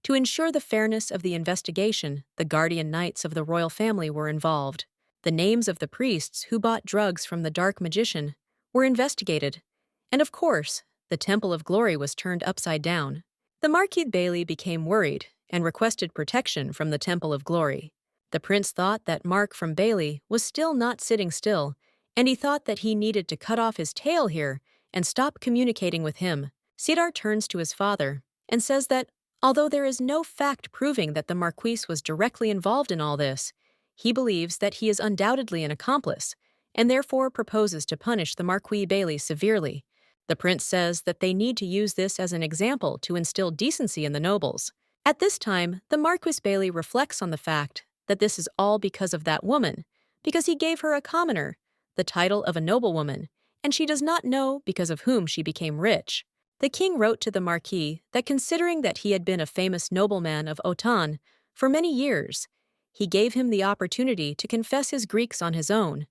To ensure the fairness of the investigation, the guardian knights of the royal family were involved. The names of the priests who bought drugs from the dark magician were investigated, and of course, the Temple of Glory was turned upside down. The Marquis Bailey became worried and requested protection from the Temple of Glory. The prince thought that Mark from Bailey was still not sitting still, and he thought that he needed to cut off his tail here and stop communicating with him. Sidar turns to his father and says that, although there is no fact proving that the Marquis was directly involved in all this, he believes that he is undoubtedly an accomplice, and therefore proposes to punish the Marquis Bailey severely. The prince says that they need to use this as an example to instill decency in the nobles. At this time, the Marquis Bailey reflects on the fact that this is all because of that woman, because he gave her a commoner, the title of a noblewoman, and she does not know because of whom she became rich. The king wrote to the Marquis that considering that he had been a famous nobleman of Otan for many years, he gave him the opportunity to confess his Greeks on his own.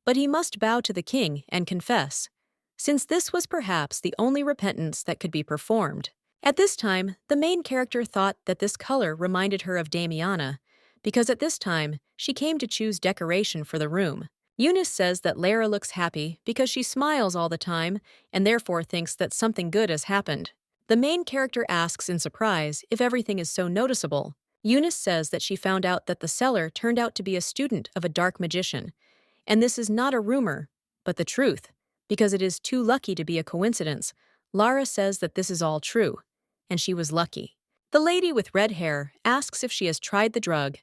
but he must bow to the king and confess, since this was perhaps the only repentance that could be performed. At this time, the main character thought that this color reminded her of Damiana, because at this time, she came to choose decoration for the room. Eunice says that Lara looks happy because she smiles all the time and therefore thinks that something good has happened. The main character asks in surprise if everything is so noticeable. Eunice says that she found out that the seller turned out to be a student of a dark magician, and this is not a rumor, but the truth, because it is too lucky to be a coincidence. Lara says that this is all true, and she was lucky. The lady with red hair asks if she has tried the drug,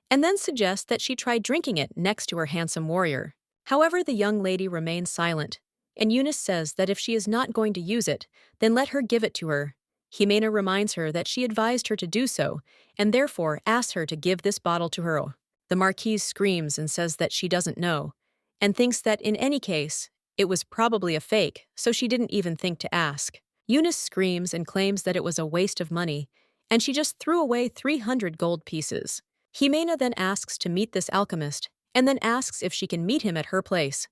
and then suggests that she try drinking it next to her handsome warrior. However, the young lady remains silent, and Eunice says that if she is not going to use it, then let her give it to her. Jimena reminds her that she advised her to do so, and therefore asks her to give this bottle to her. The Marquise screams and says that she doesn't know, and thinks that in any case, it was probably a fake, so she didn't even think to ask. Eunice screams and claims that it was a waste of money, and she just threw away 300 gold pieces. Jimena then asks to meet this alchemist, and then asks if she can meet him at her place.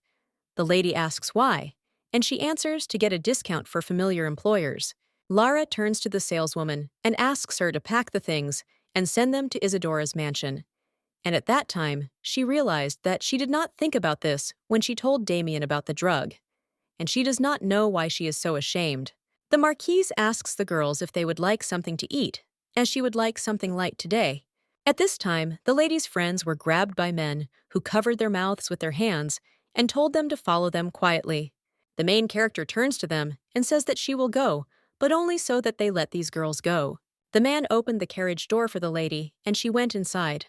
The lady asks why, and she answers to get a discount for familiar employers. Lara turns to the saleswoman and asks her to pack the things and send them to Isadora's mansion. And at that time, she realized that she did not think about this when she told Damien about the drug, and she does not know why she is so ashamed. The Marquise asks the girls if they would like something to eat, as she would like something light today. At this time, the lady's friends were grabbed by men who covered their mouths with their hands and told them to follow them quietly. The main character turns to them and says that she will go, but only so that they let these girls go. The man opened the carriage door for the lady, and she went inside.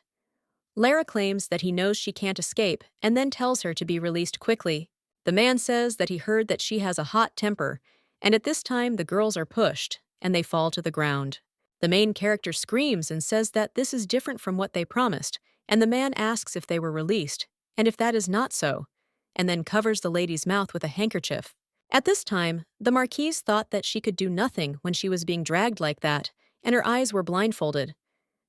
Lara claims that he knows she can't escape and then tells her to be released quickly. The man says that he heard that she has a hot temper, and at this time the girls are pushed, and they fall to the ground. The main character screams and says that this is different from what they promised, and the man asks if they were released, and if that is not so, and then covers the lady's mouth with a handkerchief. At this time, the Marquise thought that she could do nothing when she was being dragged like that, and her eyes were blindfolded.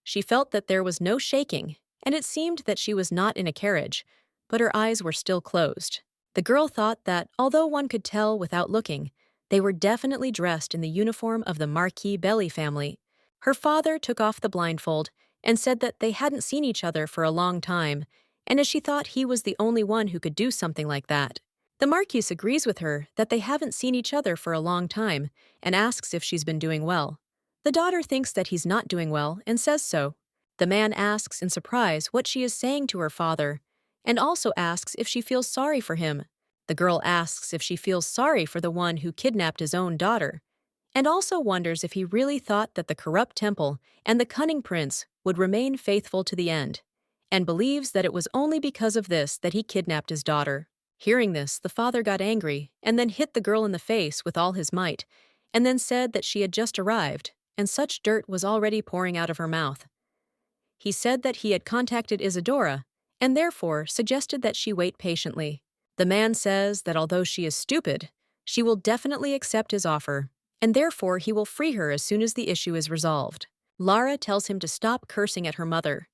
She felt that there was no shaking, and it seemed that she was not in a carriage, but her eyes were still closed. The girl thought that, although one could tell without looking, they were definitely dressed in the uniform of the Marquis Belli family. Her father took off the blindfold and said that they hadn't seen each other for a long time, and as she thought he was the only one who could do something like that. The Marquise agrees with her that they haven't seen each other for a long time and asks if she's been doing well. The daughter thinks that he's not doing well and says so. The man asks in surprise what she is saying to her father, and also asks if she feels sorry for him. The girl asks if she feels sorry for the one who kidnapped his own daughter, and also wonders if he really thought that the corrupt temple and the cunning prince would remain faithful to the end, and believes that it was only because of this that he kidnapped his daughter. Hearing this, the father got angry and then hit the girl in the face with all his might, and then said that she had just arrived, and such dirt was already pouring out of her mouth. He said that he had contacted Isadora, and therefore suggested that she wait patiently. The man says that although she is stupid, she will definitely accept his offer, and therefore he will free her as soon as the issue is resolved. Lara tells him to stop cursing at her mother.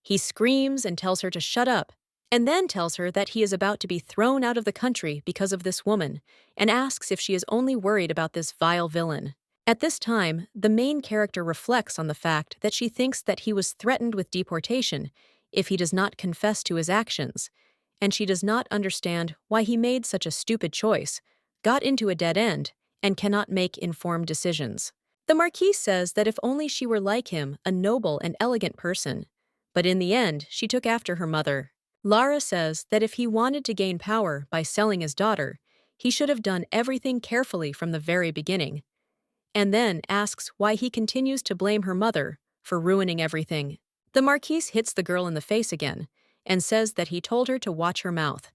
He screams and tells her to shut up, and then tells her that he is about to be thrown out of the country because of this woman, and asks if she is only worried about this vile villain. At this time, the main character reflects on the fact that she thinks that he was threatened with deportation if he does not confess to his actions, and she does not understand why he made such a stupid choice, got into a dead end, and cannot make informed decisions. The Marquise says that if only she were like him, a noble and elegant person, but in the end, she took after her mother. Lara says that if he wanted to gain power by selling his daughter, he should have done everything carefully from the very beginning, and then asks why he continues to blame her mother for ruining everything. The Marquise hits the girl in the face again and says that he told her to watch her mouth,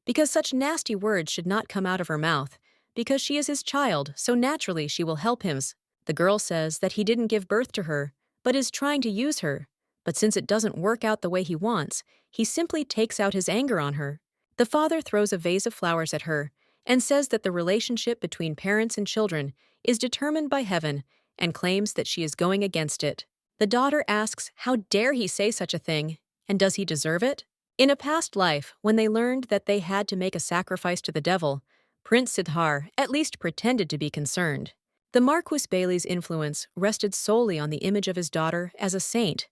because such nasty words should not come out of her mouth, because she is his child, so naturally she will help him. The girl says that he didn't give birth to her, but is trying to use her, but since it doesn't work out the way he wants, he simply takes out his anger on her. The father throws a vase of flowers at her and says that the relationship between parents and children is determined by heaven and claims that she is going against it. The daughter asks how dare he say such a thing, and does he deserve it? In a past life, when they learned that they had to make a sacrifice to the devil, Prince Sidhar at least pretended to be concerned. The Marquis Bailey's influence rested solely on the image of his daughter as a saint.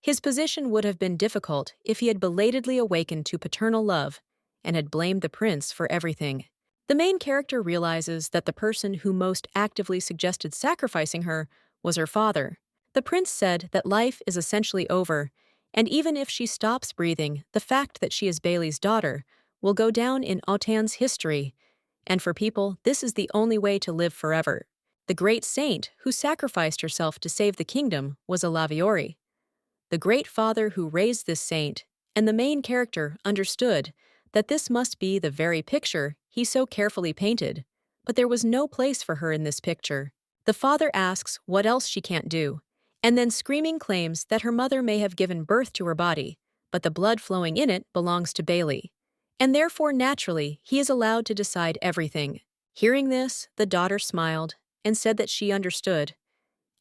His position would have been difficult if he had belatedly awakened to paternal love and had blamed the prince for everything. The main character realizes that the person who most actively suggested sacrificing her was her father. The prince said that life is essentially over, and even if she stops breathing, the fact that she is Bailey's daughter will go down in Otan's history, and for people, this is the only way to live forever. The great saint who sacrificed herself to save the kingdom was a Laviori. The great father who raised this saint, and the main character understood that this must be the very picture he so carefully painted, but there was no place for her in this picture. The father asks what else she can't do, and then screaming claims that her mother may have given birth to her body, but the blood flowing in it belongs to Bailey, and therefore naturally he is allowed to decide everything. Hearing this, the daughter smiled and said that she understood,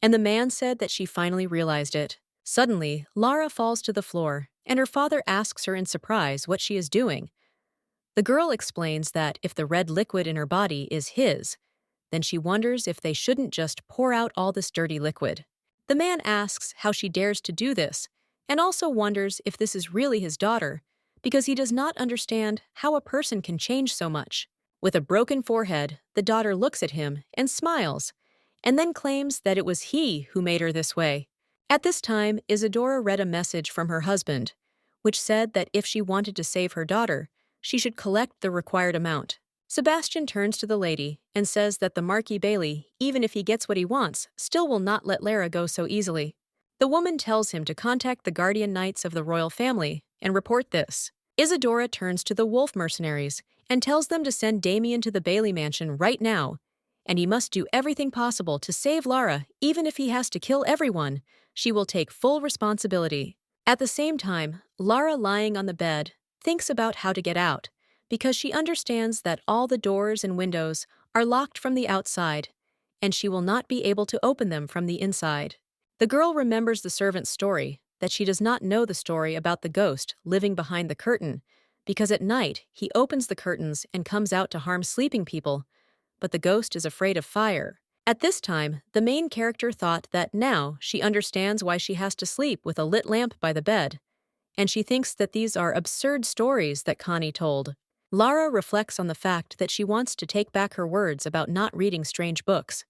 and the man said that she finally realized it. Suddenly, Lara falls to the floor, and her father asks her in surprise what she is doing. The girl explains that if the red liquid in her body is his, then she wonders if they shouldn't just pour out all this dirty liquid. The man asks how she dares to do this, and also wonders if this is really his daughter, because he does not understand how a person can change so much. With a broken forehead, the daughter looks at him and smiles, and then claims that it was he who made her this way. At this time, Isadora read a message from her husband, which said that if she wanted to save her daughter, she should collect the required amount. Sebastian turns to the lady and says that the Marquis Bailey, even if he gets what he wants, still will not let Lara go so easily. The woman tells him to contact the guardian knights of the royal family and report this. Isadora turns to the wolf mercenaries and tells them to send Damien to the Bailey mansion right now, and he must do everything possible to save Lara, even if he has to kill everyone. She will take full responsibility. At the same time, Lara, lying on the bed, thinks about how to get out, because she understands that all the doors and windows are locked from the outside, and she will not be able to open them from the inside. The girl remembers the servant's story, that she does not know the story about the ghost living behind the curtain, because at night he opens the curtains and comes out to harm sleeping people, but the ghost is afraid of fire. At this time, the main character thought that now she understands why she has to sleep with a lit lamp by the bed, and she thinks that these are absurd stories that Connie told. Lara reflects on the fact that she wants to take back her words about not reading strange books.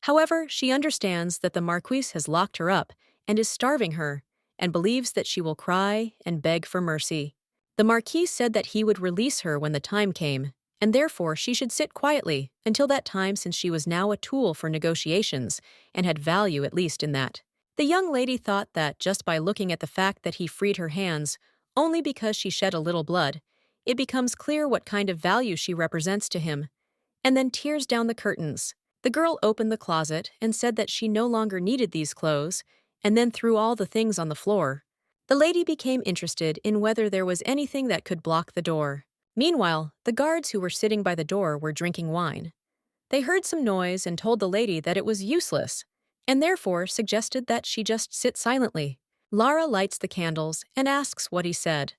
However, she understands that the Marquis has locked her up and is starving her, and believes that she will cry and beg for mercy. The Marquis said that he would release her when the time came, and therefore she should sit quietly until that time, since she was now a tool for negotiations and had value at least in that. The young lady thought that just by looking at the fact that he freed her hands only because she shed a little blood, it becomes clear what kind of value she represents to him, and then tears down the curtains. The girl opened the closet and said that she no longer needed these clothes, and then threw all the things on the floor. The lady became interested in whether there was anything that could block the door. Meanwhile, the guards who were sitting by the door were drinking wine. They heard some noise and told the lady that it was useless, and therefore suggested that she just sit silently. Lara lights the candles and asks what he said.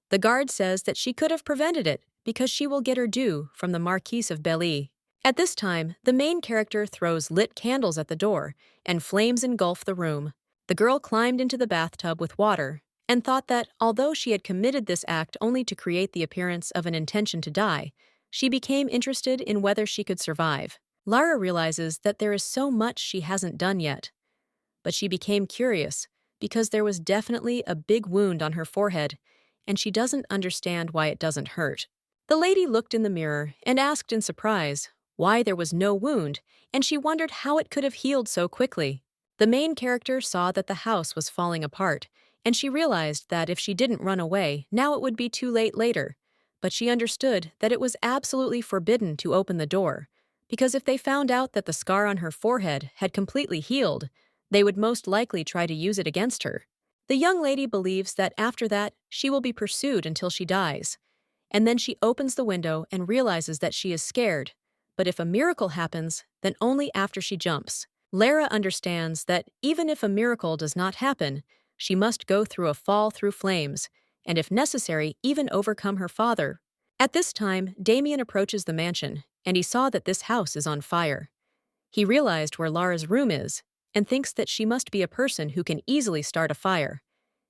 The guard says that she could have prevented it because she will get her due from the Marquis of Bailey. At this time, the main character throws lit candles at the door, and flames engulf the room. The girl climbed into the bathtub with water and thought that, although she had committed this act only to create the appearance of an intention to die, she became interested in whether she could survive. Lara realizes that there is so much she hasn't done yet. But she became curious because there was definitely a big wound on her forehead, and she doesn't understand why it doesn't hurt. The lady looked in the mirror and asked in surprise why there was no wound, and she wondered how it could have healed so quickly. The main character saw that the house was falling apart, and she realized that if she didn't run away, now it would be too late later. But she understood that it was absolutely forbidden to open the door, because if they found out that the scar on her forehead had completely healed, they would most likely try to use it against her. The young lady believes that after that, she will be pursued until she dies. And then she opens the window and realizes that she is scared. But if a miracle happens, then only after she jumps. Lara understands that even if a miracle does not happen, she must go through a fall through flames, and if necessary, even overcome her father. At this time, Damien approaches the mansion, and he saw that this house is on fire. He realized where Lara's room is, and thinks that she must be a person who can easily start a fire.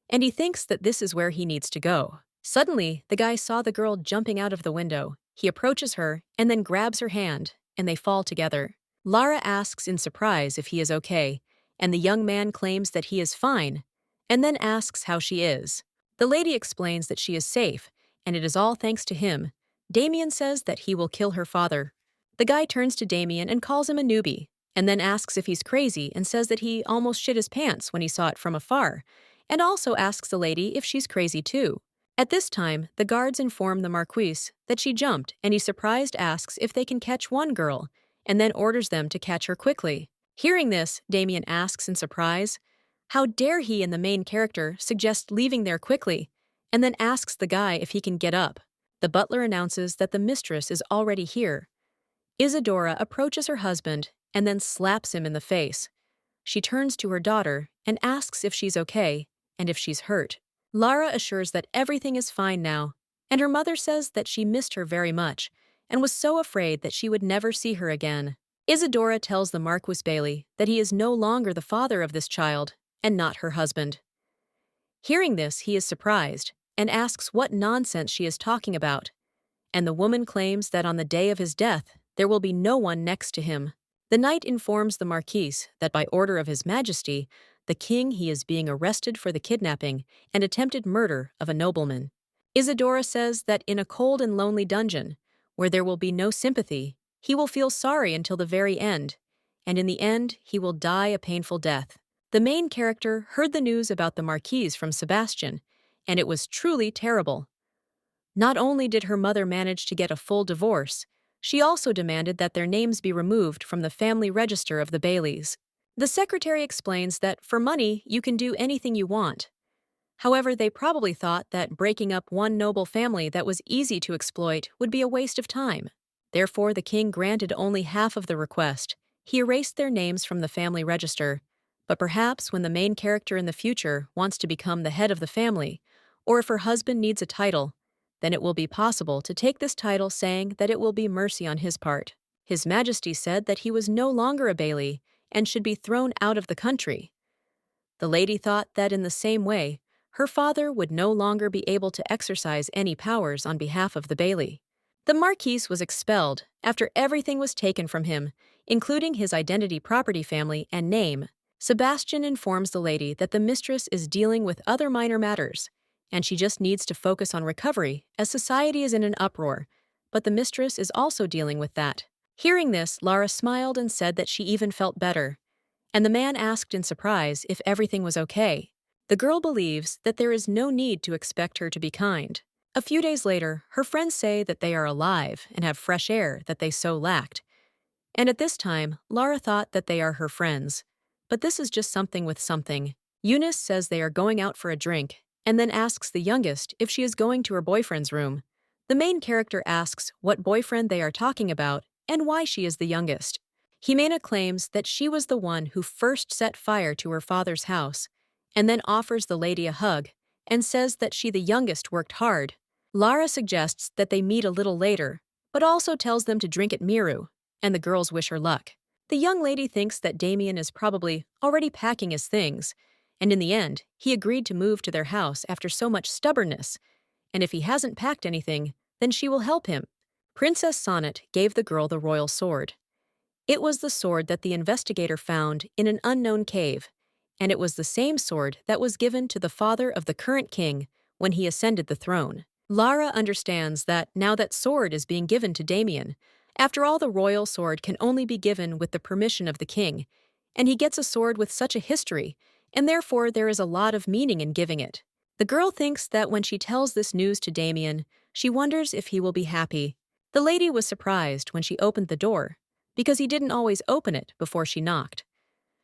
And he thinks that this is where he needs to go. Suddenly, the guy saw the girl jumping out of the window. He approaches her and then grabs her hand, and they fall together. Lara asks in surprise if he is okay, and the young man claims that he is fine, and then asks how she is. The lady explains that she is safe, and it is all thanks to him. Damien says that he will kill her father. The guy turns to Damien and calls him a newbie, and then asks if he's crazy and says that he almost shit his pants when he saw it from afar, and also asks the lady if she's crazy too. At this time, the guards inform the Marquise that she jumped, and he surprised asks if they can catch one girl, and then orders them to catch her quickly. Hearing this, Damien asks in surprise, how dare he and the main character suggest leaving there quickly, and then asks the guy if he can get up. The butler announces that the mistress is already here. Isadora approaches her husband and then slaps him in the face. She turns to her daughter and asks if she's okay and if she's hurt. Lara assures that everything is fine now, and her mother says that she missed her very much and was so afraid that she would never see her again. Isadora tells the Marquis Bailey that he is no longer the father of this child and not her husband. Hearing this, he is surprised and asks what nonsense she is talking about, and the woman claims that on the day of his death, there will be no one next to him. The knight informs the Marquis that by order of His Majesty, the king he is being arrested for the kidnapping and attempted murder of a nobleman. Isadora says that in a cold and lonely dungeon, where there will be no sympathy, he will feel sorry until the very end, and in the end, he will die a painful death. The main character heard the news about the Marquise from Sebastian, and it was truly terrible. Not only did her mother manage to get a full divorce, she also demanded that their names be removed from the family register of the Baileys. The secretary explains that for money, you can do anything you want. However, they probably thought that breaking up one noble family that was easy to exploit would be a waste of time. Therefore, the king granted only half of the request. He erased their names from the family register. But perhaps when the main character in the future wants to become the head of the family, or if her husband needs a title, then it will be possible to take this title, saying that it will be mercy on his part. His Majesty said that he was no longer a Bailey and should be thrown out of the country. The lady thought that in the same way, her father would no longer be able to exercise any powers on behalf of the Bailey. The Marquis was expelled after everything was taken from him, including his identity, property, family, and name. Sebastian informs the lady that the mistress is dealing with other minor matters, and she just needs to focus on recovery as society is in an uproar, but the mistress is also dealing with that. Hearing this, Lara smiled and said that she even felt better, and the man asked in surprise if everything was okay. The girl believes that there is no need to expect her to be kind. A few days later, her friends say that they are alive and have fresh air that they so lacked. And at this time, Lara thought that they are her friends. But this is just something with something. Eunice says they are going out for a drink, and then asks the youngest if she is going to her boyfriend's room. The main character asks what boyfriend they are talking about and why she is the youngest. Jimena claims that she was the one who first set fire to her father's house, and then offers the lady a hug and says that she, the youngest, worked hard. Lara suggests that they meet a little later, but also tells them to drink at Miru, and the girls wish her luck. The young lady thinks that Damien is probably already packing his things, and in the end, he agreed to move to their house after so much stubbornness, and if he hasn't packed anything, then she will help him. Princess Sonnet gave the girl the royal sword. It was the sword that the investigator found in an unknown cave, and it was the same sword that was given to the father of the current king when he ascended the throne. Lara understands that now that sword is being given to Damien. After all, the royal sword can only be given with the permission of the king, and he gets a sword with such a history, and therefore there is a lot of meaning in giving it. The girl thinks that when she tells this news to Damien, she wonders if he will be happy. The lady was surprised when she opened the door, because he didn't always open it before she knocked.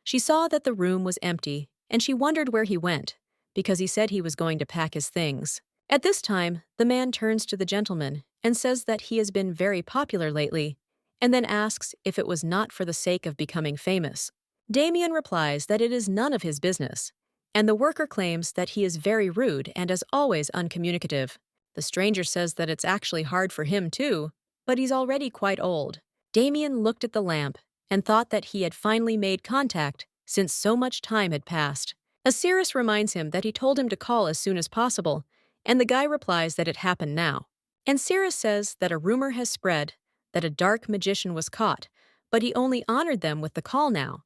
She saw that the room was empty, and she wondered where he went, because he said he was going to pack his things. At this time, the man turns to the gentleman and says that he has been very popular lately, and then asks if it was not for the sake of becoming famous. Damien replies that it is none of his business, and the worker claims that he is very rude and as always uncommunicative. The stranger says that it's actually hard for him too, but he's already quite old. Damien looked at the lamp and thought that he had finally made contact since so much time had passed. Osiris reminds him that he told him to call as soon as possible, and the guy replies that it happened now. And Cyrus says that a rumor has spread that a dark magician was caught, but he only honored them with the call now,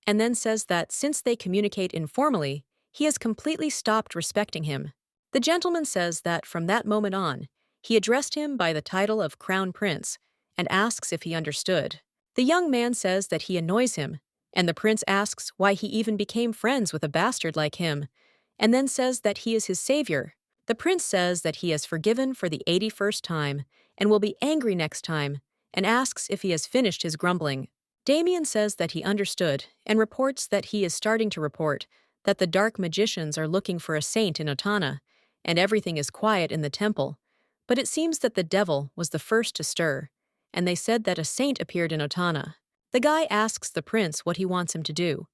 and then says that since they communicate informally, he has completely stopped respecting him. The gentleman says that from that moment on, he addressed him by the title of Crown Prince and asks if he understood. The young man says that he annoys him, and the prince asks why he even became friends with a bastard like him, and then says that he is his savior. The prince says that he has forgiven for the 81st time and will be angry next time, and asks if he has finished his grumbling. Damien says that he understood and reports that he is starting to report that the dark magicians are looking for a saint in Otana, and everything is quiet in the temple. But it seems that the devil was the first to stir, and they said that a saint appeared in Otana. The guy asks the prince what he wants him to do.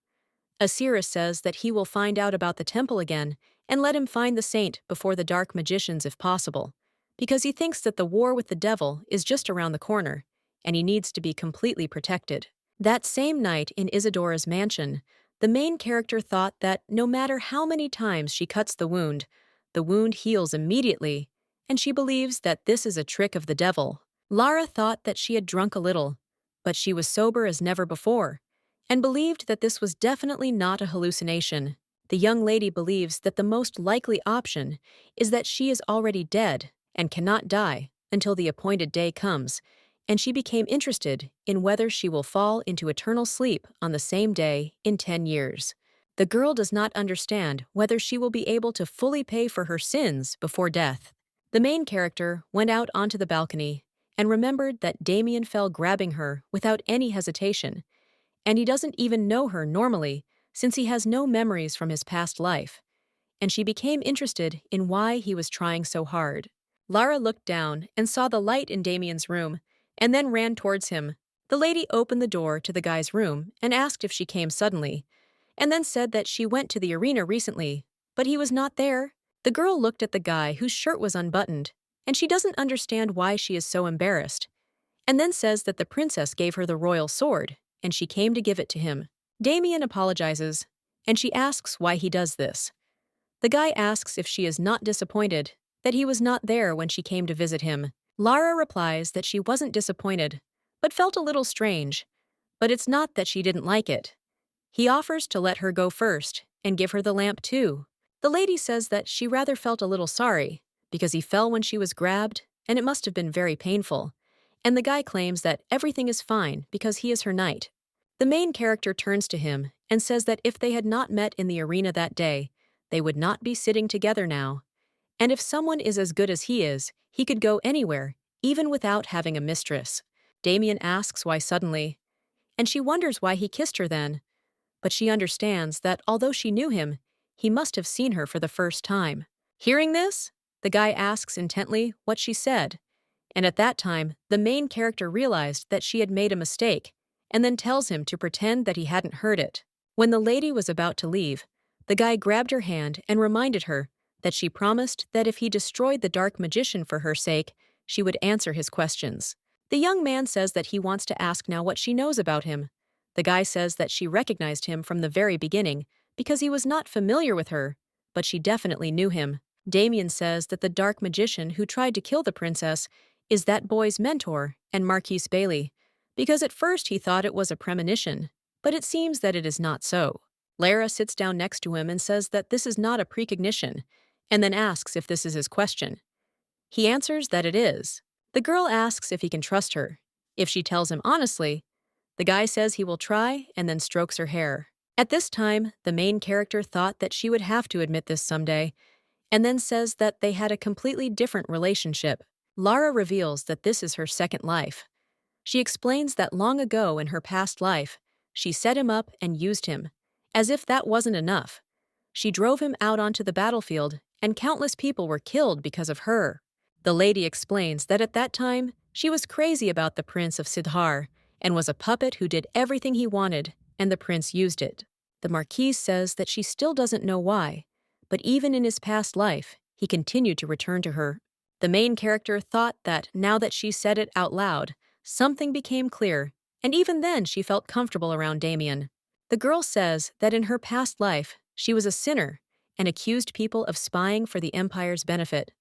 Osiris says that he will find out about the temple again and let him find the saint before the dark magicians if possible, because he thinks that the war with the devil is just around the corner, and he needs to be completely protected. That same night in Isadora's mansion, the main character thought that no matter how many times she cuts the wound heals immediately, and she believes that this is a trick of the devil. Lara thought that she had drunk a little, but she was sober as never before, and believed that this was definitely not a hallucination. The young lady believes that the most likely option is that she is already dead and cannot die until the appointed day comes, and she became interested in whether she will fall into eternal sleep on the same day in 10 years. The girl does not understand whether she will be able to fully pay for her sins before death. The main character went out onto the balcony and remembered that Damien fell grabbing her without any hesitation, and he doesn't even know her normally since he has no memories from his past life, and she became interested in why he was trying so hard. Lara looked down and saw the light in Damien's room, and then ran towards him. The lady opened the door to the guy's room and asked if she came suddenly, and then said that she went to the arena recently, but he was not there. The girl looked at the guy whose shirt was unbuttoned, and she doesn't understand why she is so embarrassed, and then says that the princess gave her the royal sword, and she came to give it to him. Damien apologizes, and she asks why he does this. The guy asks if she is not disappointed that he was not there when she came to visit him. Lara replies that she wasn't disappointed, but felt a little strange, but it's not that she didn't like it. He offers to let her go first and give her the lamp too. The lady says that she rather felt a little sorry because he fell when she was grabbed, and it must have been very painful, and the guy claims that everything is fine because he is her knight. The main character turns to him and says that if they had not met in the arena that day, they would not be sitting together now. And if someone is as good as he could go anywhere, even without having a mistress. Damien asks why suddenly, and she wonders why he kissed her then. But she understands that although she knew him, he must have seen her for the first time. Hearing this, the guy asks intently what she said, and at that time, the main character realized that she had made a mistake, and then tells him to pretend that he hadn't heard it. When the lady was about to leave, the guy grabbed her hand and reminded her that she promised that if he destroyed the dark magician for her sake, she would answer his questions. The young man says that he wants to ask now what she knows about him. The guy says that she recognized him from the very beginning because he was not familiar with her, but she definitely knew him. Damien says that the dark magician who tried to kill the princess is that boy's mentor and Marquise Bailey, because at first he thought it was a premonition, but it seems that it is not so. Lara sits down next to him and says that this is not a precognition, and then asks if this is his question. He answers that it is. The girl asks if he can trust her. If she tells him honestly, the guy says he will try and then strokes her hair. At this time, the main character thought that she would have to admit this someday, and then says that they had a completely different relationship. Lara reveals that this is her second life. She explains that long ago in her past life, she set him up and used him. As if that wasn't enough, she drove him out onto the battlefield, and countless people were killed because of her. The lady explains that at that time, she was crazy about the Prince of Sidhar and was a puppet who did everything he wanted, and the prince used it. The Marquise says that she still doesn't know why, but even in his past life, he continued to return to her. The main character thought that now that she said it out loud, something became clear, and even then she felt comfortable around Damien. The girl says that in her past life, she was a sinner and accused people of spying for the Empire's benefit.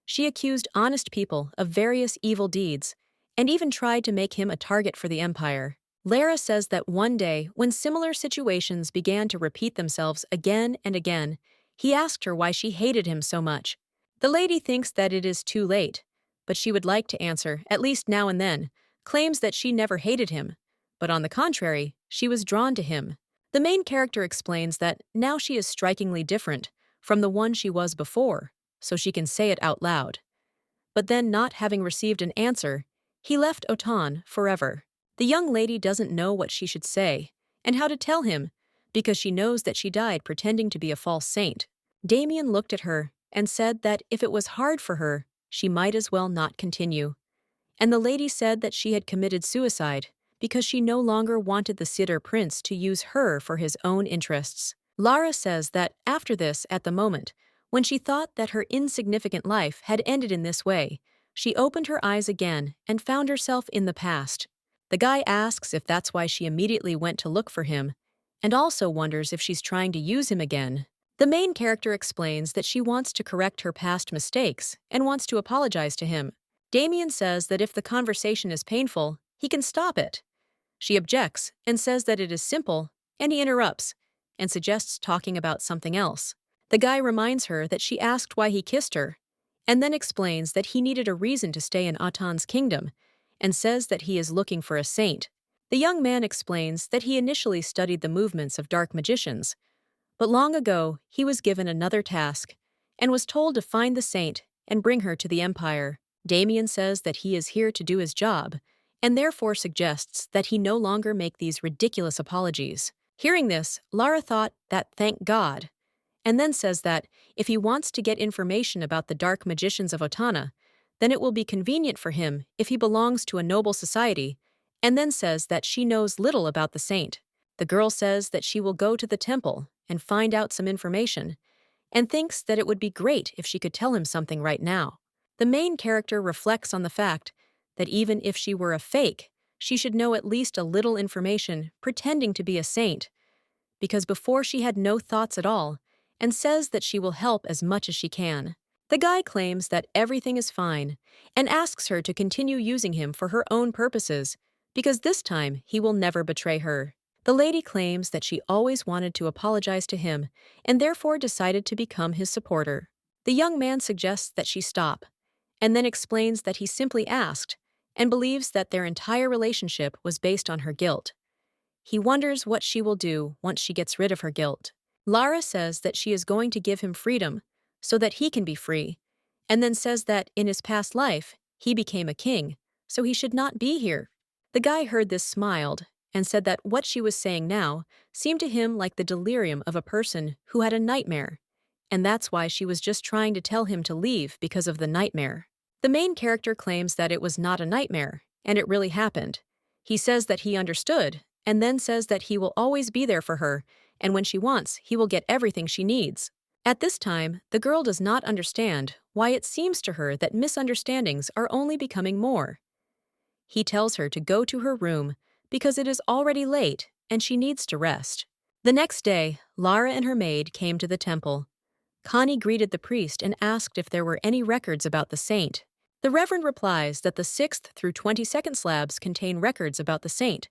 She accused honest people of various evil deeds and even tried to make him a target for the Empire. Lara says that one day, when similar situations began to repeat themselves again and again, he asked her why she hated him so much. The lady thinks that it is too late, but she would like to answer, at least now and then, claims that she never hated him, but on the contrary, she was drawn to him. The main character explains that now she is strikingly different from the one she was before, so she can say it out loud. But then, not having received an answer, he left Otan forever. The young lady doesn't know what she should say and how to tell him because she knows that she died pretending to be a false saint. Damien looked at her and said that if it was hard for her, she might as well not continue. And the lady said that she had committed suicide because she no longer wanted the Sitter prince to use her for his own interests. Lara says that after this, at the moment, when she thought that her insignificant life had ended in this way, she opened her eyes again and found herself in the past. The guy asks if that's why she immediately went to look for him, and also wonders if she's trying to use him again. The main character explains that she wants to correct her past mistakes and wants to apologize to him. Damien says that if the conversation is painful, he can stop it. She objects and says that it is simple, and he interrupts and suggests talking about something else. The guy reminds her that she asked why he kissed her, and then explains that he needed a reason to stay in Atan's kingdom, and says that he is looking for a saint. The young man explains that he initially studied the movements of dark magicians, but long ago he was given another task, and was told to find the saint and bring her to the Empire. Damien says that he is here to do his job, and therefore suggests that he no longer make these ridiculous apologies. Hearing this, Lara thought that thank God, and then says that if he wants to get information about the dark magicians of Otana, then it will be convenient for him if he belongs to a noble society, and then says that she knows little about the saint. The girl says that she will go to the temple and find out some information, and thinks that it would be great if she could tell him something right now. The main character reflects on the fact that even if she were a fake, she should know at least a little information pretending to be a saint, because before she had no thoughts at all, and says that she will help as much as she can. The guy claims that everything is fine and asks her to continue using him for her own purposes, because this time he will never betray her. The lady claims that she always wanted to apologize to him and therefore decided to become his supporter. The young man suggests that she stop, and then explains that he simply asked and believes that their entire relationship was based on her guilt. He wonders what she will do once she gets rid of her guilt. Lara says that she is going to give him freedom so that he can be free, and then says that in his past life, he became a king, so he should not be here. The guy heard this, smiled, and said that what she was saying now seemed to him like the delirium of a person who had a nightmare, and that's why she was just trying to tell him to leave because of the nightmare. The main character claims that it was not a nightmare, and it really happened. He says that he understood, and then says that he will always be there for her, and when she wants, he will get everything she needs. At this time, the girl does not understand why it seems to her that misunderstandings are only becoming more. He tells her to go to her room because it is already late and she needs to rest. The next day, Lara and her maid came to the temple. Connie greeted the priest and asked if there were any records about the saint. The Reverend replies that the 6th through 22nd slabs contain records about the saint.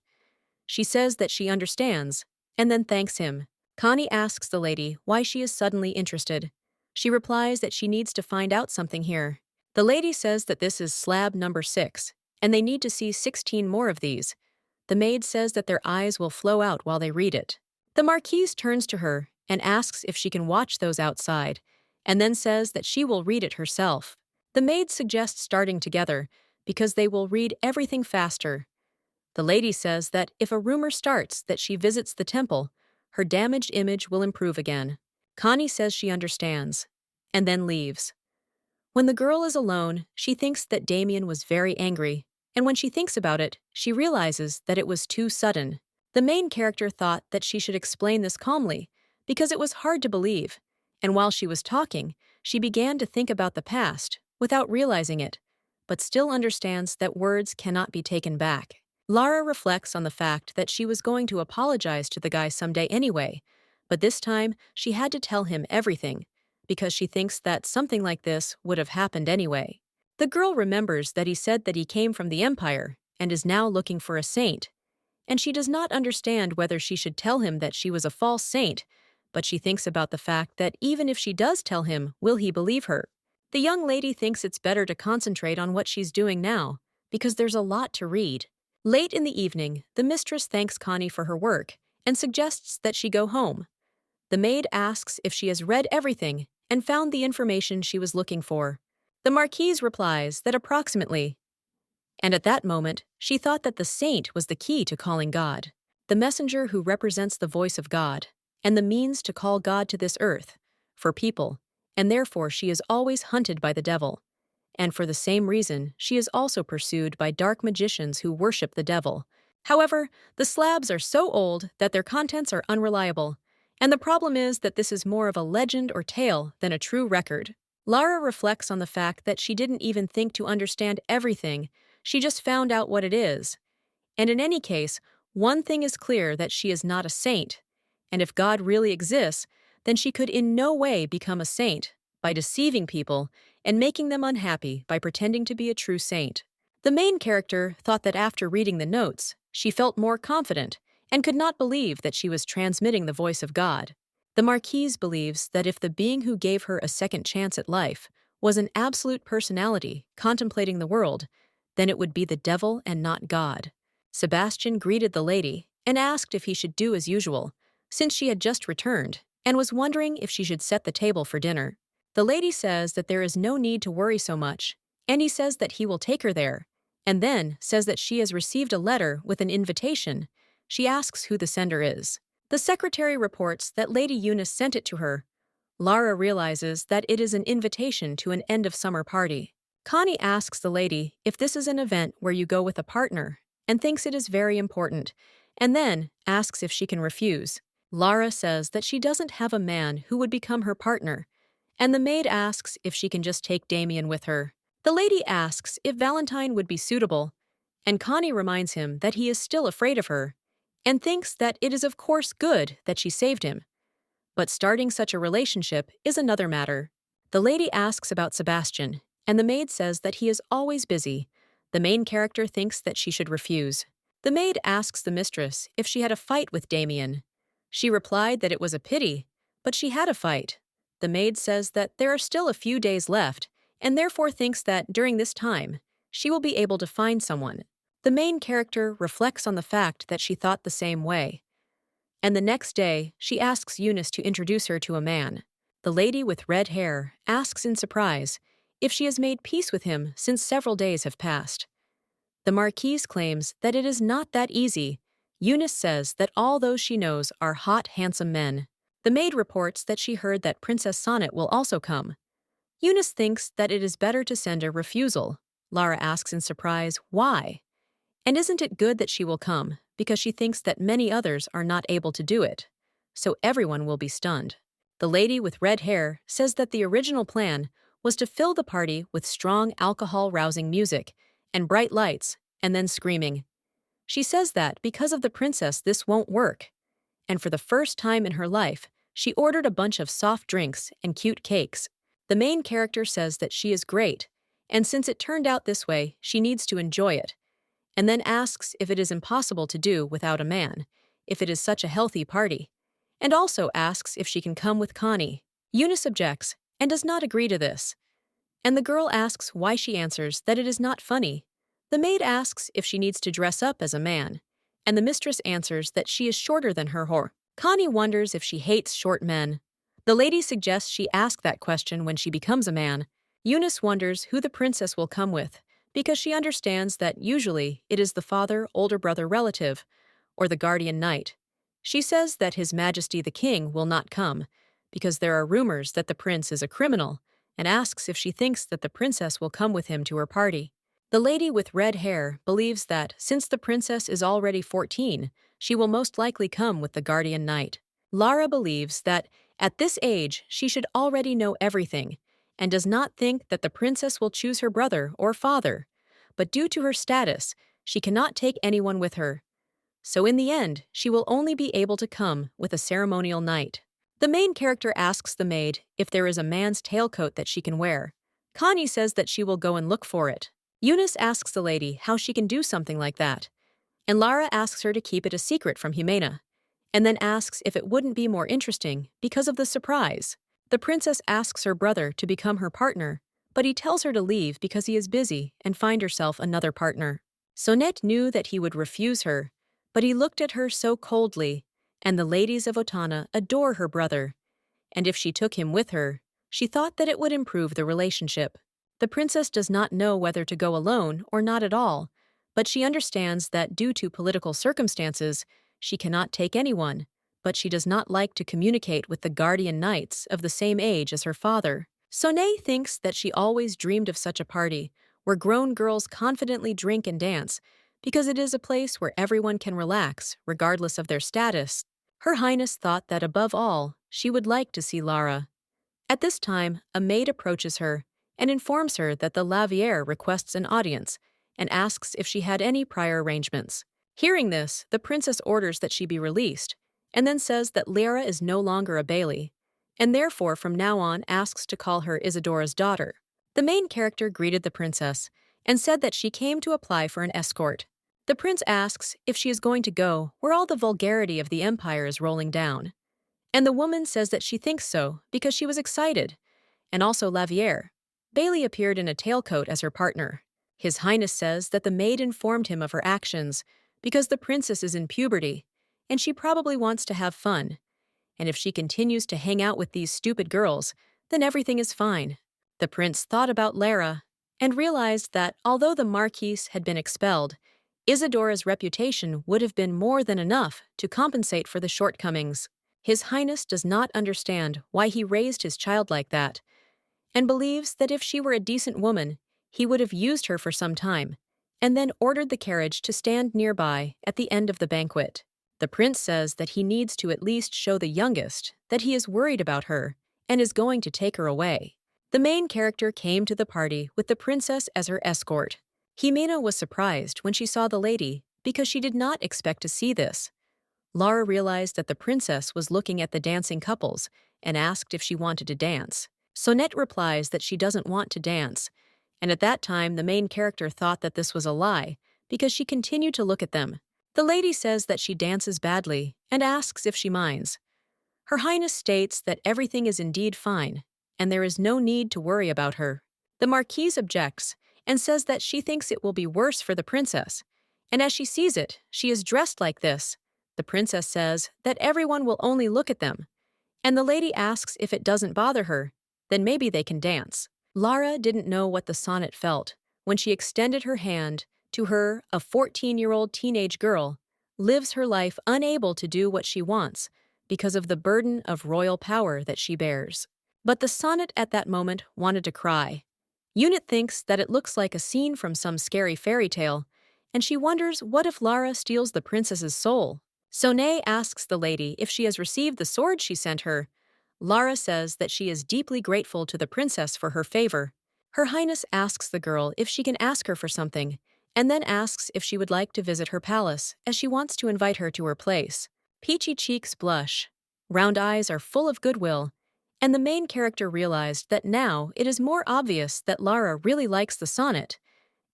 She says that she understands, and then thanks him. Connie asks the lady why she is suddenly interested. She replies that she needs to find out something here. The lady says that this is slab number 6, and they need to see 16 more of these. The maid says that their eyes will flow out while they read it. The Marquise turns to her and asks if she can watch those outside, and then says that she will read it herself. The maid suggests starting together because they will read everything faster. The lady says that if a rumor starts that she visits the temple, her damaged image will improve again. Connie says she understands, and then leaves. When the girl is alone, she thinks that Damien was very angry, and when she thinks about it, she realizes that it was too sudden. The main character thought that she should explain this calmly, because it was hard to believe, and while she was talking, she began to think about the past, without realizing it, but still understands that words cannot be taken back. Lara reflects on the fact that she was going to apologize to the guy someday anyway, but this time she had to tell him everything, because she thinks that something like this would have happened anyway. The girl remembers that he said that he came from the Empire and is now looking for a saint, and she does not understand whether she should tell him that she was a false saint, but she thinks about the fact that even if she does tell him, will he believe her? The young lady thinks it's better to concentrate on what she's doing now, because there's a lot to read. Late in the evening, the mistress thanks Connie for her work and suggests that she go home. The maid asks if she has read everything and found the information she was looking for. The marquise replies that approximately, and at that moment, she thought that the saint was the key to calling God, the messenger who represents the voice of God, and the means to call God to this earth, for people, and therefore she is always hunted by the devil. And for the same reason, she is also pursued by dark magicians who worship the devil. However, the slabs are so old that their contents are unreliable, and the problem is that this is more of a legend or tale than a true record. Lara reflects on the fact that she didn't even think to understand everything, she just found out what it is. And in any case, one thing is clear, that she is not a saint. And if God really exists, then she could in no way become a saint by deceiving people and making them unhappy by pretending to be a true saint. The main character thought that after reading the notes, she felt more confident and could not believe that she was transmitting the voice of God. The marquise believes that if the being who gave her a second chance at life was an absolute personality contemplating the world, then it would be the devil and not God. Sebastian greeted the lady and asked if he should do as usual, since she had just returned, and was wondering if she should set the table for dinner. The lady says that there is no need to worry so much, and he says that he will take her there, and then says that she has received a letter with an invitation. She asks who the sender is. The secretary reports that Lady Eunice sent it to her. Lara realizes that it is an invitation to an end-of-summer party. Connie asks the lady if this is an event where you go with a partner, and thinks it is very important, and then asks if she can refuse. Lara says that she doesn't have a man who would become her partner, and the maid asks if she can just take Damien with her. The lady asks if Valentine would be suitable, and Connie reminds him that he is still afraid of her, and thinks that it is of course good that she saved him. But starting such a relationship is another matter. The lady asks about Sebastian, and the maid says that he is always busy. The main character thinks that she should refuse. The maid asks the mistress if she had a fight with Damien. She replied that it was a pity, but she had a fight. The maid says that there are still a few days left, and therefore thinks that during this time, she will be able to find someone. The main character reflects on the fact that she thought the same way. And the next day, she asks Eunice to introduce her to a man. The lady with red hair asks in surprise if she has made peace with him since several days have passed. The marquise claims that it is not that easy. Eunice says that all those she knows are hot, handsome men. The maid reports that she heard that Princess Sonnet will also come. Eunice thinks that it is better to send a refusal. Lara asks in surprise, why? And isn't it good that she will come, because she thinks that many others are not able to do it? So everyone will be stunned. The lady with red hair says that the original plan was to fill the party with strong alcohol-rousing music and bright lights, and then screaming. She says that because of the princess this won't work. And for the first time in her life, she ordered a bunch of soft drinks and cute cakes. The main character says that she is great, and since it turned out this way, she needs to enjoy it, and then asks if it is impossible to do without a man, if it is such a healthy party, and also asks if she can come with Connie. Eunice objects and does not agree to this, and the girl asks why. She answers that it is not funny. The maid asks if she needs to dress up as a man, and the mistress answers that she is shorter than her whore. Connie wonders if she hates short men. The lady suggests she ask that question when she becomes a man. Eunice wonders who the princess will come with, because she understands that usually it is the father, older brother, relative, or the guardian knight. She says that His Majesty the King will not come, because there are rumors that the prince is a criminal, and asks if she thinks that the princess will come with him to her party. The lady with red hair believes that since the princess is already 14, she will most likely come with the guardian knight. Lara believes that, at this age, she should already know everything, and does not think that the princess will choose her brother or father. But due to her status, she cannot take anyone with her. So in the end, she will only be able to come with a ceremonial knight. The main character asks the maid if there is a man's tailcoat that she can wear. Connie says that she will go and look for it. Eunice asks the lady how she can do something like that, and Lara asks her to keep it a secret from Jimena, and then asks if it wouldn't be more interesting because of the surprise. The princess asks her brother to become her partner, but he tells her to leave because he is busy and find herself another partner. Sonette knew that he would refuse her, but he looked at her so coldly, and the ladies of Otana adore her brother, and if she took him with her, she thought that it would improve the relationship. The princess does not know whether to go alone or not at all, but she understands that due to political circumstances, she cannot take anyone, but she does not like to communicate with the guardian knights of the same age as her father. Sonet thinks that she always dreamed of such a party, where grown girls confidently drink and dance, because it is a place where everyone can relax, regardless of their status. Her Highness thought that above all, she would like to see Lara. At this time, a maid approaches her and informs her that the lavière requests an audience and asks if she had any prior arrangements. Hearing this, the princess orders that she be released, and then says that Lara is no longer a Bailey, and therefore from now on asks to call her Isadora's daughter. The main character greeted the princess and said that she came to apply for an escort. The prince asks if she is going to go where all the vulgarity of the empire is rolling down. And the woman says that she thinks so because she was excited, and also Lavière. Bailey appeared in a tailcoat as her partner. His Highness says that the maid informed him of her actions because the princess is in puberty, and she probably wants to have fun. And if she continues to hang out with these stupid girls, then everything is fine. The prince thought about Lara and realized that although the Marquise had been expelled, Isadora's reputation would have been more than enough to compensate for the shortcomings. His Highness does not understand why he raised his child like that, and believes that if she were a decent woman, he would have used her for some time, and then ordered the carriage to stand nearby at the end of the banquet. The prince says that he needs to at least show the youngest that he is worried about her and is going to take her away. The main character came to the party with the princess as her escort. Jimena was surprised when she saw the lady because she did not expect to see this. Lara realized that the princess was looking at the dancing couples and asked if she wanted to dance. Sonette replies that she doesn't want to dance, and at that time the main character thought that this was a lie because she continued to look at them. The lady says that she dances badly and asks if she minds. Her Highness states that everything is indeed fine, and there is no need to worry about her. The Marquise objects and says that she thinks it will be worse for the princess, and as she sees it, she is dressed like this. The princess says that everyone will only look at them, and the lady asks if it doesn't bother her, then maybe they can dance. Lara didn't know what the sonnet felt when she extended her hand to her, a 14-year-old teenage girl, lives her life unable to do what she wants because of the burden of royal power that she bears. But the sonnet at that moment wanted to cry. Unit thinks that it looks like a scene from some scary fairy tale, and she wonders what if Lara steals the princess's soul. Sonet asks the lady if she has received the sword she sent her. Lara says that she is deeply grateful to the princess for her favor. Her Highness asks the girl if she can ask her for something, and then asks if she would like to visit her palace, as she wants to invite her to her place. Peachy cheeks blush, round eyes are full of goodwill, and the main character realized that now it is more obvious that Lara really likes the sonnet,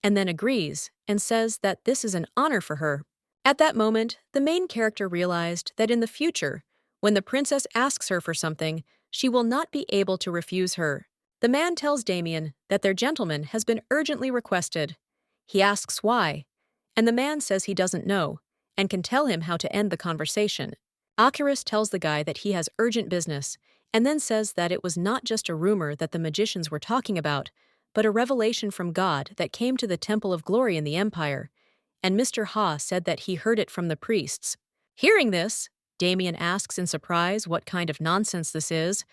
and then agrees and says that this is an honor for her. At that moment, the main character realized that in the future, when the princess asks her for something, she will not be able to refuse her. The man tells Damien that their gentleman has been urgently requested. He asks why, and the man says he doesn't know and can tell him how to end the conversation. Acharis tells the guy that he has urgent business and then says that it was not just a rumor that the magicians were talking about, but a revelation from God that came to the Temple of Glory in the Empire, and Mr. Ha said that he heard it from the priests. Hearing this, Damien asks in surprise what kind of nonsense this is,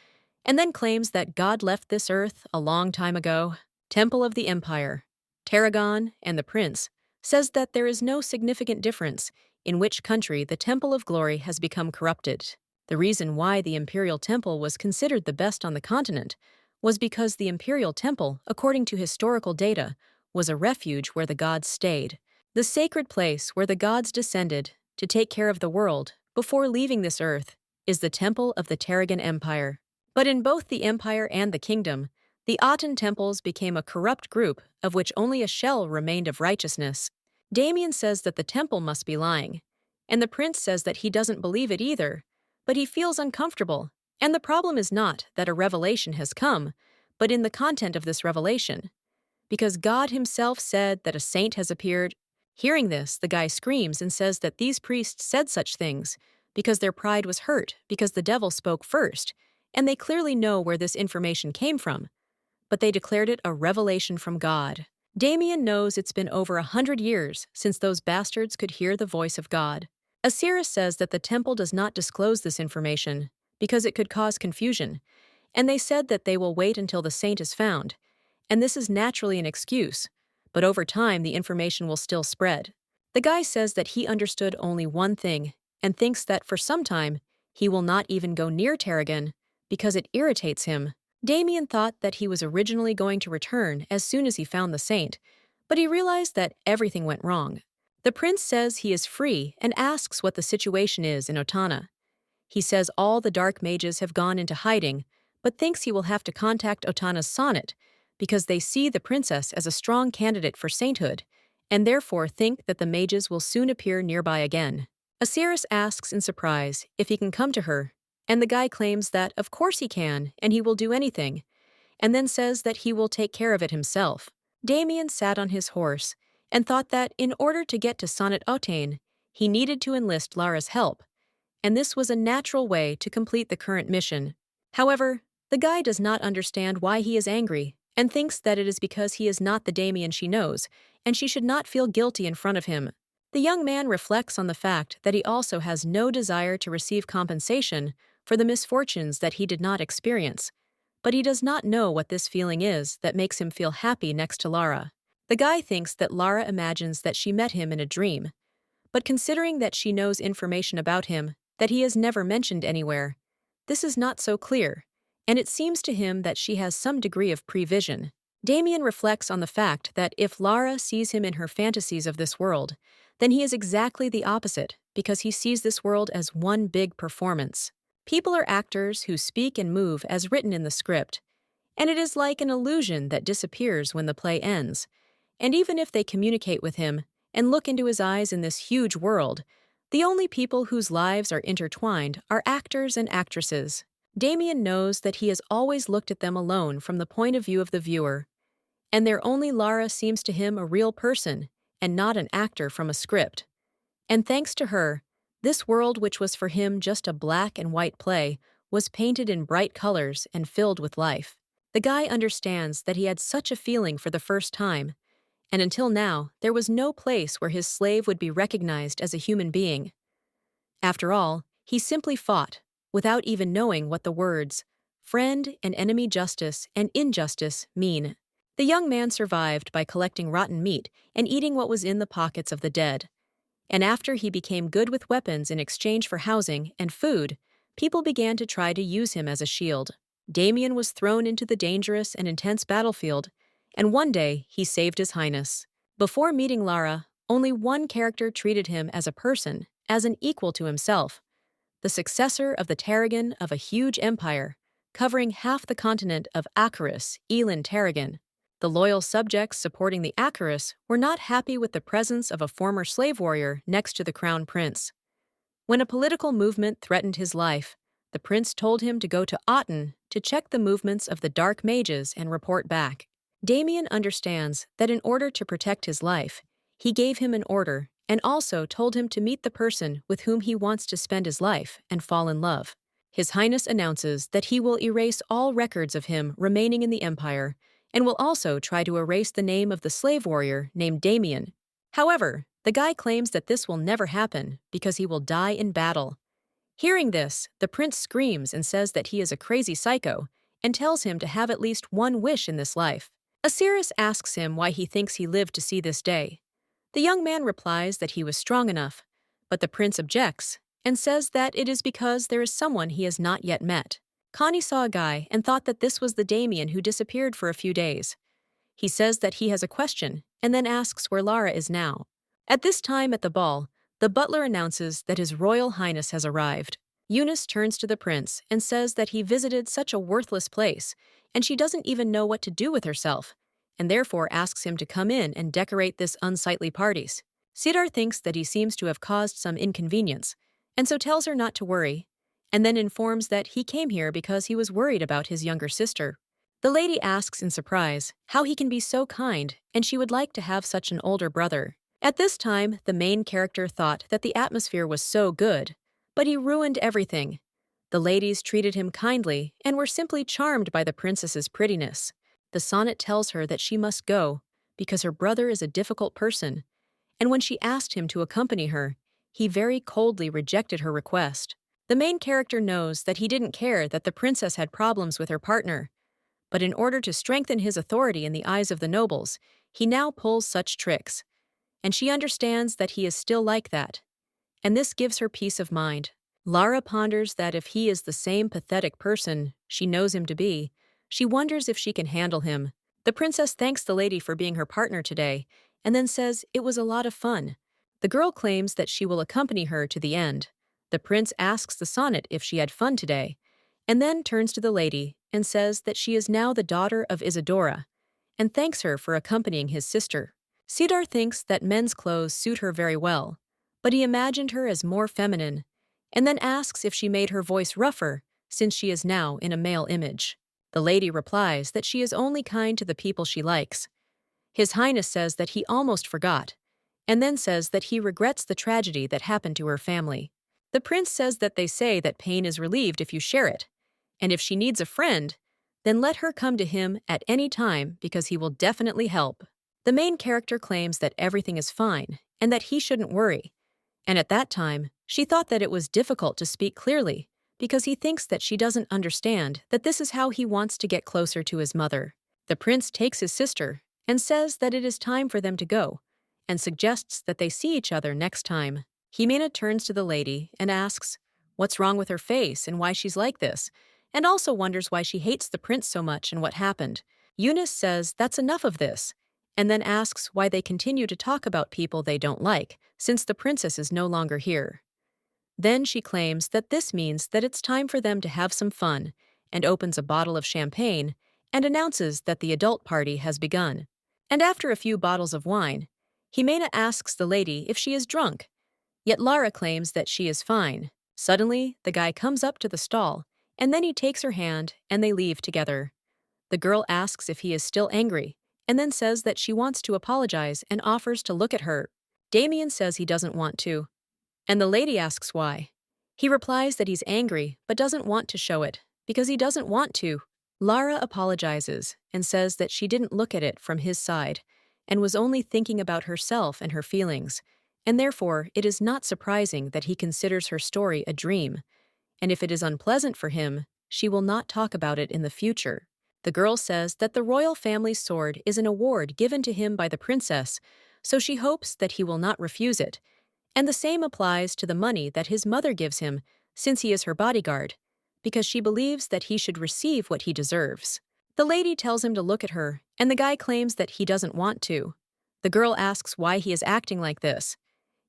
and then claims that God left this earth a long time ago. Temple of the Empire. Tarragon and the prince says that there is no significant difference, in which country the Temple of Glory has become corrupted. The reason why the Imperial Temple was considered the best on the continent was because the Imperial Temple, according to historical data, was a refuge where the gods stayed. The sacred place where the gods descended to take care of the world before leaving this earth is the Temple of the Tarragon Empire. But in both the empire and the kingdom, the Aten temples became a corrupt group of which only a shell remained of righteousness. Damien says that the temple must be lying, and the prince says that he doesn't believe it either, but he feels uncomfortable. And the problem is not that a revelation has come, but in the content of this revelation. Because God himself said that a saint has appeared. Hearing this, the guy screams and says that these priests said such things because their pride was hurt, because the devil spoke first, and they clearly know where this information came from. But they declared it a revelation from God. Damien knows it's been over 100 years since those bastards could hear the voice of God. Osiris says that the temple does not disclose this information because it could cause confusion, and they said that they will wait until the saint is found, and this is naturally an excuse, but over time the information will still spread. The guy says that he understood only one thing and thinks that for some time he will not even go near Tarragon because it irritates him. Damien thought that he was originally going to return as soon as he found the saint, but he realized that everything went wrong. The prince says he is free and asks what the situation is in Otana. He says all the dark mages have gone into hiding, but thinks he will have to contact Otana's sonnet because they see the princess as a strong candidate for sainthood, and therefore think that the mages will soon appear nearby again. Osiris asks in surprise if he can come to her, and the guy claims that of course he can and he will do anything, and then says that he will take care of it himself. Damien sat on his horse and thought that in order to get to Sonnet Otane, he needed to enlist Lara's help, and this was a natural way to complete the current mission. However, the guy does not understand why he is angry and thinks that it is because he is not the Damien she knows, and she should not feel guilty in front of him. The young man reflects on the fact that he also has no desire to receive compensation for the misfortunes that he did not experience, but he does not know what this feeling is that makes him feel happy next to Lara. The guy thinks that Lara imagines that she met him in a dream, but considering that she knows information about him that he has never mentioned anywhere, this is not so clear, and it seems to him that she has some degree of prevision. Damien reflects on the fact that if Lara sees him in her fantasies of this world, then he is exactly the opposite because he sees this world as one big performance. People are actors who speak and move as written in the script, and it is like an illusion that disappears when the play ends. And even if they communicate with him and look into his eyes in this huge world, the only people whose lives are intertwined are actors and actresses. Damien knows that he has always looked at them alone from the point of view of the viewer, and their only Lara seems to him a real person and not an actor from a script. And thanks to her, this world which was for him just a black and white play was painted in bright colors and filled with life. The guy understands that he had such a feeling for the first time, and until now there was no place where his slave would be recognized as a human being. After all, he simply fought, without even knowing what the words friend and enemy, justice and injustice mean. The young man survived by collecting rotten meat and eating what was in the pockets of the dead. And after he became good with weapons in exchange for housing and food, people began to try to use him as a shield. Damien was thrown into the dangerous and intense battlefield, and one day he saved His Highness. Before meeting Lara, only one character treated him as a person, as an equal to himself, the successor of the Tarragon of a huge empire, covering half the continent of Acaris, Elin Tarragon. The loyal subjects supporting the Acaris were not happy with the presence of a former slave warrior next to the crown prince. When a political movement threatened his life, the prince told him to go to Aten to check the movements of the dark mages and report back. Damien understands that in order to protect his life, he gave him an order and also told him to meet the person with whom he wants to spend his life and fall in love. His Highness announces that he will erase all records of him remaining in the empire and will also try to erase the name of the slave warrior named Damien. However, the guy claims that this will never happen because he will die in battle. Hearing this, the prince screams and says that he is a crazy psycho and tells him to have at least one wish in this life. Osiris asks him why he thinks he lived to see this day. The young man replies that he was strong enough, But the prince objects and says that it is because there is someone he has not yet met. Connie saw a guy and thought that this was the Damien who disappeared for a few days. He says that he has a question and then asks where Lara is now. At this time at the ball, the butler announces that His Royal Highness has arrived. Eunice turns to the prince and says that he visited such a worthless place, and she doesn't even know what to do with herself, and therefore asks him to come in and decorate this unsightly parties. Cedar thinks that he seems to have caused some inconvenience, and so tells her not to worry, and then informs that he came here because he was worried about his younger sister. The lady asks in surprise how he can be so kind, and she would like to have such an older brother. At this time, the main character thought that the atmosphere was so good, but he ruined everything. The ladies treated him kindly and were simply charmed by the princess's prettiness. The sonnet tells her that she must go because her brother is a difficult person, and when she asked him to accompany her, he very coldly rejected her request. The main character knows that he didn't care that the princess had problems with her partner, but in order to strengthen his authority in the eyes of the nobles, he now pulls such tricks. And she understands that he is still like that, and this gives her peace of mind. Lara ponders that if he is the same pathetic person she knows him to be, she wonders if she can handle him. The princess thanks the lady for being her partner today, and then says it was a lot of fun. The girl claims that she will accompany her to the end. The prince asks the sonnet if she had fun today, and then turns to the lady and says that she is now the daughter of Isadora, and thanks her for accompanying his sister. Cedar thinks that men's clothes suit her very well, but he imagined her as more feminine, and then asks if she made her voice rougher since she is now in a male image. The lady replies that she is only kind to the people she likes. His Highness says that he almost forgot, and then says that he regrets the tragedy that happened to her family. The prince says that they say that pain is relieved if you share it, and if she needs a friend, then let her come to him at any time because he will definitely help. The main character claims that everything is fine and that he shouldn't worry, and at that time, she thought that it was difficult to speak clearly because he thinks that she doesn't understand that this is how he wants to get closer to his mother. The prince takes his sister and says that it is time for them to go, and suggests that they see each other next time. Jimena turns to the lady and asks what's wrong with her face and why she's like this, and also wonders why she hates the prince so much and what happened. Eunice says that's enough of this, and then asks why they continue to talk about people they don't like, since the princess is no longer here. Then she claims that this means that it's time for them to have some fun, and opens a bottle of champagne and announces that the adult party has begun. And after a few bottles of wine, Jimena asks the lady if she is drunk, yet Lara claims that she is fine. Suddenly, the guy comes up to the stall, and then he takes her hand and they leave together. The girl asks if he is still angry, and then says that she wants to apologize and offers to look at her. Damien says he doesn't want to, and the lady asks why. He replies that he's angry but doesn't want to show it, because he doesn't want to. Lara apologizes and says that she didn't look at it from his side, and was only thinking about herself and her feelings, and therefore it is not surprising that he considers her story a dream, and if it is unpleasant for him, she will not talk about it in the future. The girl says that the royal family's sword is an award given to him by the princess, so she hopes that he will not refuse it, and the same applies to the money that his mother gives him since he is her bodyguard, because she believes that he should receive what he deserves. The lady tells him to look at her, and the guy claims that he doesn't want to. The girl asks why he is acting like this,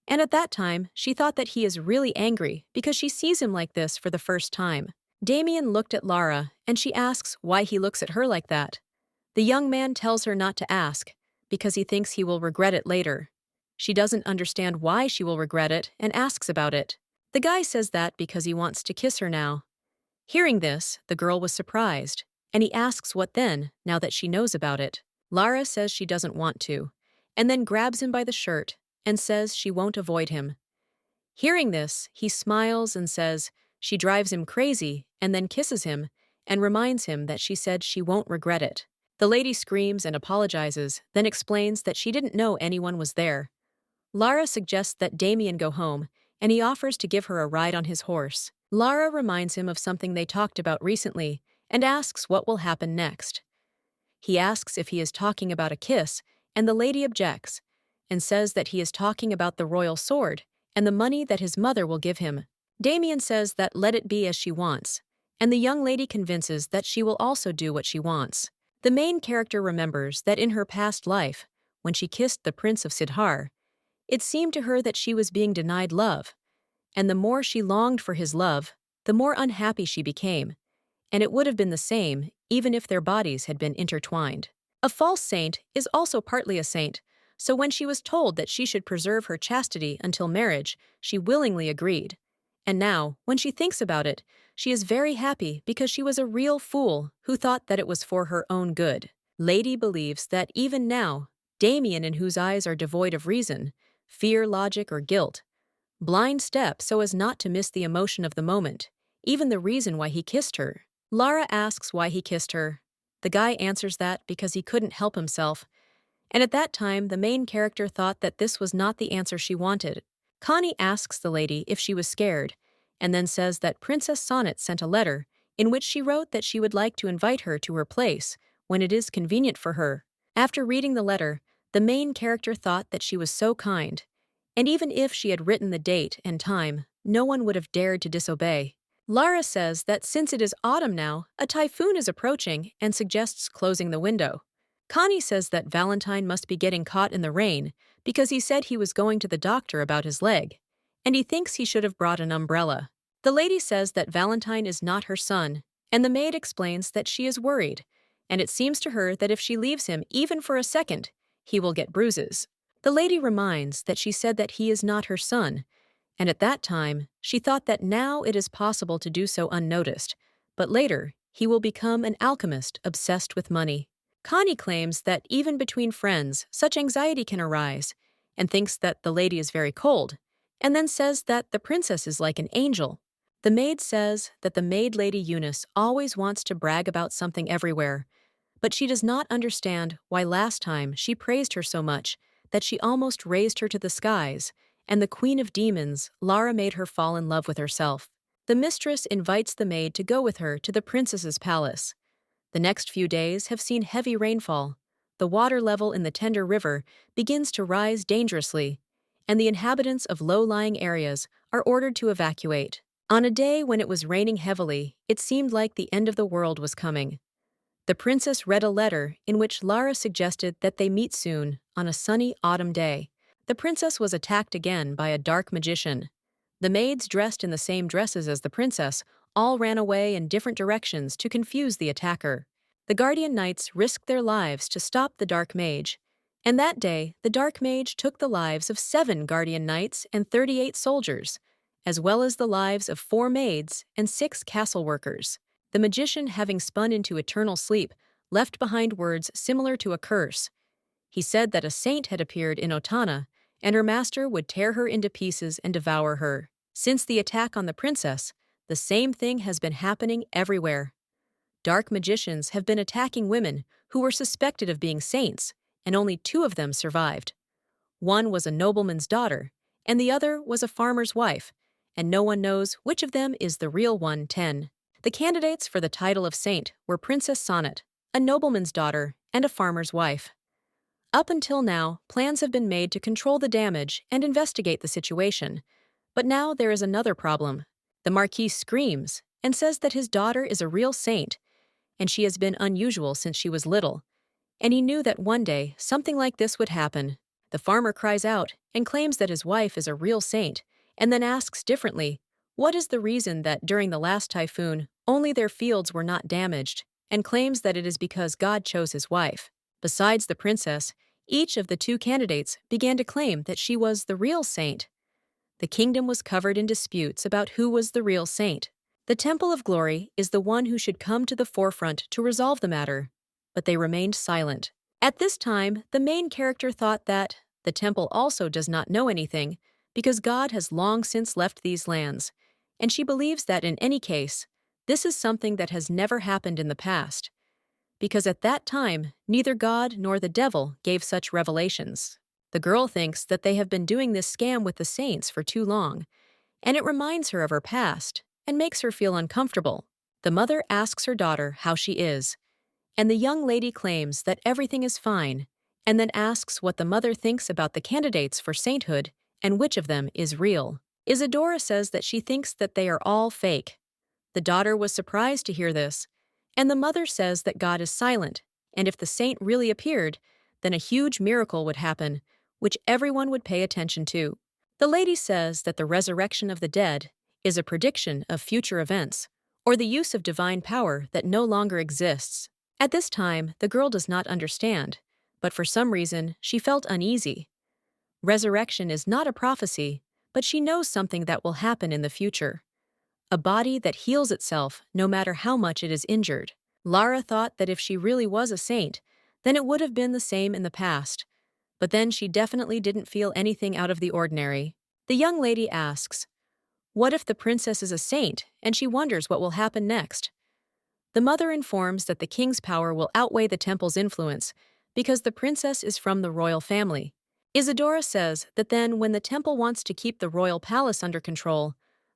and at that time, she thought that he is really angry because she sees him like this for the first time. Damien looked at Lara, and she asks why he looks at her like that. The young man tells her not to ask, because he thinks he will regret it later. She doesn't understand why she will regret it and asks about it. The guy says that because he wants to kiss her now. Hearing this, the girl was surprised, and he asks what then, now that she knows about it. Lara says she doesn't want to, and then grabs him by the shirt and says she won't avoid him. Hearing this, he smiles and says she drives him crazy and then kisses him and reminds him that she said she won't regret it. The lady screams and apologizes, then explains that she didn't know anyone was there. Lara suggests that Damien go home, and he offers to give her a ride on his horse. Lara reminds him of something they talked about recently and asks what will happen next. He asks if he is talking about a kiss, and the lady objects and says that he is talking about the royal sword and the money that his mother will give him. Damien says that let it be as she wants, and the young lady convinces that she will also do what she wants. The main character remembers that in her past life, when she kissed the Prince of Sidhar, it seemed to her that she was being denied love, and the more she longed for his love, the more unhappy she became, and it would have been the same even if their bodies had been intertwined. A false saint is also partly a saint, so when she was told that she should preserve her chastity until marriage, she willingly agreed. And now, when she thinks about it, she is very happy because she was a real fool who thought that it was for her own good. Lady believes that even now, Damien, in whose eyes are devoid of reason, fear, logic, or guilt, blind step so as not to miss the emotion of the moment, even the reason why he kissed her. Lara asks why he kissed her. The guy answers that because he couldn't help himself, and at that time the main character thought that this was not the answer she wanted. Connie asks the lady if she was scared, and then says that Princess Sonnet sent a letter in which she wrote that she would like to invite her to her place when it is convenient for her. After reading the letter, the main character thought that she was so kind, and even if she had written the date and time, no one would have dared to disobey. Lara says that since it is autumn now, a typhoon is approaching and suggests closing the window. Connie says that Valentine must be getting caught in the rain because he said he was going to the doctor about his leg, and he thinks he should have brought an umbrella. The lady says that Valentine is not her son, and the maid explains that she is worried, and it seems to her that if she leaves him even for a second, he will get bruises. The lady reminds that she said that he is not her son, and at that time, she thought that now it is possible to do so unnoticed, but later, he will become an alchemist obsessed with money. Connie claims that even between friends, such anxiety can arise, and thinks that the lady is very cold, and then says that the princess is like an angel. The maid says that the maid Lady Eunice always wants to brag about something everywhere, but she does not understand why last time she praised her so much that she almost raised her to the skies, and the queen of demons, Lara, made her fall in love with herself. The mistress invites the maid to go with her to the princess's palace. The next few days have seen heavy rainfall. The water level in the Tender River begins to rise dangerously, and the inhabitants of low-lying areas are ordered to evacuate. On a day when it was raining heavily, it seemed like the end of the world was coming. The princess read a letter in which Lara suggested that they meet soon on a sunny autumn day. The princess was attacked again by a dark magician. The maids, dressed in the same dresses as the princess, all ran away in different directions to confuse the attacker. The guardian knights risked their lives to stop the dark mage, and that day the dark mage took the lives of 7 guardian knights and 38 soldiers, as well as the lives of 4 maids and 6 castle workers. The magician, having spun into eternal sleep, left behind words similar to a curse. He said that a saint had appeared in Otana, and her master would tear her into pieces and devour her. Since the attack on the princess, the same thing has been happening everywhere. Dark magicians have been attacking women who were suspected of being saints, and only 2 of them survived. One was a nobleman's daughter, and the other was a farmer's wife, and no one knows which of them is the real one. 10. The candidates for the title of saint were Princess Sonnet, a nobleman's daughter, and a farmer's wife. Up until now, plans have been made to control the damage and investigate the situation. But now there is another problem. The Marquis screams and says that his daughter is a real saint, and she has been unusual since she was little. And he knew that one day something like this would happen. The farmer cries out and claims that his wife is a real saint, and then asks differently, what is the reason that during the last typhoon only their fields were not damaged, and claims that it is because God chose his wife. Besides the princess, each of the 2 candidates began to claim that she was the real saint. The kingdom was covered in disputes about who was the real saint. The Temple of Glory is the one who should come to the forefront to resolve the matter, but they remained silent. At this time, the main character thought that the temple also does not know anything because God has long since left these lands, and she believes that in any case, this is something that has never happened in the past, because at that time, neither God nor the devil gave such revelations. The girl thinks that they have been doing this scam with the saints for too long, and it reminds her of her past and makes her feel uncomfortable. The mother asks her daughter how she is, and the young lady claims that everything is fine, and then asks what the mother thinks about the candidates for sainthood and which of them is real. Isadora says that she thinks that they are all fake. The daughter was surprised to hear this, and the mother says that God is silent, and if the saint really appeared, then a huge miracle would happen, which everyone would pay attention to. The lady says that the resurrection of the dead is a prediction of future events, or the use of divine power that no longer exists. At this time, the girl does not understand, but for some reason, she felt uneasy. Resurrection is not a prophecy, but she knows something that will happen in the future. A body that heals itself no matter how much it is injured. Lara thought that if she really was a saint, then it would have been the same in the past. But then she definitely didn't feel anything out of the ordinary. The young lady asks, "What if the princess is a saint and she wonders what will happen next?" The mother informs that the king's power will outweigh the temple's influence because the princess is from the royal family. Isadora says that then when the temple wants to keep the royal palace under control,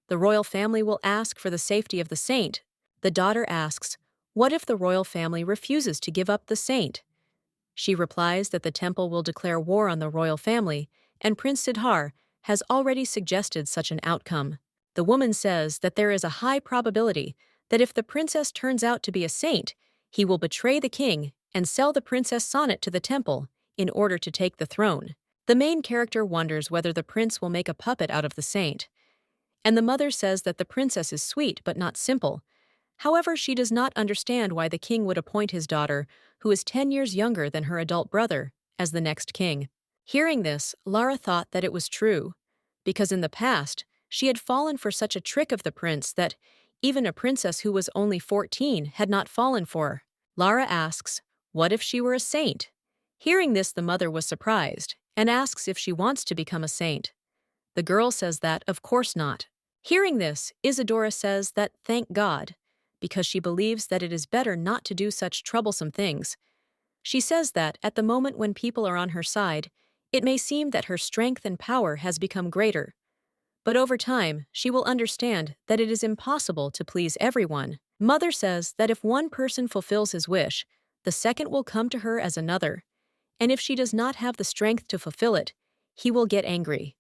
the royal family will ask for the safety of the saint. The daughter asks, "What if the royal family refuses to give up the saint?" She replies that the temple will declare war on the royal family, and Prince Sidhar has already suggested such an outcome. The woman says that there is a high probability that if the princess turns out to be a saint, he will betray the king and sell the princess Sonnet to the temple in order to take the throne. The main character wonders whether the prince will make a puppet out of the saint. And the mother says that the princess is sweet but not simple. However, she does not understand why the king would appoint his daughter, who is 10 years younger than her adult brother, as the next king. Hearing this, Lara thought that it was true, because in the past, she had fallen for such a trick of the prince that even a princess who was only 14 had not fallen for. Lara asks, what if she were a saint? Hearing this, the mother was surprised and asks if she wants to become a saint. The girl says that, of course not. Hearing this, Isadora says that thank God, because she believes that it is better not to do such troublesome things. She says that, at the moment when people are on her side, it may seem that her strength and power has become greater. But over time, she will understand that it is impossible to please everyone. Mother says that if one person fulfills his wish, the second will come to her as another. And if she does not have the strength to fulfill it, he will get angry.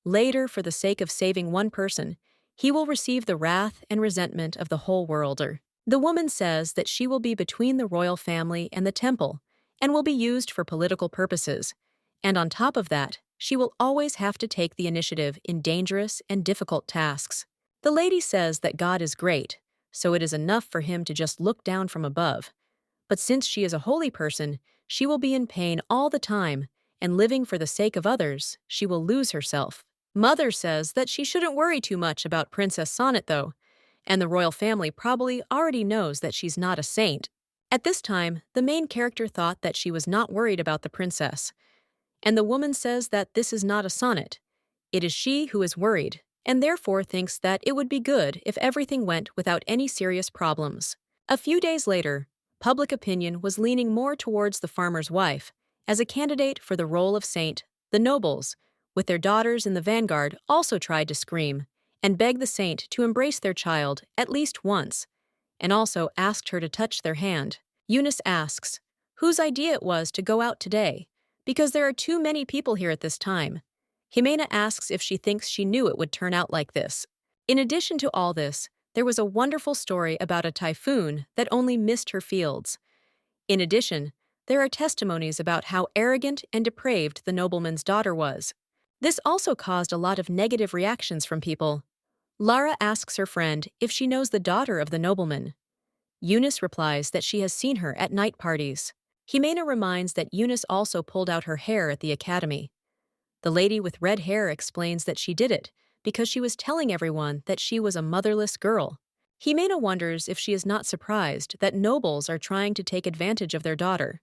Later, for the sake of saving one person, he will receive the wrath and resentment of the whole world. The woman says that she will be between the royal family and the temple, and will be used for political purposes. And on top of that, she will always have to take the initiative in dangerous and difficult tasks. The lady says that God is great, so it is enough for him to just look down from above. But since she is a holy person, she will be in pain all the time, and living for the sake of others, she will lose herself. Mother says that she shouldn't worry too much about Princess Sonnet, though, and the royal family probably already knows that she's not a saint. At this time, the main character thought that she was not worried about the princess, and the woman says that this is not a sonnet. It is she who is worried, and therefore thinks that it would be good if everything went without any serious problems. A few days later, public opinion was leaning more towards the farmer's wife as a candidate for the role of saint. The nobles, with their daughters in the vanguard, also tried to scream and beg the saint to embrace their child at least once, and also asked her to touch their hand. Eunice asks whose idea it was to go out today, because there are too many people here at this time. Jimena asks if she thinks she knew it would turn out like this. In addition to all this, there was a wonderful story about a typhoon that only missed her fields. In addition, there are testimonies about how arrogant and depraved the nobleman's daughter was. This also caused a lot of negative reactions from people. Lara asks her friend if she knows the daughter of the nobleman. Eunice replies that she has seen her at night parties. Jimena reminds that Eunice also pulled out her hair at the academy. The lady with red hair explains that she did it because she was telling everyone that she was a motherless girl. Jimena wonders if she is not surprised that nobles are trying to take advantage of their daughter.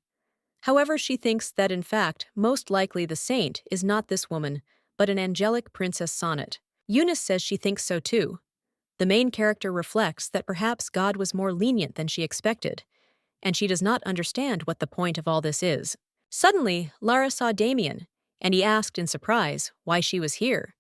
However, she thinks that in fact, most likely the saint is not this woman, but an angelic Princess Sonnet. Eunice says she thinks so too. The main character reflects that perhaps God was more lenient than she expected, and she does not understand what the point of all this is. Suddenly, Lara saw Damien, and he asked in surprise why she was here.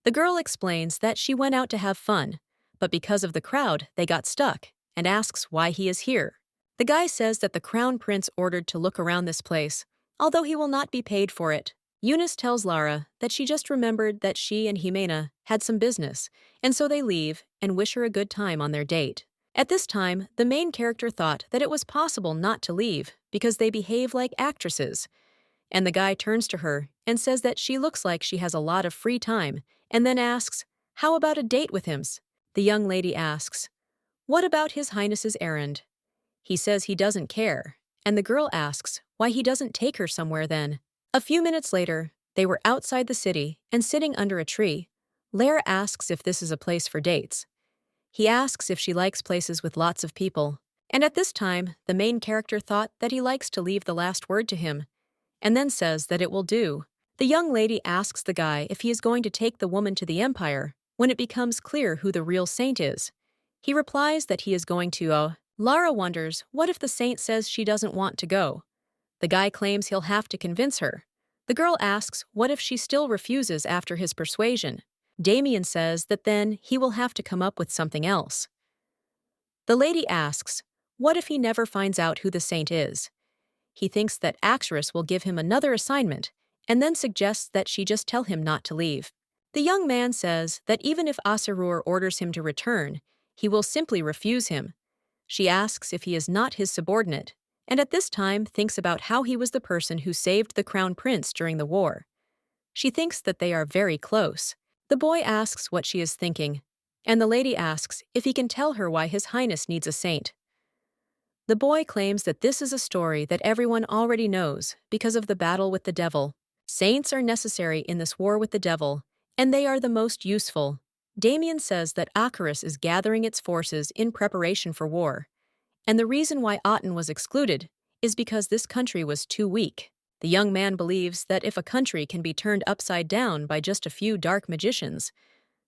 The girl explains that she went out to have fun, but because of the crowd, they got stuck, and asks why he is here. The guy says that the crown prince ordered to look around this place, although he will not be paid for it. Eunice tells Lara that she just remembered that she and Jimena had some business, and so they leave and wish her a good time on their date. At this time, the main character thought that it was possible not to leave because they behave like actresses, and the guy turns to her and says that she looks like she has a lot of free time, and then asks, "How about a date with him?" The young lady asks, "What about His Highness's errand?" He says he doesn't care, and the girl asks why he doesn't take her somewhere then. A few minutes later, they were outside the city and sitting under a tree. Lara asks if this is a place for dates. He asks if she likes places with lots of people, and at this time, the main character thought that he likes to leave the last word to him, and then says that it will do. The young lady asks the guy if he is going to take the woman to the Empire when it becomes clear who the real saint is. He replies that he is going to. Lara wonders what if the saint says she doesn't want to go. The guy claims he'll have to convince her. The girl asks what if she still refuses after his persuasion. Damien says that then he will have to come up with something else. The lady asks, what if he never finds out who the saint is? He thinks that Axorus will give him another assignment, and then suggests that she just tell him not to leave. The young man says that even if Asarur orders him to return, he will simply refuse him. She asks if he is not his subordinate, and at this time thinks about how he was the person who saved the crown prince during the war. She thinks that they are very close. The boy asks what she is thinking, and the lady asks if he can tell her why His Highness needs a saint. The boy claims that this is a story that everyone already knows because of the battle with the devil. Saints are necessary in this war with the devil, and they are the most useful. Damien says that Acarus is gathering its forces in preparation for war, and the reason why Aten was excluded is because this country was too weak. The young man believes that if a country can be turned upside down by just a few dark magicians,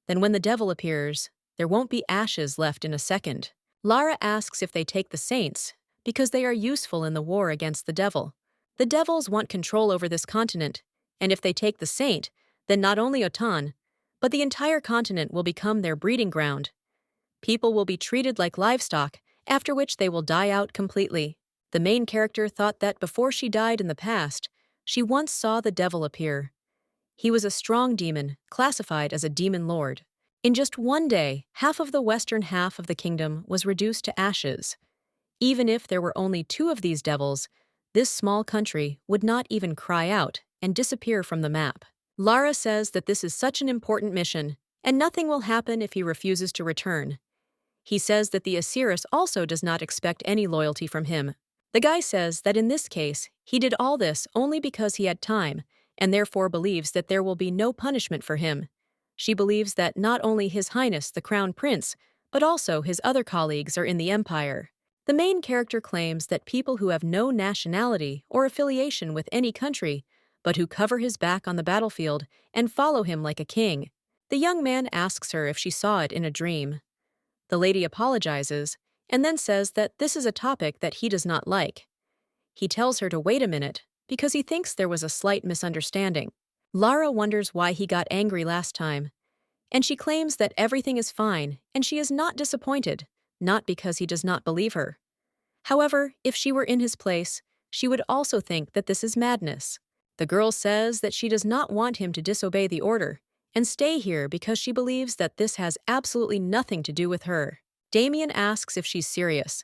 then when the devil appears, there won't be ashes left in a second. Lara asks if they take the saints because they are useful in the war against the devil. The devils want control over this continent, and if they take the saint, then not only Otan, but the entire continent will become their breeding ground. People will be treated like livestock, after which they will die out completely. The main character thought that before she died in the past, she once saw the devil appear. He was a strong demon, classified as a demon lord. In just one day, half of the western half of the kingdom was reduced to ashes. Even if there were only 2 of these devils, this small country would not even cry out and disappear from the map. Lara says that this is such an important mission, and nothing will happen if he refuses to return. He says that the Osiris also does not expect any loyalty from him. The guy says that in this case, he did all this only because he had time, and therefore believes that there will be no punishment for him. She believes that not only His Highness the Crown Prince, but also his other colleagues are in the Empire. The main character claims that people who have no nationality or affiliation with any country, but who cover his back on the battlefield and follow him like a king. The young man asks her if she saw it in a dream. The lady apologizes, and then says that this is a topic that he does not like. He tells her to wait a minute, because he thinks there was a slight misunderstanding. Lara wonders why he got angry last time, and she claims that everything is fine, and she is not disappointed, not because he does not believe her. However, if she were in his place, she would also think that this is madness. The girl says that she does not want him to disobey the order, and stay here because she believes that this has absolutely nothing to do with her. Damien asks if she's serious,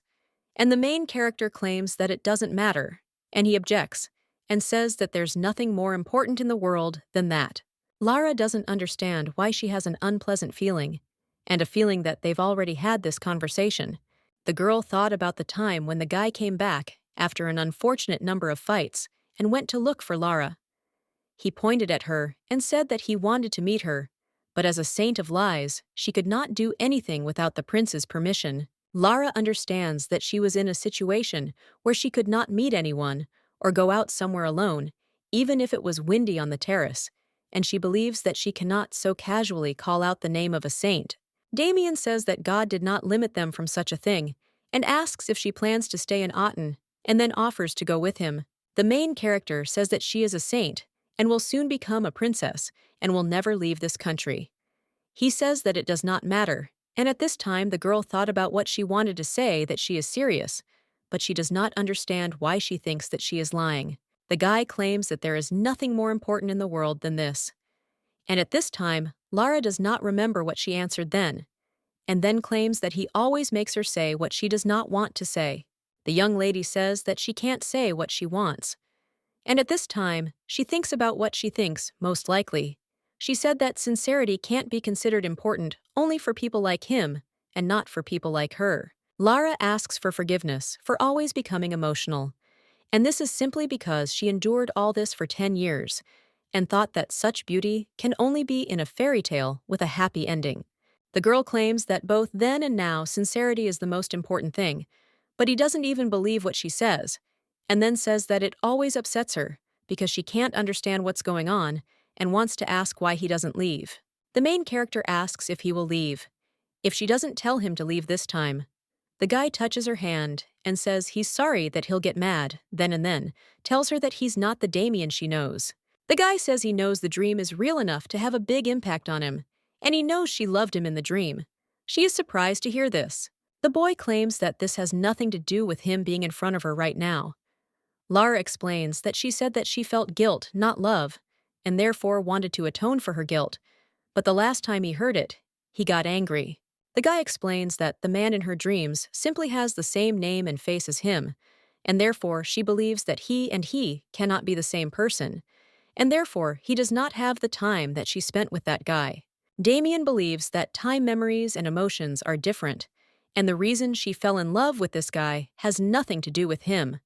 and the main character claims that it doesn't matter, and he objects, and says that there's nothing more important in the world than that. Lara doesn't understand why she has an unpleasant feeling, and a feeling that they've already had this conversation. The girl thought about the time when the guy came back after an unfortunate number of fights and went to look for Lara. He pointed at her and said that he wanted to meet her, but as a saint of lies, she could not do anything without the prince's permission. Lara understands that she was in a situation where she could not meet anyone or go out somewhere alone, even if it was windy on the terrace, and she believes that she cannot so casually call out the name of a saint. Damien says that God did not limit them from such a thing, and asks if she plans to stay in Aten, and then offers to go with him. The main character says that she is a saint, and will soon become a princess, and will never leave this country. He says that it does not matter, and at this time the girl thought about what she wanted to say, that she is serious, but she does not understand why she thinks that she is lying. The guy claims that there is nothing more important in the world than this. And at this time, Lara does not remember what she answered then, and then claims that he always makes her say what she does not want to say. The young lady says that she can't say what she wants. And at this time, she thinks about what she thinks, most likely. She said that sincerity can't be considered important only for people like him, and not for people like her. Lara asks for forgiveness for always becoming emotional. And this is simply because she endured all this for 10 years and thought that such beauty can only be in a fairy tale with a happy ending. The girl claims that both then and now sincerity is the most important thing, but he doesn't even believe what she says, and then says that it always upsets her because she can't understand what's going on and wants to ask why he doesn't leave. The main character asks if he will leave, if she doesn't tell him to leave this time. The guy touches her hand and says he's sorry that he'll get mad, then and then, tells her that he's not the Damien she knows. The guy says he knows the dream is real enough to have a big impact on him, and he knows she loved him in the dream. She is surprised to hear this. The boy claims that this has nothing to do with him being in front of her right now. Lara explains that she said that she felt guilt, not love, and therefore wanted to atone for her guilt, but the last time he heard it, he got angry. The guy explains that the man in her dreams simply has the same name and face as him, and therefore she believes that he and he cannot be the same person, and therefore he does not have the time that she spent with that guy. Damien believes that time memories and emotions are different, and the reason she fell in love with this guy has nothing to do with him.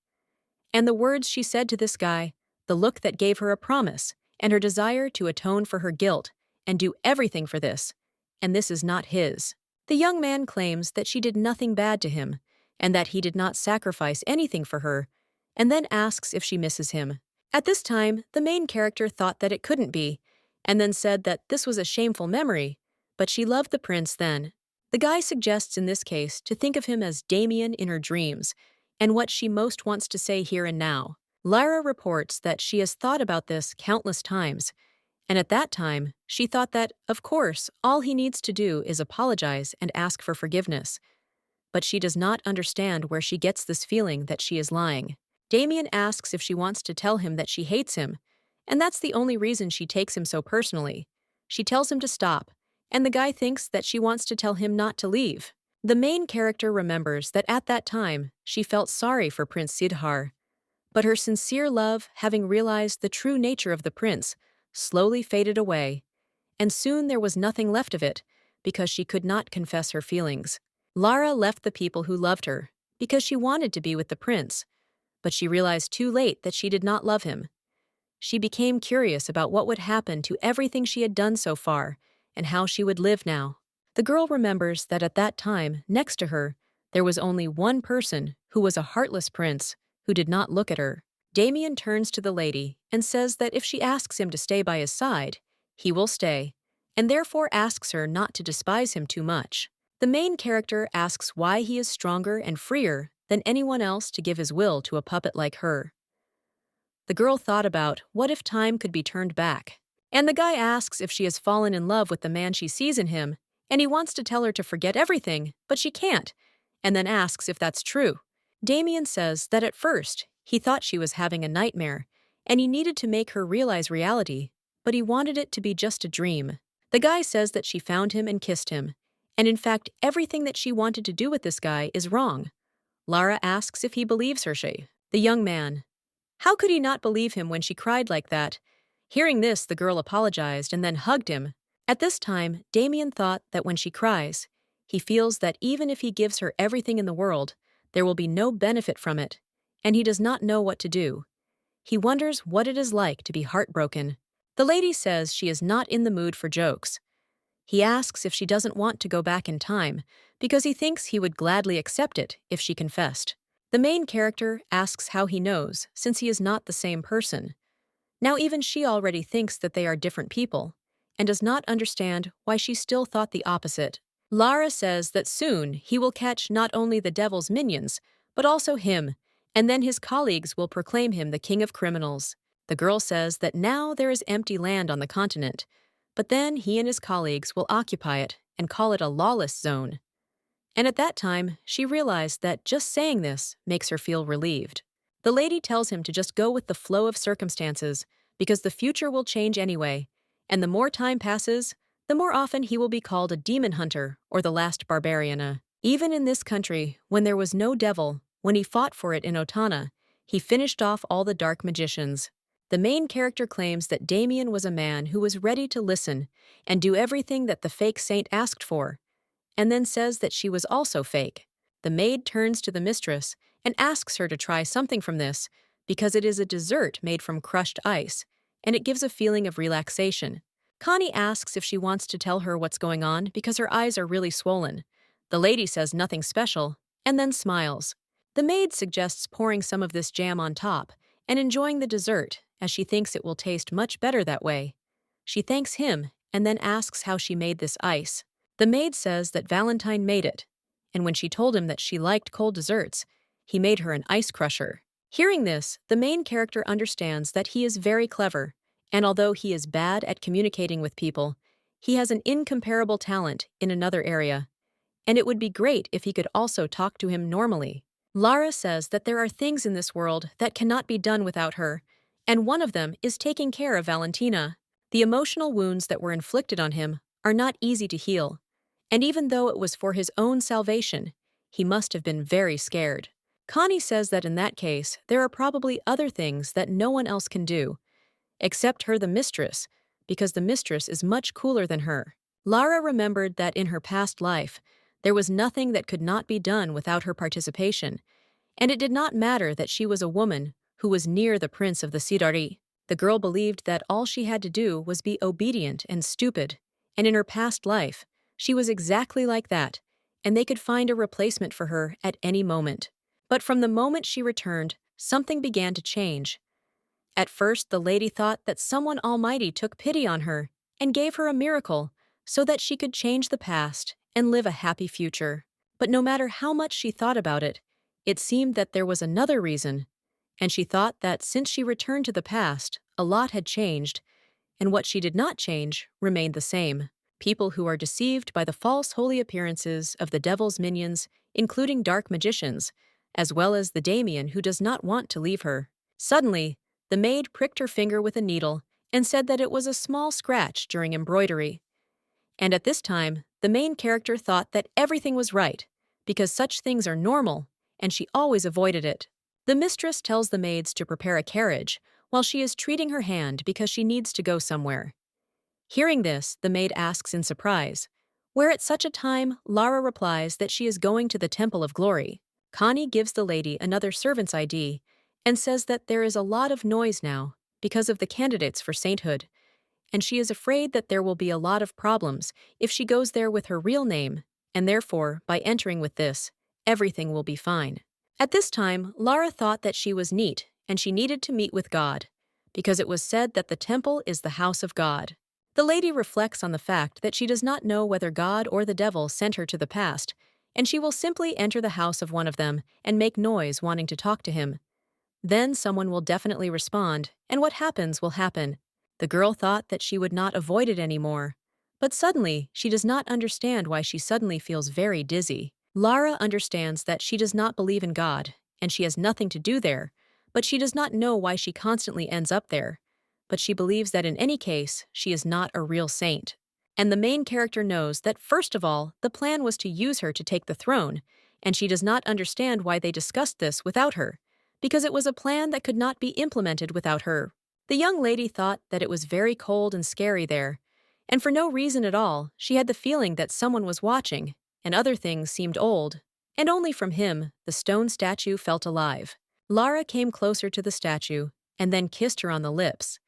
And the words she said to this guy, the look that gave her a promise, and her desire to atone for her guilt and do everything for this, and this is not his. The young man claims that she did nothing bad to him, and that he did not sacrifice anything for her, and then asks if she misses him. At this time, the main character thought that it couldn't be, and then said that this was a shameful memory, but she loved the prince then. The guy suggests in this case to think of him as Damien in her dreams, and what she most wants to say here and now. Lara reports that she has thought about this countless times, and at that time, she thought that, of course, all he needs to do is apologize and ask for forgiveness. But she does not understand where she gets this feeling that she is lying. Damien asks if she wants to tell him that she hates him, and that's the only reason she takes him so personally. She tells him to stop, and the guy thinks that she wants to tell him not to leave. The main character remembers that at that time, she felt sorry for Prince Sidhar, but her sincere love, having realized the true nature of the prince, slowly faded away, and soon there was nothing left of it, because she could not confess her feelings. Lara left the people who loved her, because she wanted to be with the prince, but she realized too late that she did not love him. She became curious about what would happen to everything she had done so far, and how she would live now. The girl remembers that at that time, next to her, there was only one person who was a heartless prince who did not look at her. Damien turns to the lady and says that if she asks him to stay by his side, he will stay, and therefore asks her not to despise him too much. The main character asks why he is stronger and freer than anyone else to give his will to a puppet like her. The girl thought about what if time could be turned back. And the guy asks if she has fallen in love with the man she sees in him, and he wants to tell her to forget everything, but she can't, and then asks if that's true. Damien says that at first, he thought she was having a nightmare, and he needed to make her realize reality, but he wanted it to be just a dream. The guy says that she found him and kissed him, and in fact, everything that she wanted to do with this guy is wrong. Lara asks if he believes her. The young man. How could he not believe him when she cried like that? Hearing this, the girl apologized and then hugged him. At this time, Damien thought that when she cries, he feels that even if he gives her everything in the world, there will be no benefit from it, and he does not know what to do. He wonders what it is like to be heartbroken. The lady says she is not in the mood for jokes. He asks if she doesn't want to go back in time, because he thinks he would gladly accept it if she confessed. The main character asks how he knows, since he is not the same person. Now even she already thinks that they are different people, and does not understand why she still thought the opposite. Lara says that soon he will catch not only the devil's minions, but also him, and then his colleagues will proclaim him the king of criminals. The girl says that now there is empty land on the continent, but then he and his colleagues will occupy it and call it a lawless zone. And at that time, she realized that just saying this makes her feel relieved. The lady tells him to just go with the flow of circumstances, because the future will change anyway, and the more time passes, the more often he will be called a demon hunter or the last barbarian. Even in this country, when there was no devil, when he fought for it in Otana, he finished off all the dark magicians. The main character claims that Damien was a man who was ready to listen and do everything that the fake saint asked for, and then says that she was also fake. The maid turns to the mistress and asks her to try something from this because it is a dessert made from crushed ice, and it gives a feeling of relaxation. Connie asks if she wants to tell her what's going on because her eyes are really swollen. The lady says nothing special, and then smiles. The maid suggests pouring some of this jam on top and enjoying the dessert, as she thinks it will taste much better that way. She thanks him and then asks how she made this ice. The maid says that Valentine made it, and when she told him that she liked cold desserts, he made her an ice crusher. Hearing this, the main character understands that he is very clever, and although he is bad at communicating with people, he has an incomparable talent in another area, and it would be great if he could also talk to him normally. Lara says that there are things in this world that cannot be done without her, and one of them is taking care of Valentina. The emotional wounds that were inflicted on him are not easy to heal, and even though it was for his own salvation, he must have been very scared. Connie says that in that case, there are probably other things that no one else can do, except her, the mistress, because the mistress is much cooler than her. Lara remembered that in her past life, there was nothing that could not be done without her participation, and it did not matter that she was a woman who was near the prince of the Sidari. The girl believed that all she had to do was be obedient and stupid, and in her past life, she was exactly like that, and they could find a replacement for her at any moment. But from the moment she returned, something began to change. At first, the lady thought that someone almighty took pity on her and gave her a miracle so that she could change the past and live a happy future. But no matter how much she thought about it, it seemed that there was another reason, and she thought that since she returned to the past, a lot had changed, and what she did not change remained the same. People who are deceived by the false holy appearances of the devil's minions, including dark magicians, as well as the Damien who does not want to leave her. Suddenly, the maid pricked her finger with a needle and said that it was a small scratch during embroidery. And at this time, the main character thought that everything was right, because such things are normal, and she always avoided it. The mistress tells the maids to prepare a carriage while she is treating her hand because she needs to go somewhere. Hearing this, the maid asks in surprise, where at such a time Lara replies that she is going to the Temple of Glory. Connie gives the lady another servant's ID and says that there is a lot of noise now because of the candidates for sainthood, and she is afraid that there will be a lot of problems if she goes there with her real name, and therefore, by entering with this, everything will be fine. At this time, Lara thought that she was neat and she needed to meet with God, because it was said that the temple is the house of God. The lady reflects on the fact that she does not know whether God or the devil sent her to the past, and she will simply enter the house of one of them and make noise wanting to talk to him. Then someone will definitely respond, and what happens will happen. The girl thought that she would not avoid it anymore, but suddenly she does not understand why she suddenly feels very dizzy. Lara understands that she does not believe in God, and she has nothing to do there, but she does not know why she constantly ends up there. But she believes that in any case, she is not a real saint. And the main character knows that first of all, the plan was to use her to take the throne, and she does not understand why they discussed this without her, because it was a plan that could not be implemented without her. The young lady thought that it was very cold and scary there, and for no reason at all, she had the feeling that someone was watching, and other things seemed old, and only from him, the stone statue felt alive. Lara came closer to the statue, and then kissed her on the lips,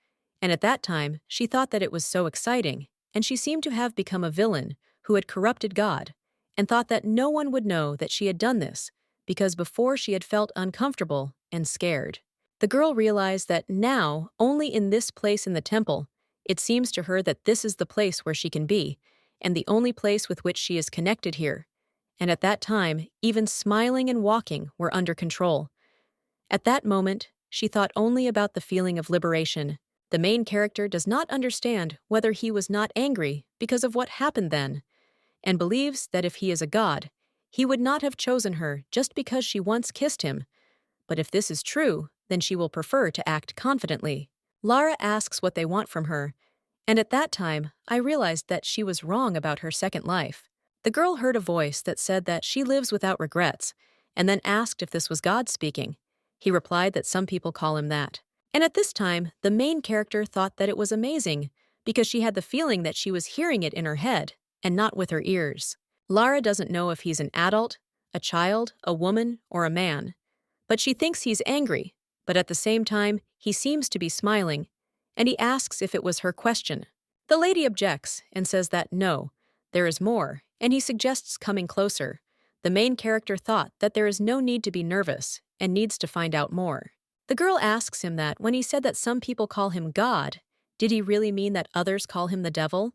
and at that time, she thought that it was so exciting, and she seemed to have become a villain who had corrupted God, and thought that no one would know that she had done this, because before she had felt uncomfortable and scared. The girl realized that now, only in this place in the temple, it seems to her that this is the place where she can be, and the only place with which she is connected here. And at that time, even smiling and walking were under control. At that moment, she thought only about the feeling of liberation. The main character does not understand whether he was not angry because of what happened then, and believes that if he is a god, he would not have chosen her just because she once kissed him, but if this is true, then she will prefer to act confidently. Lara asks what they want from her, and at that time, I realized that she was wrong about her second life. The girl heard a voice that said that she lives without regrets, and then asked if this was God speaking. He replied that some people call him that. And at this time, the main character thought that it was amazing, because she had the feeling that she was hearing it in her head, and not with her ears. Lara doesn't know if he's an adult, a child, a woman, or a man. But she thinks he's angry, but at the same time, he seems to be smiling, and he asks if it was her question. The lady objects and says that no, there is more, and he suggests coming closer. The main character thought that there is no need to be nervous and needs to find out more. The girl asks him that when he said that some people call him God, did he really mean that others call him the devil?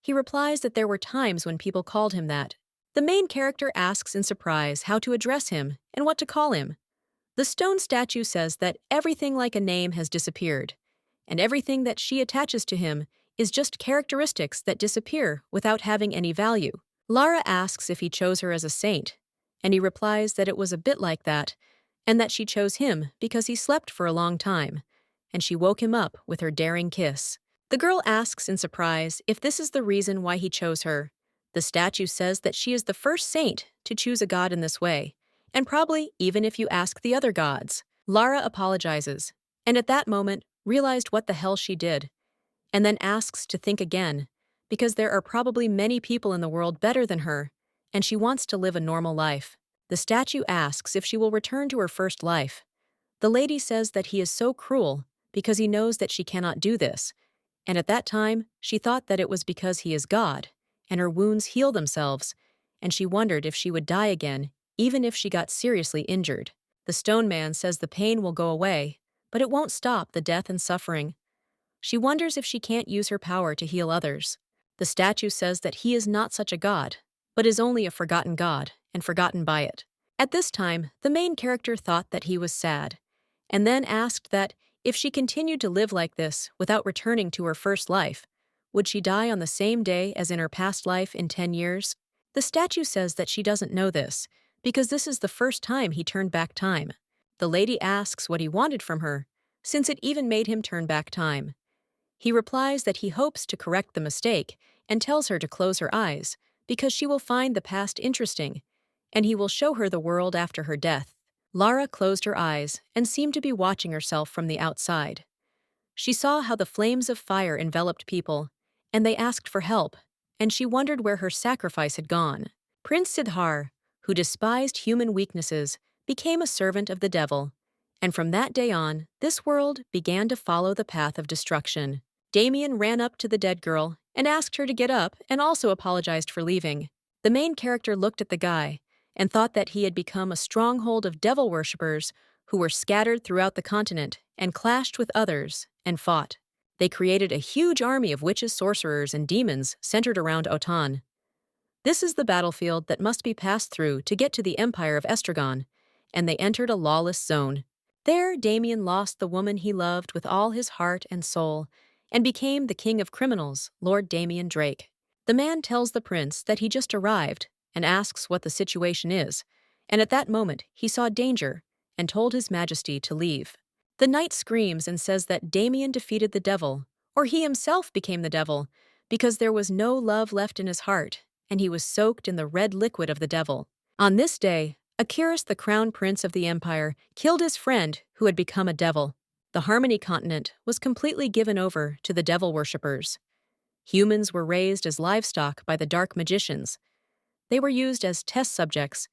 He replies that there were times when people called him that. The main character asks in surprise how to address him and what to call him. The stone statue says that everything like a name has disappeared, and everything that she attaches to him is just characteristics that disappear without having any value. Lara asks if he chose her as a saint, and he replies that it was a bit like that, and that she chose him because he slept for a long time, and she woke him up with her daring kiss. The girl asks in surprise if this is the reason why he chose her. The statue says that she is the first saint to choose a god in this way, and probably even if you ask the other gods. Lara apologizes, and at that moment realized what the hell she did, and then asks to think again, because there are probably many people in the world better than her, and she wants to live a normal life. The statue asks if she will return to her first life. The lady says that he is so cruel because he knows that she cannot do this, and at that time she thought that it was because he is God, and her wounds heal themselves, and she wondered if she would die again even if she got seriously injured. The stone man says the pain will go away, but it won't stop the death and suffering. She wonders if she can't use her power to heal others. The statue says that he is not such a god, but is only a forgotten god, and forgotten by it. At this time, the main character thought that he was sad, and then asked that if she continued to live like this without returning to her first life, would she die on the same day as in her past life in 10 years? The statue says that she doesn't know this, because this is the first time he turned back time. The lady asks what he wanted from her, since it even made him turn back time. He replies that he hopes to correct the mistake and tells her to close her eyes, because she will find the past interesting, and he will show her the world after her death. Lara closed her eyes and seemed to be watching herself from the outside. She saw how the flames of fire enveloped people, and they asked for help, and she wondered where her sacrifice had gone. Prince Siddhar, who despised human weaknesses, became a servant of the devil, and from that day on, this world began to follow the path of destruction. Damien ran up to the dead girl and asked her to get up and also apologized for leaving. The main character looked at the guy and thought that he had become a stronghold of devil worshippers who were scattered throughout the continent and clashed with others and fought. They created a huge army of witches, sorcerers, and demons centered around Otan. This is the battlefield that must be passed through to get to the empire of Estragon, and they entered a lawless zone. There, Damien lost the woman he loved with all his heart and soul, and became the king of criminals, Lord Damien Drake. The man tells the prince that he just arrived and asks what the situation is, and at that moment he saw danger and told his majesty to leave. The knight screams and says that Damien defeated the devil, or he himself became the devil, because there was no love left in his heart, and he was soaked in the red liquid of the devil. On this day, Akiris, the crown prince of the empire, killed his friend who had become a devil. The Harmony continent was completely given over to the devil worshippers. Humans were raised as livestock by the dark magicians. They were used as test subjects,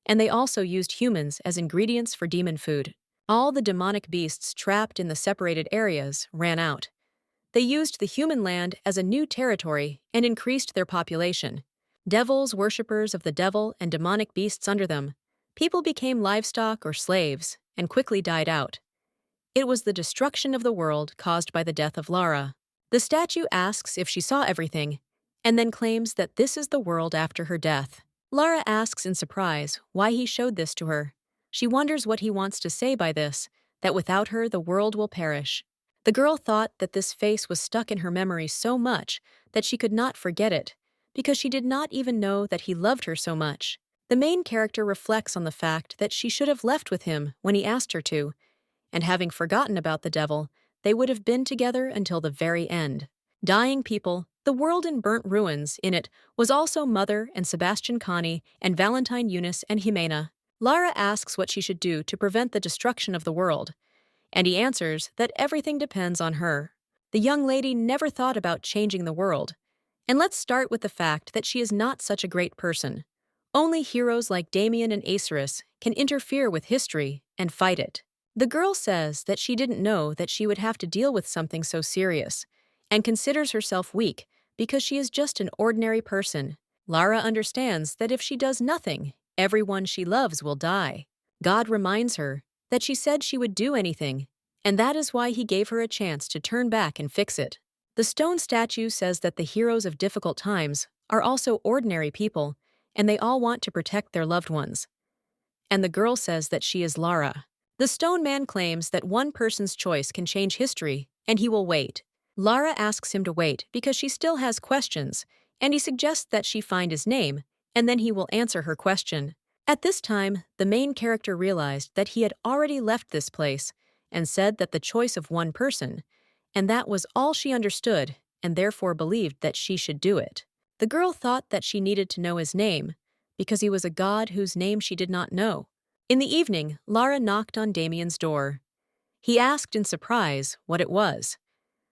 and they also used humans as ingredients for demon food. All the demonic beasts trapped in the separated areas ran out. They used the human land as a new territory and increased their population. Devils, worshippers of the devil, and demonic beasts under them. People became livestock or slaves and quickly died out. It was the destruction of the world caused by the death of Lara. The statue asks if she saw everything, and then claims that this is the world after her death. Lara asks in surprise why he showed this to her. She wonders what he wants to say by this, that without her the world will perish. The girl thought that this face was stuck in her memory so much that she could not forget it, because she did not even know that he loved her so much. The main character reflects on the fact that she should have left with him when he asked her to, and having forgotten about the devil, they would have been together until the very end. Dying people, the world in burnt ruins in it was also Mother and Sebastian Connie and Valentine Eunice and Jimena. Lara asks what she should do to prevent the destruction of the world, and he answers that everything depends on her. The young lady never thought about changing the world. And let's start with the fact that she is not such a great person. Only heroes like Damien and Acerus can interfere with history and fight it. The girl says that she didn't know that she would have to deal with something so serious, and considers herself weak because she is just an ordinary person. Lara understands that if she does nothing, everyone she loves will die. God reminds her that she said she would do anything, and that is why he gave her a chance to turn back and fix it. The stone statue says that the heroes of difficult times are also ordinary people, and they all want to protect their loved ones. And the girl says that she is Lara. The stone man claims that one person's choice can change history, and he will wait. Lara asks him to wait because she still has questions, and he suggests that she find his name, and then he will answer her question. At this time, the main character realized that he had already left this place and said that the choice of one person, and that was all she understood and therefore believed that she should do it. The girl thought that she needed to know his name because he was a god whose name she did not know. In the evening, Lara knocked on Damien's door. He asked in surprise what it was.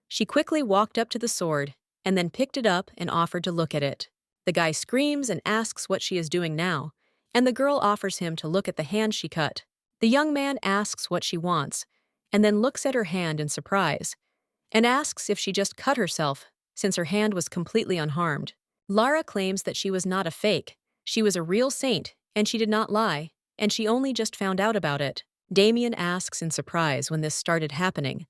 She quickly walked up to the sword and then picked it up and offered to look at it. The guy screams and asks what she is doing now, and the girl offers him to look at the hand she cut. The young man asks what she wants, and then looks at her hand in surprise, and asks if she just cut herself, since her hand was completely unharmed. Lara claims that she was not a fake, she was a real saint, and she did not lie, and she only just found out about it. Damien asks in surprise when this started happening.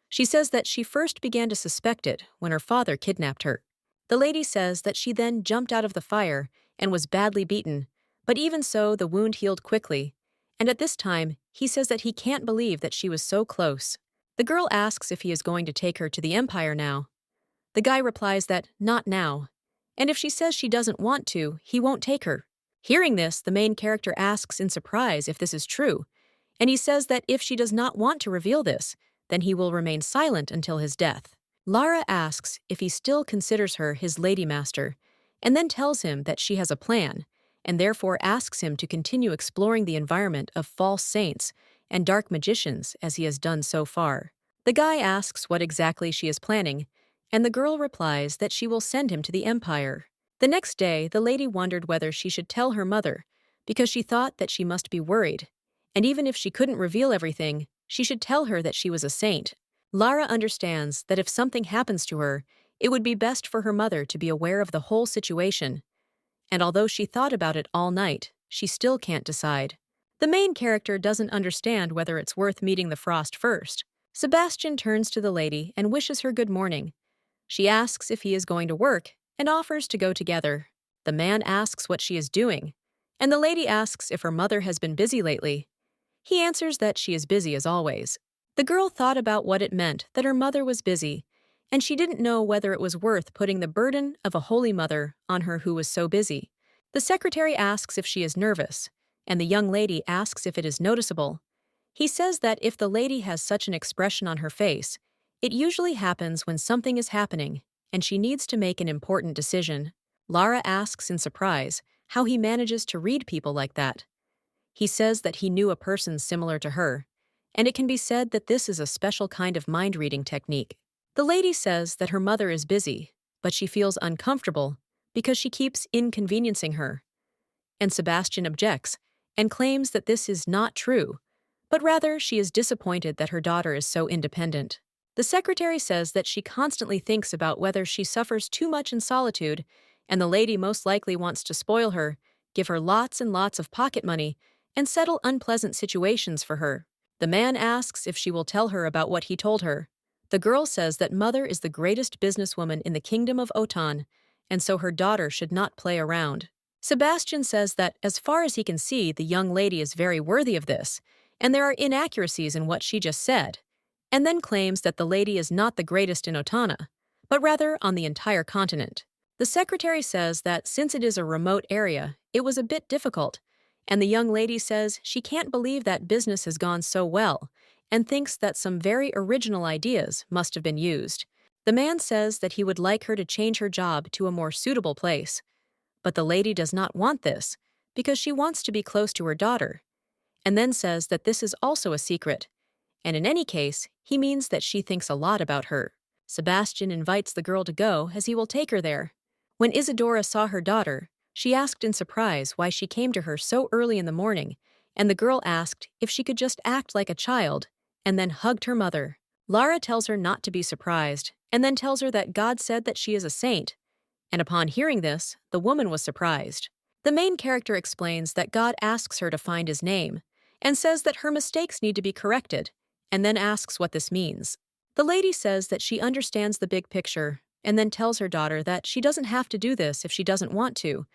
She says that she first began to suspect it when her father kidnapped her. The lady says that she then jumped out of the fire and was badly beaten, but even so, the wound healed quickly, and at this time, he says that he can't believe that she was so close. The girl asks if he is going to take her to the Empire now. The guy replies that not now, and if she says she doesn't want to, he won't take her. Hearing this, the main character asks in surprise if this is true, and he says that if she does not want to reveal this, then he will remain silent until his death. Lara asks if he still considers her his lady master, and then tells him that she has a plan, and therefore asks him to continue exploring the environment of false saints and dark magicians as he has done so far. The guy asks what exactly she is planning, and the girl replies that she will send him to the Empire. The next day, the lady wondered whether she should tell her mother, because she thought that she must be worried, and even if she couldn't reveal everything, she should tell her that she was a saint. Lara understands that if something happens to her, it would be best for her mother to be aware of the whole situation. And although she thought about it all night, she still can't decide. The main character doesn't understand whether it's worth meeting the Frost first. Sebastian turns to the lady and wishes her good morning. She asks if he is going to work and offers to go together. The man asks what she is doing, and the lady asks if her mother has been busy lately. He answers that she is busy as always. The girl thought about what it meant that her mother was busy, and she didn't know whether it was worth putting the burden of a holy mother on her who was so busy. The secretary asks if she is nervous, and the young lady asks if it is noticeable. He says that if the lady has such an expression on her face, it usually happens when something is happening, and she needs to make an important decision. Lara asks in surprise how he manages to read people like that. He says that he knew a person similar to her, and it can be said that this is a special kind of mind-reading technique. The lady says that her mother is busy, but she feels uncomfortable because she keeps inconveniencing her. And Sebastian objects and claims that this is not true, but rather she is disappointed that her daughter is so independent. The secretary says that she constantly thinks about whether she suffers too much in solitude, and the lady most likely wants to spoil her, give her lots and lots of pocket money, and settle unpleasant situations for her. The man asks if she will tell her about what he told her. The girl says that mother is the greatest businesswoman in the kingdom of Otan, and so her daughter should not play around. Sebastian says that as far as he can see, the young lady is very worthy of this, and there are inaccuracies in what she just said, and then claims that the lady is not the greatest in Otana, but rather on the entire continent. The secretary says that since it is a remote area, it was a bit difficult, and the young lady says she can't believe that business has gone so well and thinks that some very original ideas must have been used. The man says that he would like her to change her job to a more suitable place, but the lady does not want this because she wants to be close to her daughter, and then says that this is also a secret, and in any case, he means that she thinks a lot about her. Sebastian invites the girl to go as he will take her there. When Isadora saw her daughter, she asked in surprise why she came to her so early in the morning, and the girl asked if she could just act like a child, and then hugged her mother. Lara tells her not to be surprised, and then tells her that God said that she is a saint, and upon hearing this, the woman was surprised. The main character explains that God asks her to find his name, and says that her mistakes need to be corrected, and then asks what this means. The lady says that she understands the big picture, and then tells her daughter that she doesn't have to do this if she doesn't want to,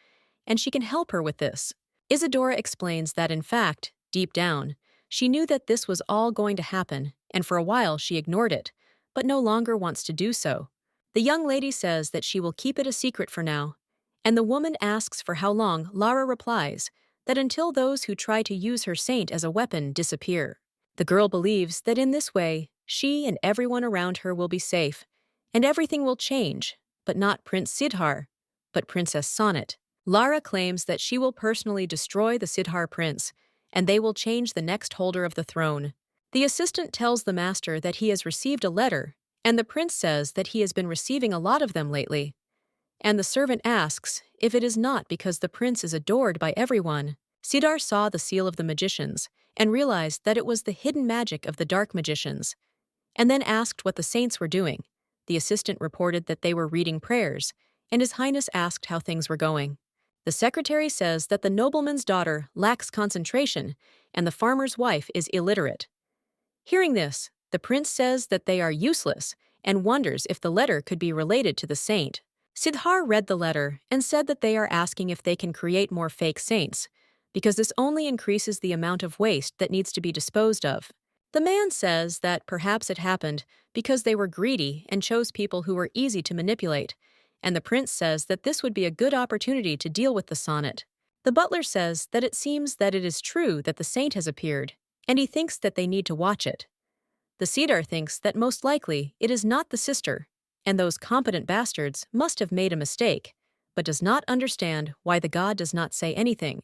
and she can help her with this. Isadora explains that in fact, deep down, she knew that this was all going to happen, and for a while she ignored it, but no longer wants to do so. The young lady says that she will keep it a secret for now, and the woman asks for how long. Lara replies that until those who try to use her saint as a weapon disappear. The girl believes that in this way, she and everyone around her will be safe, and everything will change, but not Prince Sidhar, but Princess Sonnet. Lara claims that she will personally destroy the Sidhar prince, and they will change the next holder of the throne. The assistant tells the master that he has received a letter, and the prince says that he has been receiving a lot of them lately. And the servant asks if it is not because the prince is adored by everyone. Sidar saw the seal of the magicians and realized that it was the hidden magic of the dark magicians, and then asked what the saints were doing. The assistant reported that they were reading prayers, and His Highness asked how things were going. The secretary says that the nobleman's daughter lacks concentration and the farmer's wife is illiterate. Hearing this, the prince says that they are useless and wonders if the letter could be related to the saint. Sidhar read the letter and said that they are asking if they can create more fake saints, because this only increases the amount of waste that needs to be disposed of. The man says that perhaps it happened because they were greedy and chose people who were easy to manipulate, and the prince says that this would be a good opportunity to deal with the sonnet. The butler says that it seems that it is true that the saint has appeared, and he thinks that they need to watch it. The Sidar thinks that most likely it is not the sister, and those competent bastards must have made a mistake, but does not understand why the god does not say anything.